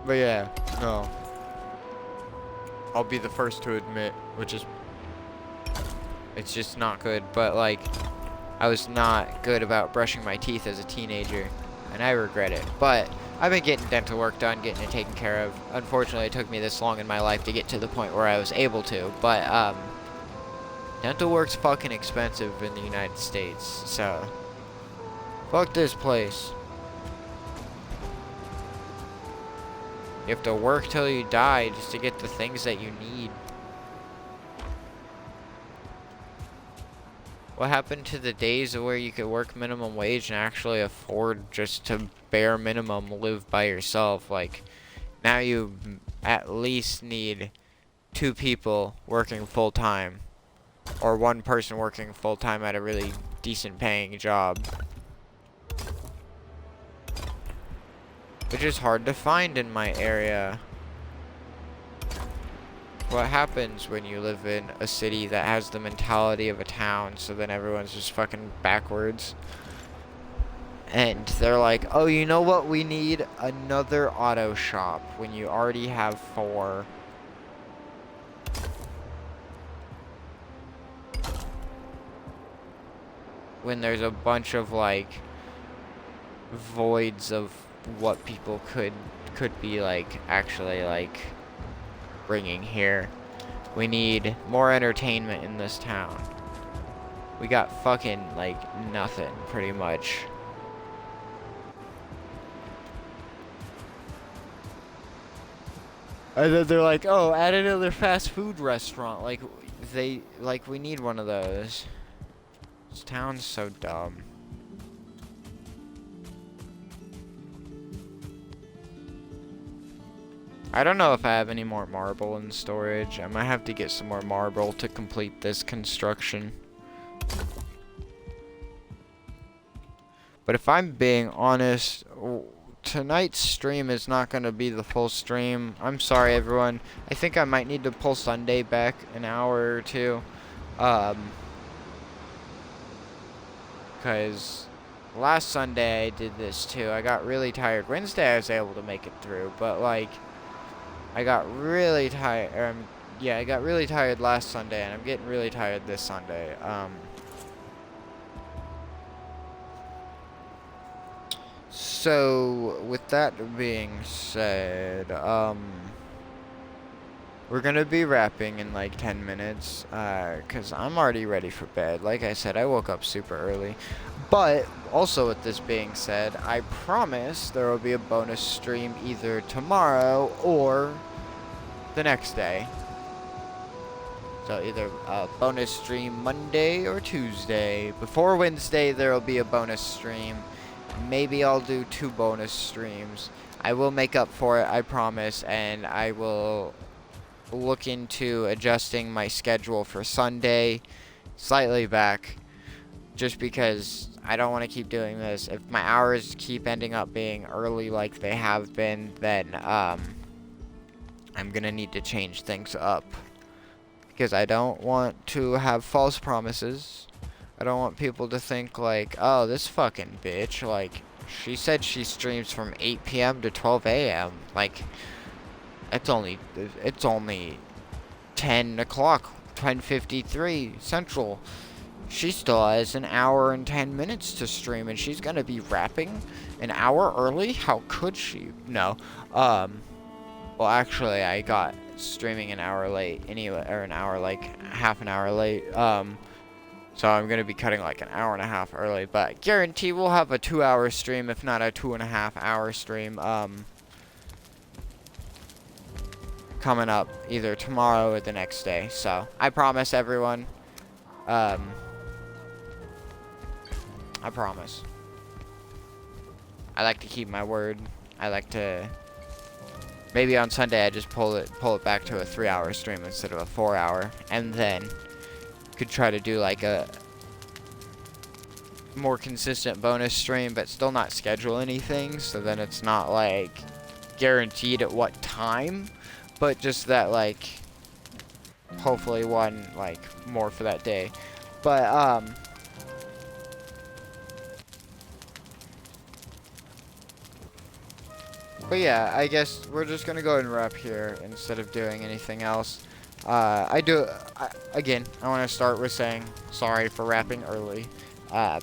yeah, no. I'll be the first to admit, it's just not good. But like, I was not good about brushing my teeth as a teenager, and I regret it. But I've been getting dental work done, getting it taken care of. Unfortunately, it took me this long in my life to get to the point where I was able to. But dental work's fucking expensive in the United States, so fuck this place. You have to work till you die just to get the things that you need. What happened to the days where you could work minimum wage and actually afford just to bare minimum live by yourself? Like, now you at least need 2 people working full time, or 1 person working full time at a really decent paying job, which is hard to find in my area. What happens when you live in a city that has the mentality of a town, so then everyone's just fucking backwards? And they're like, oh, you know what? We need another auto shop when you already have 4. When there's a bunch of like voids of what people could be like actually like bringing here. We need more entertainment in this town. We got fucking like nothing pretty much. And then they're like, oh, add another fast food restaurant. Like, we need one of those. This town's so dumb. I don't know if I have any more marble in storage. I might have to get some more marble to complete this construction. But if I'm being honest, tonight's stream is not going to be the full stream. I'm sorry, everyone. I think I might need to pull Sunday back an hour or two. Because last Sunday I did this too. I got really tired. Wednesday I was able to make it through, but like, I got really tired. Yeah, I got really tired last Sunday, and I'm getting really tired this Sunday. So, with that being said, we're gonna be wrapping in like 10 minutes, cause I'm already ready for bed. Like I said, I woke up super early. But, also with this being said, I promise there will be a bonus stream either tomorrow or the next day. So either a bonus stream Monday or Tuesday. Before Wednesday, there will be a bonus stream. Maybe I'll do 2 bonus streams. I will make up for it, I promise, and I will look into adjusting my schedule for Sunday slightly back, just because I don't want to keep doing this. If my hours keep ending up being early like they have been, then I'm gonna need to change things up, because I don't want to have false promises. I don't want people to think like, oh, this fucking bitch, like, she said she streams from 8 p.m. to 12 a.m. Like, it's only 10 o'clock, 10:53 Central. She still has an hour and 10 minutes to stream, and she's gonna be wrapping an hour early? How could she? No. Well, actually, I got streaming an hour late anyway, or an hour, like, half an hour late. So I'm gonna be cutting like an hour and a half early, but guarantee we'll have a 2-hour stream, if not a 2.5-hour stream, coming up either tomorrow or the next day. So I promise everyone, I promise. I like to keep my word. I like to, maybe on Sunday I just pull it back to a 3-hour stream instead of a 4-hour, and then could try to do like a more consistent bonus stream, but still not schedule anything, so then it's not like guaranteed at what time, but just that, like, hopefully one like more for that day. But yeah, I guess we're just gonna go ahead and wrap here instead of doing anything else. Again, I want to start with saying sorry for wrapping early. I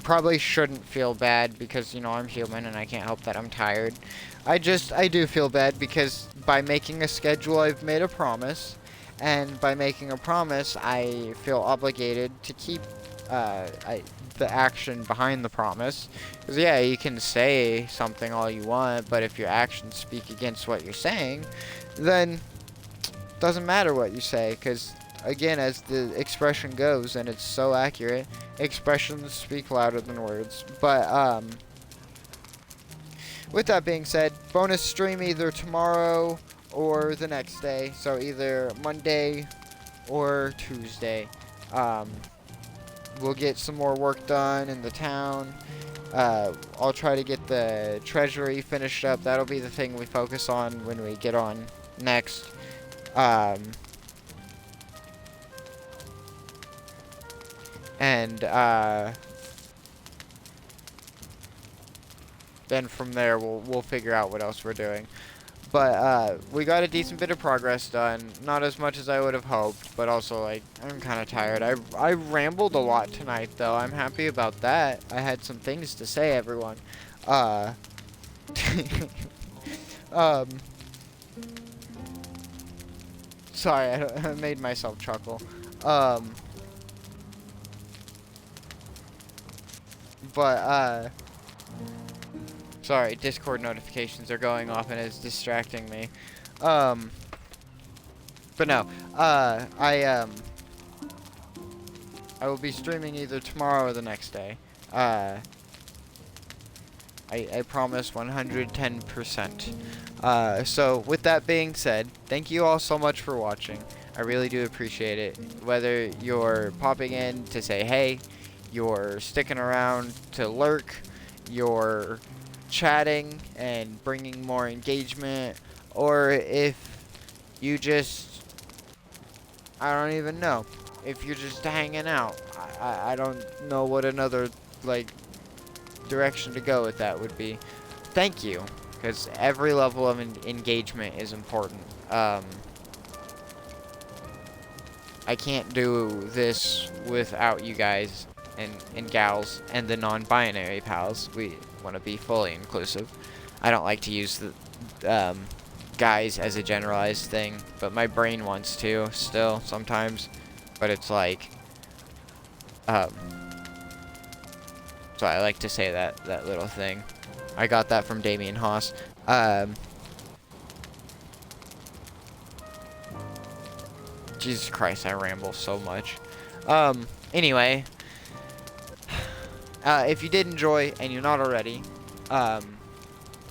probably shouldn't feel bad because, you know, I'm human and I can't help that I'm tired. I do feel bad because by making a schedule, I've made a promise. And by making a promise, I feel obligated to keep the action behind the promise. Because, yeah, you can say something all you want, but if your actions speak against what you're saying, then doesn't matter what you say, because again, as the expression goes, and it's so accurate, expressions speak louder than words. But with that being said, bonus stream either tomorrow or the next day, so either Monday or Tuesday. We'll get some more work done in the town. I'll try to get the treasury finished up. That'll be the thing we focus on when we get on next. Then from there we'll figure out what else we're doing. But we got a decent bit of progress done. Not as much as I would have hoped, but also, like, I'm kind of tired. I rambled a lot tonight, though. I'm happy about that. I had some things to say, everyone. Sorry, I made myself chuckle. Sorry, Discord notifications are going off and it's distracting me. But no, I will be streaming either tomorrow or the next day. I promise 110%. So with that being said, thank you all so much for watching. I really do appreciate it. Whether you're popping in to say hey, you're sticking around to lurk, you're chatting and bringing more engagement, or if you just, I don't even know, if you're just hanging out. I don't know what another, like, direction to go with that would be. Thank you, because every level of engagement is important. I can't do this without you guys and gals and the non-binary pals. We want to be fully inclusive. I don't like to use the guys as a generalized thing, but my brain wants to still sometimes. But it's like, so I like to say that little thing. I got that from Damien Haas. Jesus Christ, I ramble so much. Anyway, if you did enjoy and you're not already,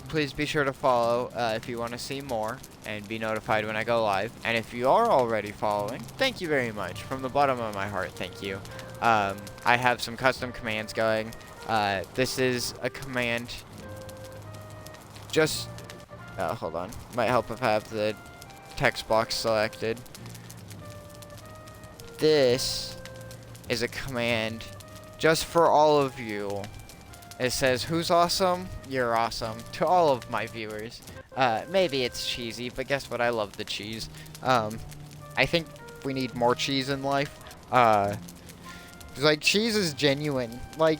please be sure to follow if you want to see more and be notified when I go live. And if you are already following, thank you very much. From the bottom of my heart, thank you. I have some custom commands going. This is a command. Just, hold on. Might help if I have the text box selected. This is a command just for all of you. It says, who's awesome? You're awesome. To all of my viewers. Maybe it's cheesy, but guess what? I love the cheese. I think we need more cheese in life. 'Cause, like, cheese is genuine. Like,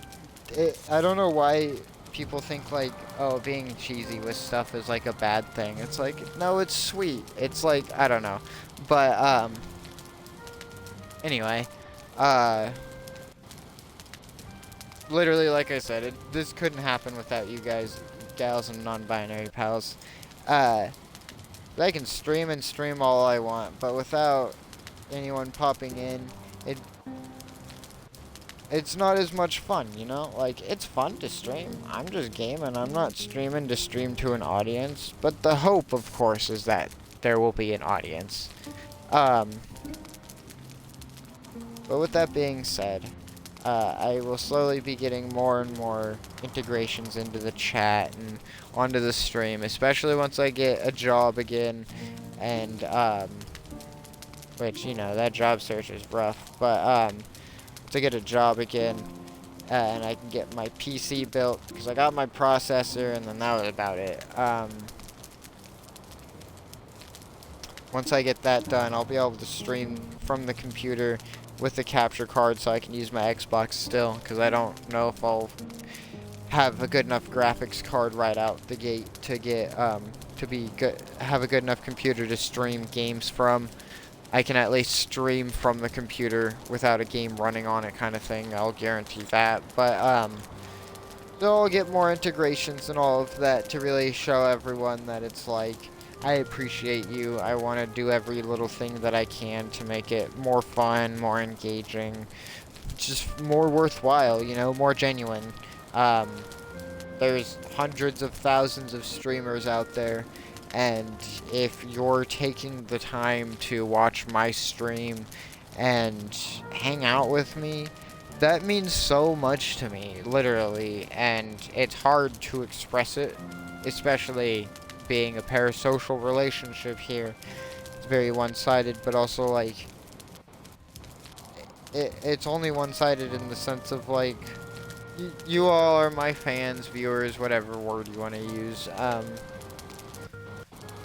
I don't know why people think, like, oh, being cheesy with stuff is, like, a bad thing. It's like, no, it's sweet. It's like, I don't know. But, anyway, literally, like I said, this couldn't happen without you guys, gals, and non-binary pals. I can stream and stream all I want, but without anyone popping in, it's not as much fun, you know? Like, it's fun to stream. I'm just gaming. I'm not streaming to stream to an audience. But the hope, of course, is that there will be an audience. But with that being said, I will slowly be getting more and more integrations into the chat and onto the stream, especially once I get a job again, and, which, you know, that job search is rough, but, to get a job again, and I can get my PC built, because I got my processor, and then that was about it. Once I get that done, I'll be able to stream from the computer with the capture card, so I can use my Xbox still, because I don't know if I'll have a good enough graphics card right out the gate to get, to be good, have a good enough computer to stream games from. I can at least stream from the computer without a game running on it, kind of thing. I'll guarantee that. But, so I'll get more integrations and all of that to really show everyone that it's like, I appreciate you. I want to do every little thing that I can to make it more fun, more engaging, just more worthwhile, you know, more genuine. There's hundreds of thousands of streamers out there. And if you're taking the time to watch my stream and hang out with me, that means so much to me, literally. And it's hard to express it, especially being a parasocial relationship here. It's very one-sided, but also, like, it's only one-sided in the sense of, like, you all are my fans, viewers, whatever word you want to use.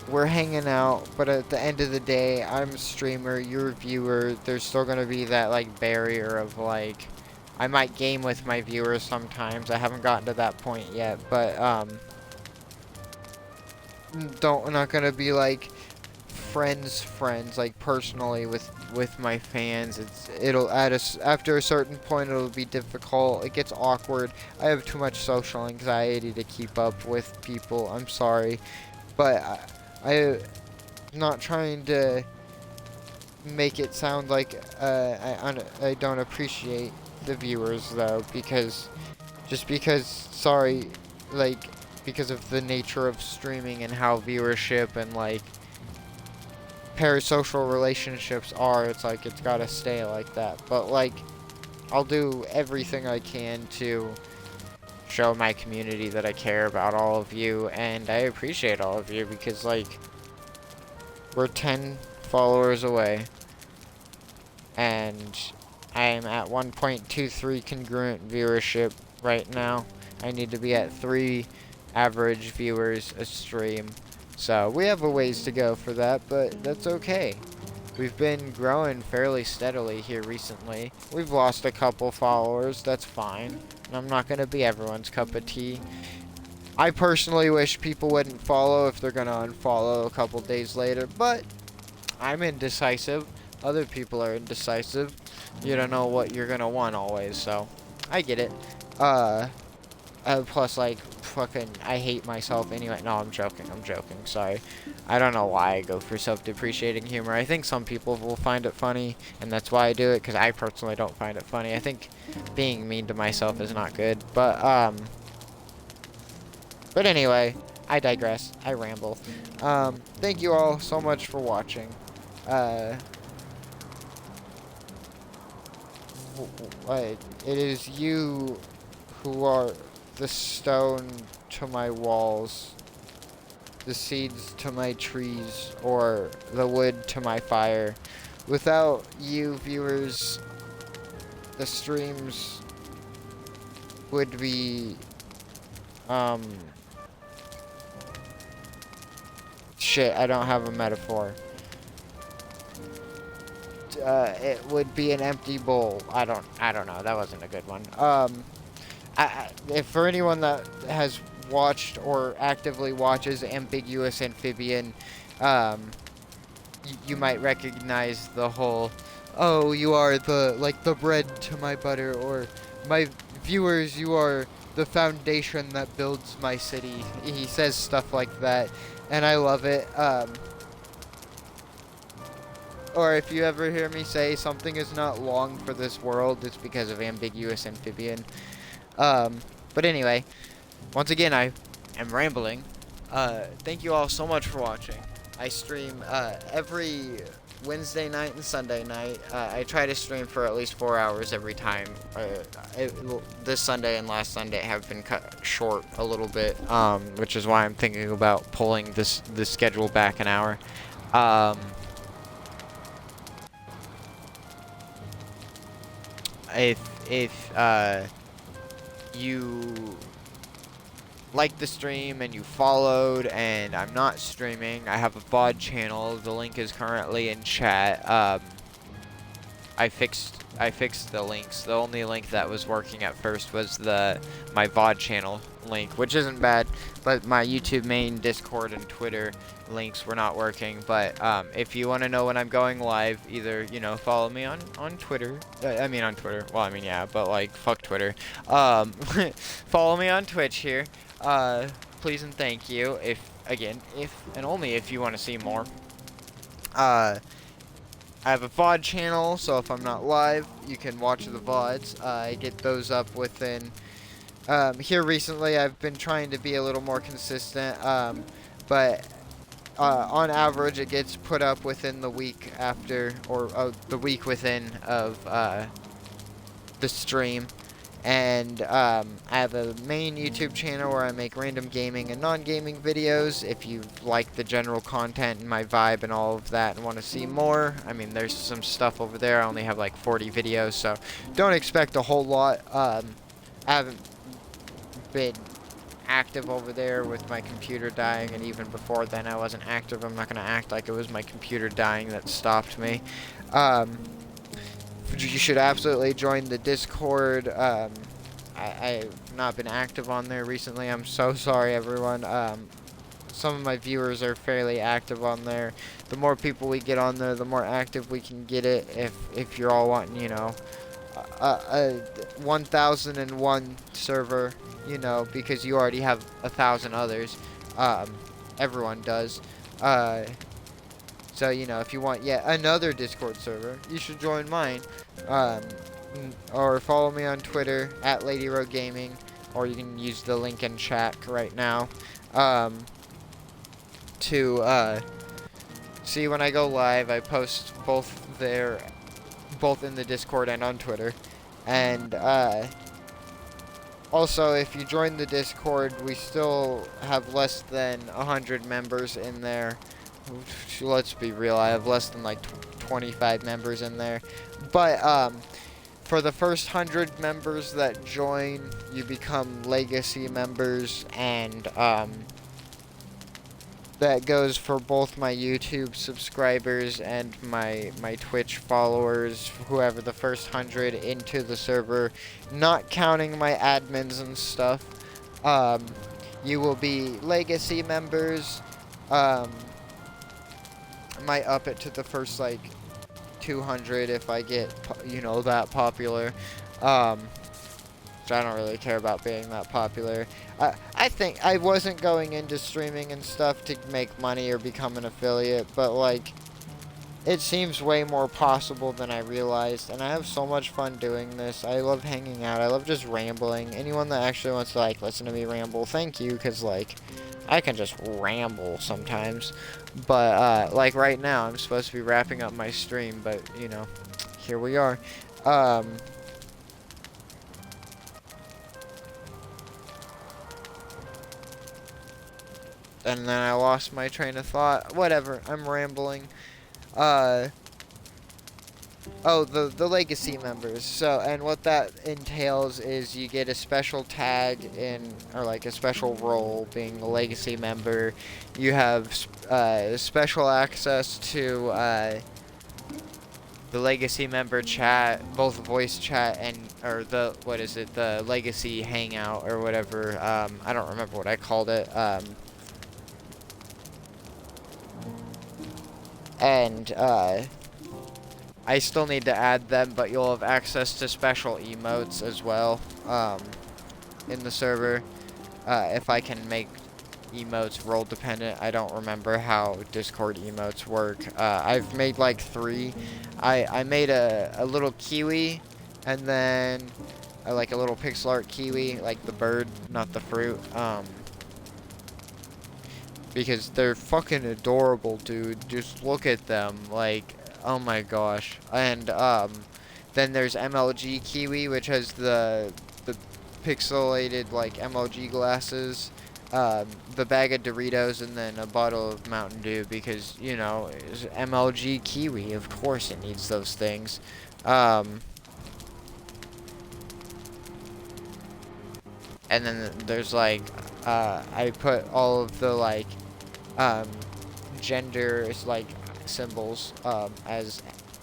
We're hanging out, but at the end of the day, I'm a streamer, you're a viewer. There's still going to be that, like, barrier of, like, I might game with my viewers sometimes. I haven't gotten to that point yet, but, I'm not going to be, like, friends, like personally with my fans. It'll after a certain point it'll be difficult. It gets awkward. I have too much social anxiety to keep up with people. I'm sorry, but I'm not trying to make it sound like I don't appreciate the viewers though, because sorry, like because of the nature of streaming and how viewership and like parasocial relationships are, it's like it's gotta stay like that. But like I'll do everything I can to show my community that I care about all of you and I appreciate all of you, because like we're 10 followers away and I am at 1.23 congruent viewership right now. I need to be at 3 average viewers a stream. So we have a ways to go for that, but that's okay. We've been growing fairly steadily here recently. We've lost a couple followers, that's fine. And I'm not going to be everyone's cup of tea. I personally wish people wouldn't follow if they're going to unfollow a couple days later, but I'm indecisive. Other people are indecisive. You don't know what you're going to want always, so I get it. Plus, like, fucking, I hate myself anyway. No, I'm joking, sorry. I don't know why I go for self-depreciating humor. I think some people will find it funny, and that's why I do it, because I personally don't find it funny. I think being mean to myself is not good, but anyway, I digress. I ramble. Thank you all so much for watching. It is you who are the stone to my walls, the seeds to my trees, or the wood to my fire. Without you viewers, the streams would be, shit, I don't have a metaphor. It would be an empty bowl. I don't know, that wasn't a good one. If for anyone that has watched or actively watches Ambiguous Amphibian, you might recognize the whole, oh, you are the bread to my butter, or my viewers, you are the foundation that builds my city. He says stuff like that, and I love it. Or if you ever hear me say something is not long for this world, it's because of Ambiguous Amphibian. But anyway, once again, I am rambling. Thank you all so much for watching. I stream every Wednesday night and Sunday night. I try to stream for at least 4 hours every time. This Sunday and last Sunday have been cut short a little bit, which is why I'm thinking about pulling this schedule back an hour. If you liked the stream and you followed and I'm not streaming, I have a VOD channel. The link is currently in chat. I fixed the links. The only link that was working at first was my VOD channel link, which isn't bad, but my YouTube main, Discord, and Twitter links were not working. But if you want to know when I'm going live, either, follow me on Twitter. On Twitter. Well, yeah, but like, fuck Twitter. Follow me on Twitch here. Please and thank you. If and only if you want to see more. I have a VOD channel, so if I'm not live, you can watch the VODs. I get those up within... here recently, I've been trying to be a little more consistent, but on average, it gets put up within the week after, or the week within of the stream. And I have a main YouTube channel where I make random gaming and non-gaming videos. If you like the general content and my vibe and all of that and want to see more, there's some stuff over there. I only have like 40 videos, so don't expect a whole lot. I haven't been active over there with my computer dying, and even before then I wasn't active. I'm not going to act like it was my computer dying that stopped me. You should absolutely join the Discord. I've not been active on there recently. I'm so sorry, everyone. some of my viewers are fairly active on there. The more people we get on there, the more active we can get it. If you're all wanting, you know, a 1001 server, you know, because you already have 1,000 others. Everyone does. So, you know, if you want yet another Discord server, you should join mine. Or follow me on Twitter at Lady Rogue Gaming, or you can use the link in chat right now to see when I go live. I post both there, both in the Discord and on Twitter. And also, if you join the Discord, we still have less than 100 members in there. Let's be real, I have less than like 25 members in there. But for the first 100 members that join, you become legacy members, and that goes for both my YouTube subscribers and my Twitch followers, whoever the first 100 into the server, not counting my admins and stuff. You will be legacy members. I might up it to the first, like, 200 if I get, you know, that popular. Which I don't really care about being that popular. I think I wasn't going into streaming and stuff to make money or become an affiliate, but, like, it seems way more possible than I realized, and I have so much fun doing this. I love hanging out. I love just rambling. Anyone that actually wants to, like, listen to me ramble, thank you, because, like, I can just ramble sometimes. But, like, right now, I'm supposed to be wrapping up my stream, but, you know, here we are. And then I lost my train of thought. Whatever, I'm rambling. Oh, the legacy members. So, and what that entails is you get a special tag in, or like a special role being a legacy member. You have special access to the legacy member chat, both voice chat and, or the, what is it, the legacy hangout or whatever. I don't remember what I called it. And I still need to add them, but you'll have access to special emotes as well in the server. If I can make emotes role dependent, I don't remember how Discord emotes work. I've made like 3. I made a little kiwi, and then like a little pixel art kiwi, like the bird, not the fruit. Because they're fucking adorable, dude. Just look at them, like, oh my gosh. And then there's MLG Kiwi, which has the pixelated, like, MLG glasses, the bag of Doritos, and then a bottle of Mountain Dew, because, you know, it's MLG Kiwi, of course it needs those things. And then there's, like, I put all of the, like, gender, like, symbols, as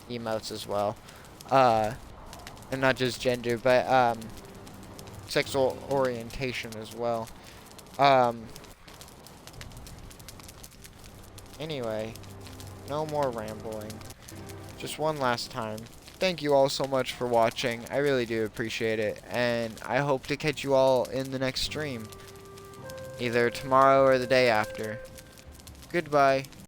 emotes as well. And not just gender, but, sexual orientation as well. Anyway, no more rambling. Just one last time. Thank you all so much for watching. I really do appreciate it, and I hope to catch you all in the next stream. Either tomorrow or the day after. Goodbye.